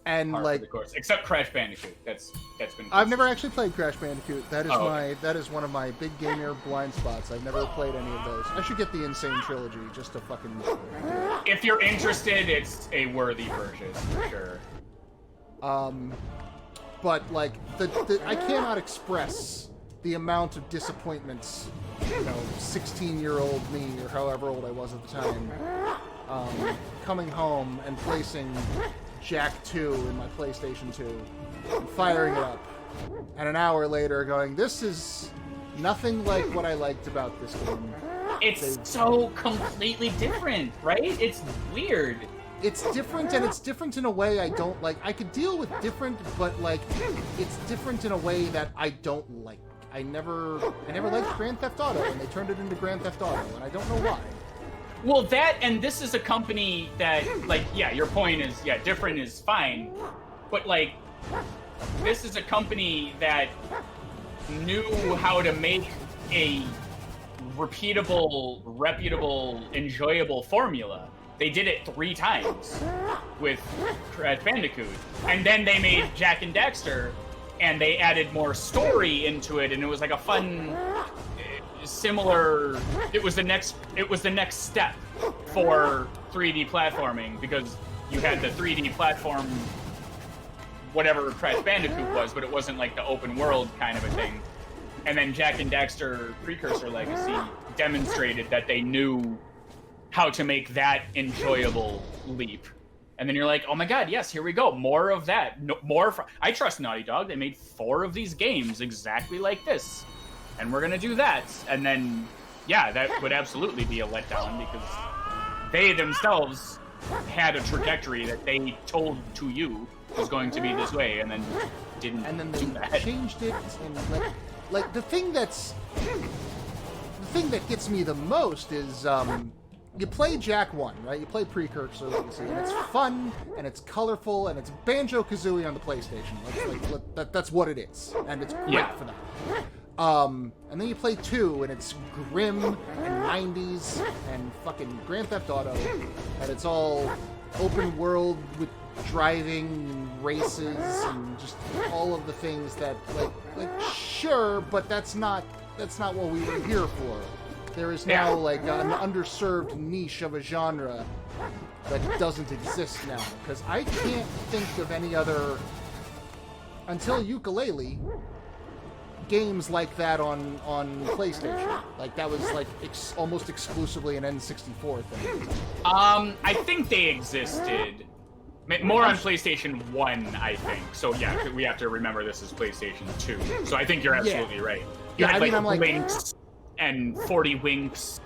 [SPEAKER 2] and like
[SPEAKER 1] the course. Except Crash Bandicoot. That's been.
[SPEAKER 2] I've never actually played Crash Bandicoot. That is that is one of my big gamer blind spots. I've never played any of those. I should get the Insane Trilogy just to fucking.
[SPEAKER 1] If you're interested, it's a worthy purchase for sure.
[SPEAKER 2] But like I cannot express the amount of disappointments, you know, 16-year-old me or however old I was at the time, coming home and placing Jack 2 in my PlayStation 2 and firing it up, and an hour later going, this is nothing like what I liked about this game.
[SPEAKER 1] It's so completely different, right? It's weird.
[SPEAKER 2] It's different, and it's different in a way I don't like. I could deal with different, but like, it's different in a way that I don't like. I never liked Grand Theft Auto, and they turned it into Grand Theft Auto, and I don't know why.
[SPEAKER 1] Well, that, and this is a company that, like, yeah, your point is, yeah, different is fine, but, like, this is a company that knew how to make a repeatable, reputable, enjoyable formula. They did it 3 times with Crash Bandicoot. And then they made Jak and Daxter, and they added more story into it, and it was like a fun, similar... It was the next step for 3D platforming, because you had the 3D platform, whatever Crash Bandicoot was, but it wasn't like the open world kind of a thing. And then Jak and Daxter Precursor Legacy demonstrated that they knew how to make that enjoyable leap. And then you're like, oh my god, yes, here we go. More of that. No, I trust Naughty Dog. They made 4 of these games exactly like this. And we're going to do that. And then, yeah, that would absolutely be a letdown, because they themselves had a trajectory that they told to you was going to be this way, and then didn't.
[SPEAKER 2] And then they
[SPEAKER 1] do that.
[SPEAKER 2] changed it, and like the thing that gets me the most is you play Jak 1, right? You play Precursor Legacy, and it's fun, and it's colorful, and it's Banjo-Kazooie on the PlayStation. That's what it is, and it's great for that. And then you play 2, and it's grim and 90s and fucking Grand Theft Auto, and it's all open world with driving and races and just all of the things that like sure, but that's not what we were here for. There is now like an underserved niche of a genre that doesn't exist now, because I can't think of any other, until Yooka-Laylee, games like that on PlayStation. Like that was like almost exclusively an N64 thing.
[SPEAKER 1] I think they existed more on PlayStation 1, I think. So yeah, we have to remember this is PlayStation 2. So I think you're absolutely right. You had
[SPEAKER 2] I'm like
[SPEAKER 1] Winx and 40 Winx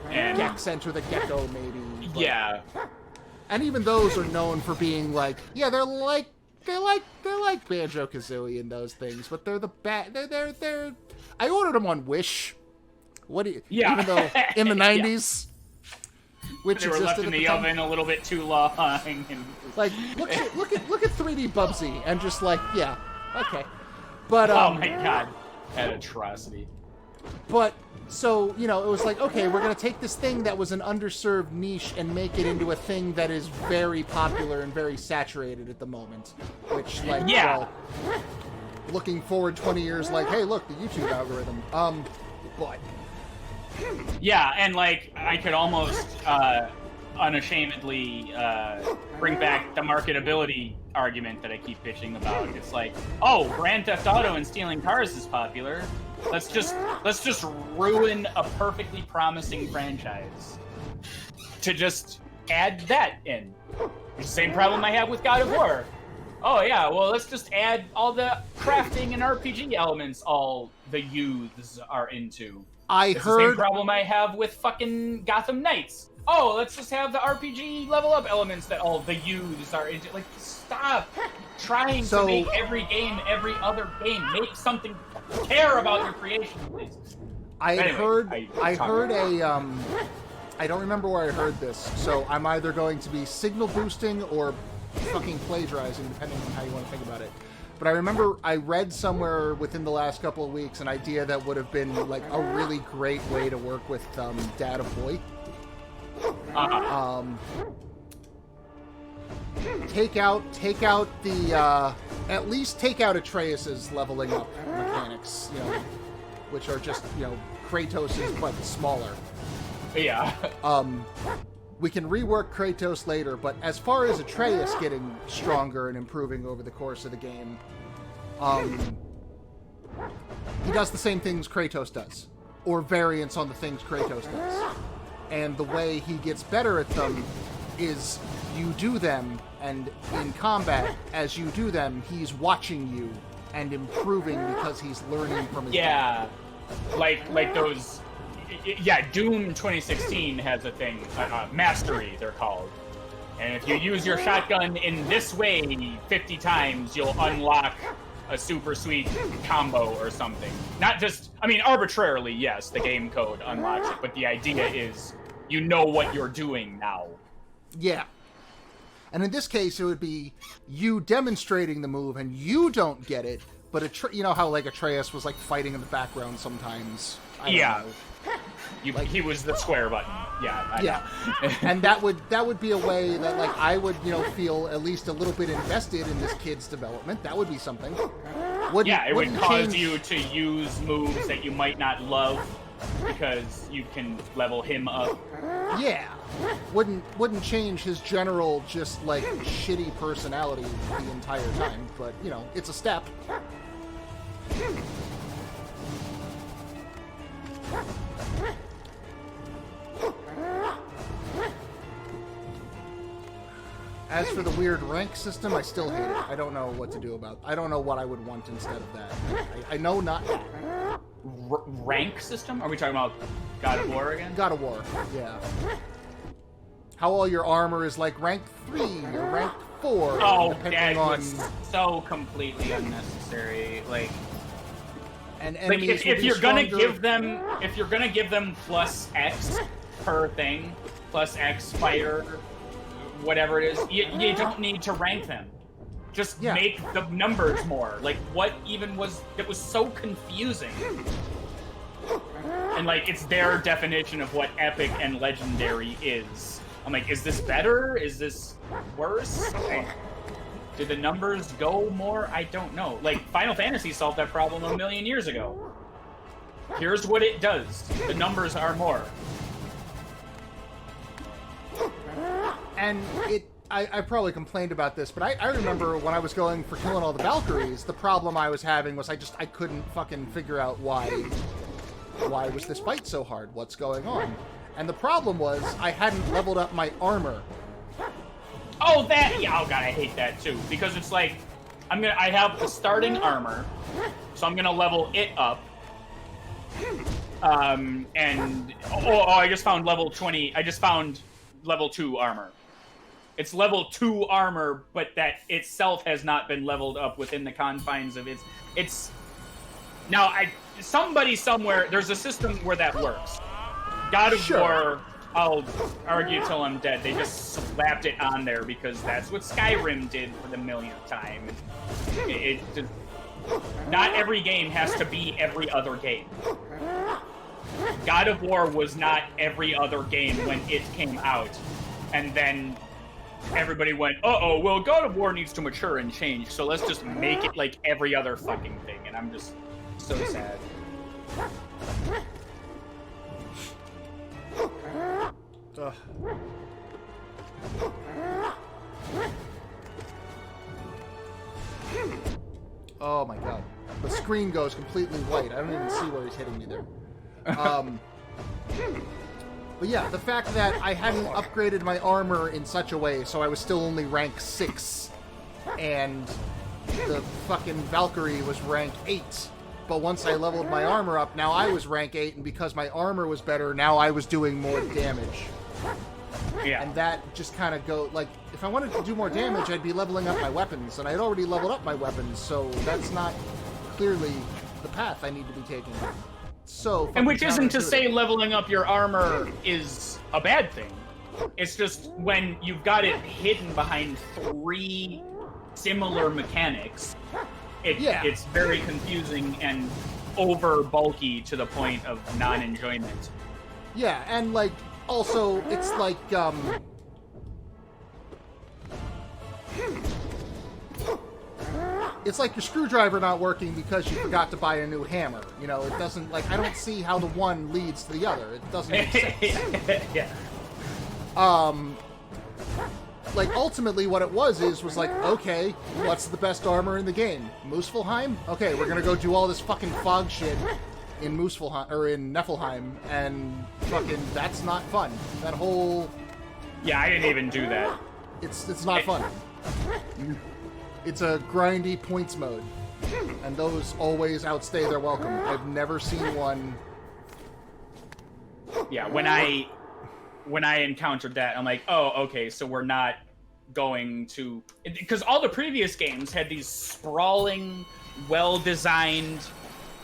[SPEAKER 1] and
[SPEAKER 2] Gex Enter the Gecko, maybe. But...
[SPEAKER 1] yeah.
[SPEAKER 2] And even those are known for being like, yeah, they're like Banjo-Kazooie and those things, but they're the they're I ordered them on Wish. What do you, even though in the 90s, which
[SPEAKER 1] they were left in the oven a little bit too long. And...
[SPEAKER 2] like look at 3D Bubsy and just like, yeah, okay. But
[SPEAKER 1] oh my god, that atrocity.
[SPEAKER 2] But so, you know, it was like, okay, we're gonna take this thing that was an underserved niche and make it into a thing that is very popular and very saturated at the moment. Which, like, well, looking forward 20 years, like, hey, look, the YouTube algorithm. But
[SPEAKER 1] yeah, and like I could almost unashamedly bring back the marketability argument that I keep bitching about. It's like, oh, Grand Theft Auto and stealing cars is popular. Let's just ruin a perfectly promising franchise to just add that in. It's the same problem I have with God of War. Oh yeah, well let's just add all the crafting and RPG elements all the youths are into. It's the same problem I have with fucking Gotham Knights. Oh, let's just have the RPG level up elements that all the youths are into. Like, stop trying to make every game every other game. Make something. Care about your creation, please.
[SPEAKER 2] I heard a I don't remember where I heard this, so I'm either going to be signal boosting or fucking plagiarizing, depending on how you want to think about it. But I remember I read somewhere within the last couple of weeks an idea that would have been like a really great way to work with Data Boy. Take out the at least take out Atreus's leveling up mechanics, you know, which are just, you know, Kratos's but smaller.
[SPEAKER 1] Yeah.
[SPEAKER 2] We can rework Kratos later, but as far as Atreus getting stronger and improving over the course of the game, he does the same things Kratos does, or variants on the things Kratos does. And the way he gets better at them is you do them, and in combat, as you do them, he's watching you and improving because he's learning from his
[SPEAKER 1] yeah, like those. Yeah, Doom 2016 has a thing, Mastery, they're called. And if you use your shotgun in this way 50 times, you'll unlock a super sweet combo or something. Not just, I mean, arbitrarily, yes, the game code unlocks it, but the idea is you know what you're doing now.
[SPEAKER 2] Yeah. And in this case, it would be you demonstrating the move and you don't get it, but you know how like Atreus was like fighting in the background sometimes? I don't know.
[SPEAKER 1] He was the square button. Yeah. I know.
[SPEAKER 2] And that would be a way that like I would feel at least a little bit invested in this kid's development. That would be something.
[SPEAKER 1] It would cause you to use moves that you might not love because you can level him up.
[SPEAKER 2] Yeah. Wouldn't change his general just like shitty personality the entire time, but it's a step. As for the weird rank system, I still hate it. I don't know what to do about it. I don't know what I would want instead of that. I know not that.
[SPEAKER 1] Rank system? Are we talking about God of War again?
[SPEAKER 2] God of War, yeah. How all your armor is like rank 3 or rank 4.
[SPEAKER 1] Oh,
[SPEAKER 2] depending
[SPEAKER 1] that
[SPEAKER 2] on...
[SPEAKER 1] was so completely unnecessary. Like
[SPEAKER 2] enemies
[SPEAKER 1] if you're
[SPEAKER 2] stronger.
[SPEAKER 1] gonna give them plus X per thing, plus X fighter, whatever it is, you don't need to rank them. Just make the numbers more. Like, what even was... It was so confusing. And, like, it's their definition of what epic and legendary is. I'm like, is this better? Is this worse? Did the numbers go more? I don't know. Like, Final Fantasy solved that problem a million years ago. Here's what it does. The numbers are more.
[SPEAKER 2] And I probably complained about this, but I remember when I was going for killing all the Valkyries, the problem I was having was I couldn't fucking figure out why was this fight so hard? What's going on? And the problem was I hadn't leveled up my armor.
[SPEAKER 1] Oh, that... Yeah, oh god, I hate that too. Because it's like, I have the starting armor, so I'm gonna level it up. And... I just found level 20... I just found level 2 armor. It's level 2 armor, but that itself has not been leveled up within the confines of it's... Now, somebody somewhere... There's a system where that works. God of War, I'll argue till I'm dead. They just slapped it on there because that's what Skyrim did for the millionth time. Not every game has to be every other game. God of War was not every other game when it came out. And then everybody went, uh-oh, well, God of War needs to mature and change, so let's just make it like every other fucking thing. And I'm just so sad.
[SPEAKER 2] Ugh. Oh my god. The screen goes completely white. I don't even see where he's hitting me there. But yeah, the fact that I hadn't upgraded my armor in such a way so I was still only rank 6, and the fucking Valkyrie was rank 8. But once I leveled my armor up, now I was rank 8, and because my armor was better, now I was doing more damage.
[SPEAKER 1] Yeah.
[SPEAKER 2] And that just kind of like, if I wanted to do more damage, I'd be leveling up my weapons, and I had already leveled up my weapons, so that's not clearly the path I need to be taking. So,
[SPEAKER 1] and which isn't to say leveling up your armor is a bad thing. It's just when you've got it hidden behind 3 similar mechanics, it's very confusing and over bulky to the point of non-enjoyment.
[SPEAKER 2] Yeah, and like, also, it's like, it's like your screwdriver not working because you forgot to buy a new hammer. You know, it doesn't, like, I don't see how the one leads to the other. It doesn't make sense.
[SPEAKER 1] Yeah.
[SPEAKER 2] Like, ultimately what it was like, okay, what's the best armor in the game? Muspelheim? Okay, we're gonna go do all this fucking fog shit in Muspelheim, or in Niflheim, and fucking, that's not fun. That whole...
[SPEAKER 1] Yeah, I didn't even do that.
[SPEAKER 2] It's not fun. It's a grindy points mode, and those always outstay their welcome. I've never seen one...
[SPEAKER 1] Yeah, when I encountered that, I'm like, oh, okay, so we're not going to... Because all the previous games had these sprawling, well-designed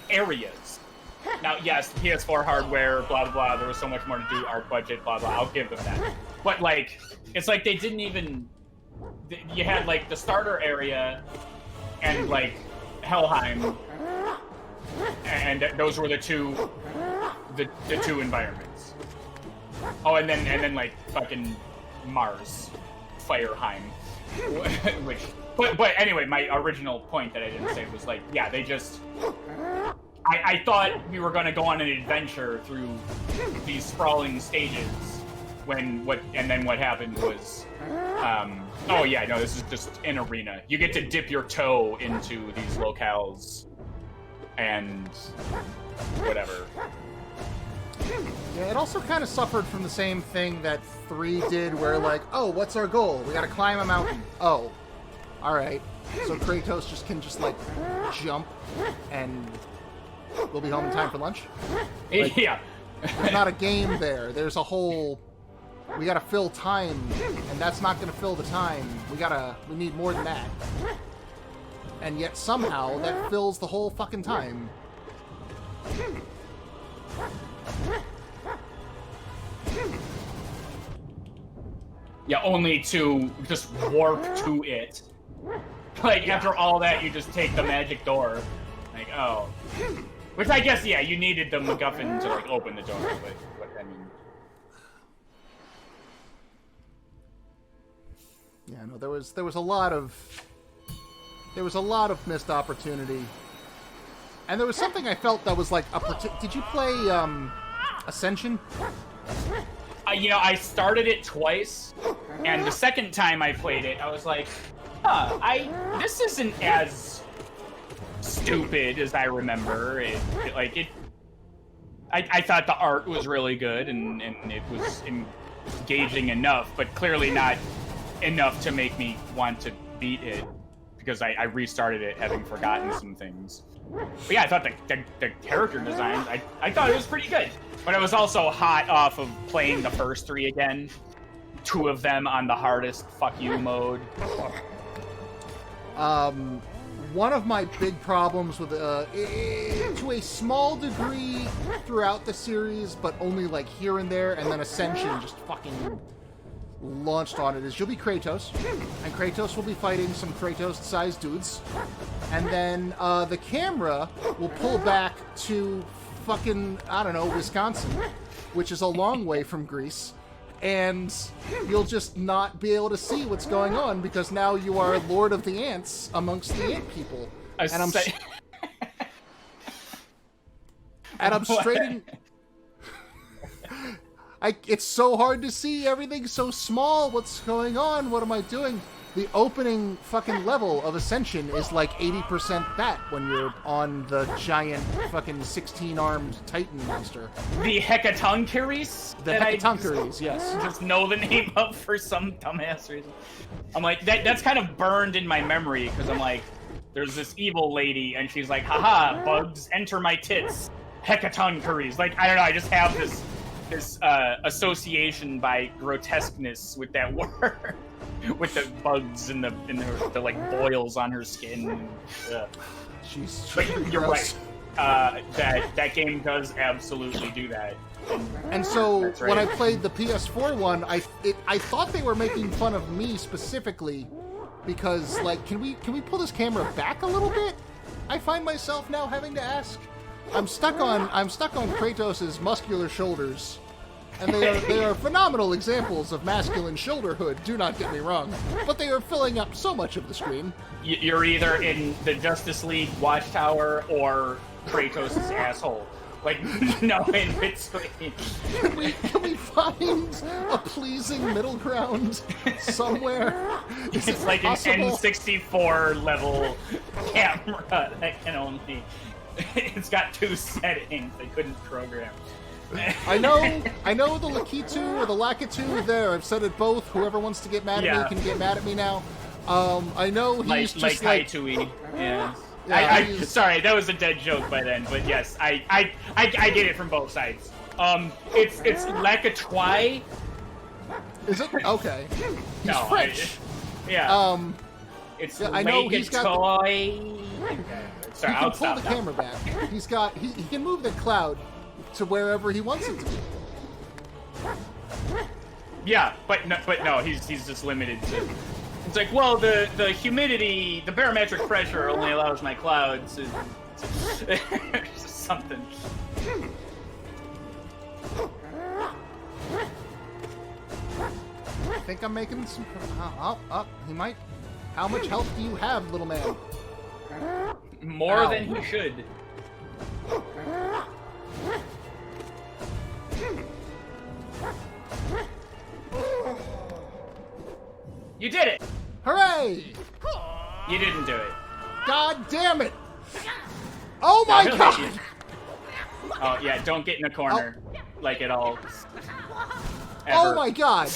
[SPEAKER 1] areas. Now, yes, PS4 hardware, blah, blah, blah, there was so much more to do, art budget, blah, blah, I'll give them that. But, like, it's like they didn't even... You had, like, the starter area and, like, Helheim, and those were the 2 the two environments. Oh, and then like fucking Mars, Fireheim, which. But anyway, my original point that I didn't say was like, yeah, they just. I thought we were gonna go on an adventure through these sprawling stages, and then what happened was, oh yeah, no, this is just an arena. You get to dip your toe into these locales, and whatever.
[SPEAKER 2] Yeah, it also kind of suffered from the same thing that 3 did, where like, oh, what's our goal? We gotta climb a mountain. Oh, all right. So Kratos just like jump, and we'll be home in time for lunch. Like,
[SPEAKER 1] Yeah.
[SPEAKER 2] There's not a game there. There's a whole. We gotta fill time, and that's not gonna fill the time. We need more than that. And yet somehow that fills the whole fucking time.
[SPEAKER 1] Yeah, only to just warp to it. Like, after all that, you just take the magic door. Like, oh. Which I guess, yeah, you needed the MacGuffin to, like, open the door, but I mean...
[SPEAKER 2] Yeah, no, there was a lot of missed opportunity. And there was something I felt that was like did you play Ascension?
[SPEAKER 1] You know, I started it twice, and the second time I played it, I was like, huh, this isn't as stupid as I remember. I thought the art was really good, and it was engaging enough, but clearly not enough to make me want to beat it, because I restarted it having forgotten some things. But yeah, I thought the character design, I thought it was pretty good. But I was also hot off of playing the first 3 again. 2 of them on the hardest fuck you mode.
[SPEAKER 2] One of my big problems with, to a small degree throughout the series, but only like here and there, and then Ascension just fucking launched on it, is you'll be Kratos, and Kratos will be fighting some Kratos-sized dudes, and then the camera will pull back to fucking, I don't know, Wisconsin, which is a long way from Greece, and you'll just not be able to see what's going on because now you are Lord of the Ants amongst the ant people. And I'm straight. It's so hard to see. Everything's so small. What's going on? What am I doing? The opening fucking level of Ascension is like 80% that when you're on the giant fucking 16-armed Titan monster.
[SPEAKER 1] The Hecatoncheires?
[SPEAKER 2] The Hecatoncheires, yes.
[SPEAKER 1] Just know the name of for some dumbass reason. I'm like, that's kind of burned in my memory, because I'm like, there's this evil lady, and she's like, haha, bugs, enter my tits. Hecatoncheires. Like, I don't know, I just have this association by grotesqueness with that word. With the bugs and the like boils on her skin.
[SPEAKER 2] She's
[SPEAKER 1] you're right. That game does absolutely do that.
[SPEAKER 2] And so
[SPEAKER 1] right.
[SPEAKER 2] When I played the PS4 one, I thought they were making fun of me specifically because, like, can we pull this camera back a little bit? I find myself now having to ask. I'm stuck on Kratos' muscular shoulders. And they are phenomenal examples of masculine shoulderhood, do not get me wrong. But they are filling up so much of the screen.
[SPEAKER 1] You're either in the Justice League Watchtower or Kratos' asshole. Like, no in between.
[SPEAKER 2] Can we find a pleasing middle ground somewhere?
[SPEAKER 1] It's like possible? An N64 level camera that can only... It's got 2 settings they couldn't program.
[SPEAKER 2] I know the Lakitu or the Lakitu there. I've said it both. Whoever wants to get mad at me can get mad at me now. I know he's just like
[SPEAKER 1] Haitui. Yeah. Sorry, that was a dead joke by then, but yes, I get it from both sides. It's Lakatwai.
[SPEAKER 2] Is it? Okay. He's French.
[SPEAKER 1] It's
[SPEAKER 2] I know he's got.
[SPEAKER 1] Sorry,
[SPEAKER 2] he can pull the camera back. He can move the cloud to wherever he wants it to be.
[SPEAKER 1] Yeah, but no, he's just limited to. It's like, well, the humidity, the barometric pressure only allows my clouds to something.
[SPEAKER 2] think I'm making some... he might... How much health do you have, little man?
[SPEAKER 1] More
[SPEAKER 2] Ow.
[SPEAKER 1] than he should. You did it!
[SPEAKER 2] Hooray!
[SPEAKER 1] You didn't do it.
[SPEAKER 2] God damn it! Oh my
[SPEAKER 1] No,
[SPEAKER 2] god!
[SPEAKER 1] you- Oh, yeah, don't get in a corner. Like, at all.
[SPEAKER 2] Oh
[SPEAKER 1] Ever.
[SPEAKER 2] my god!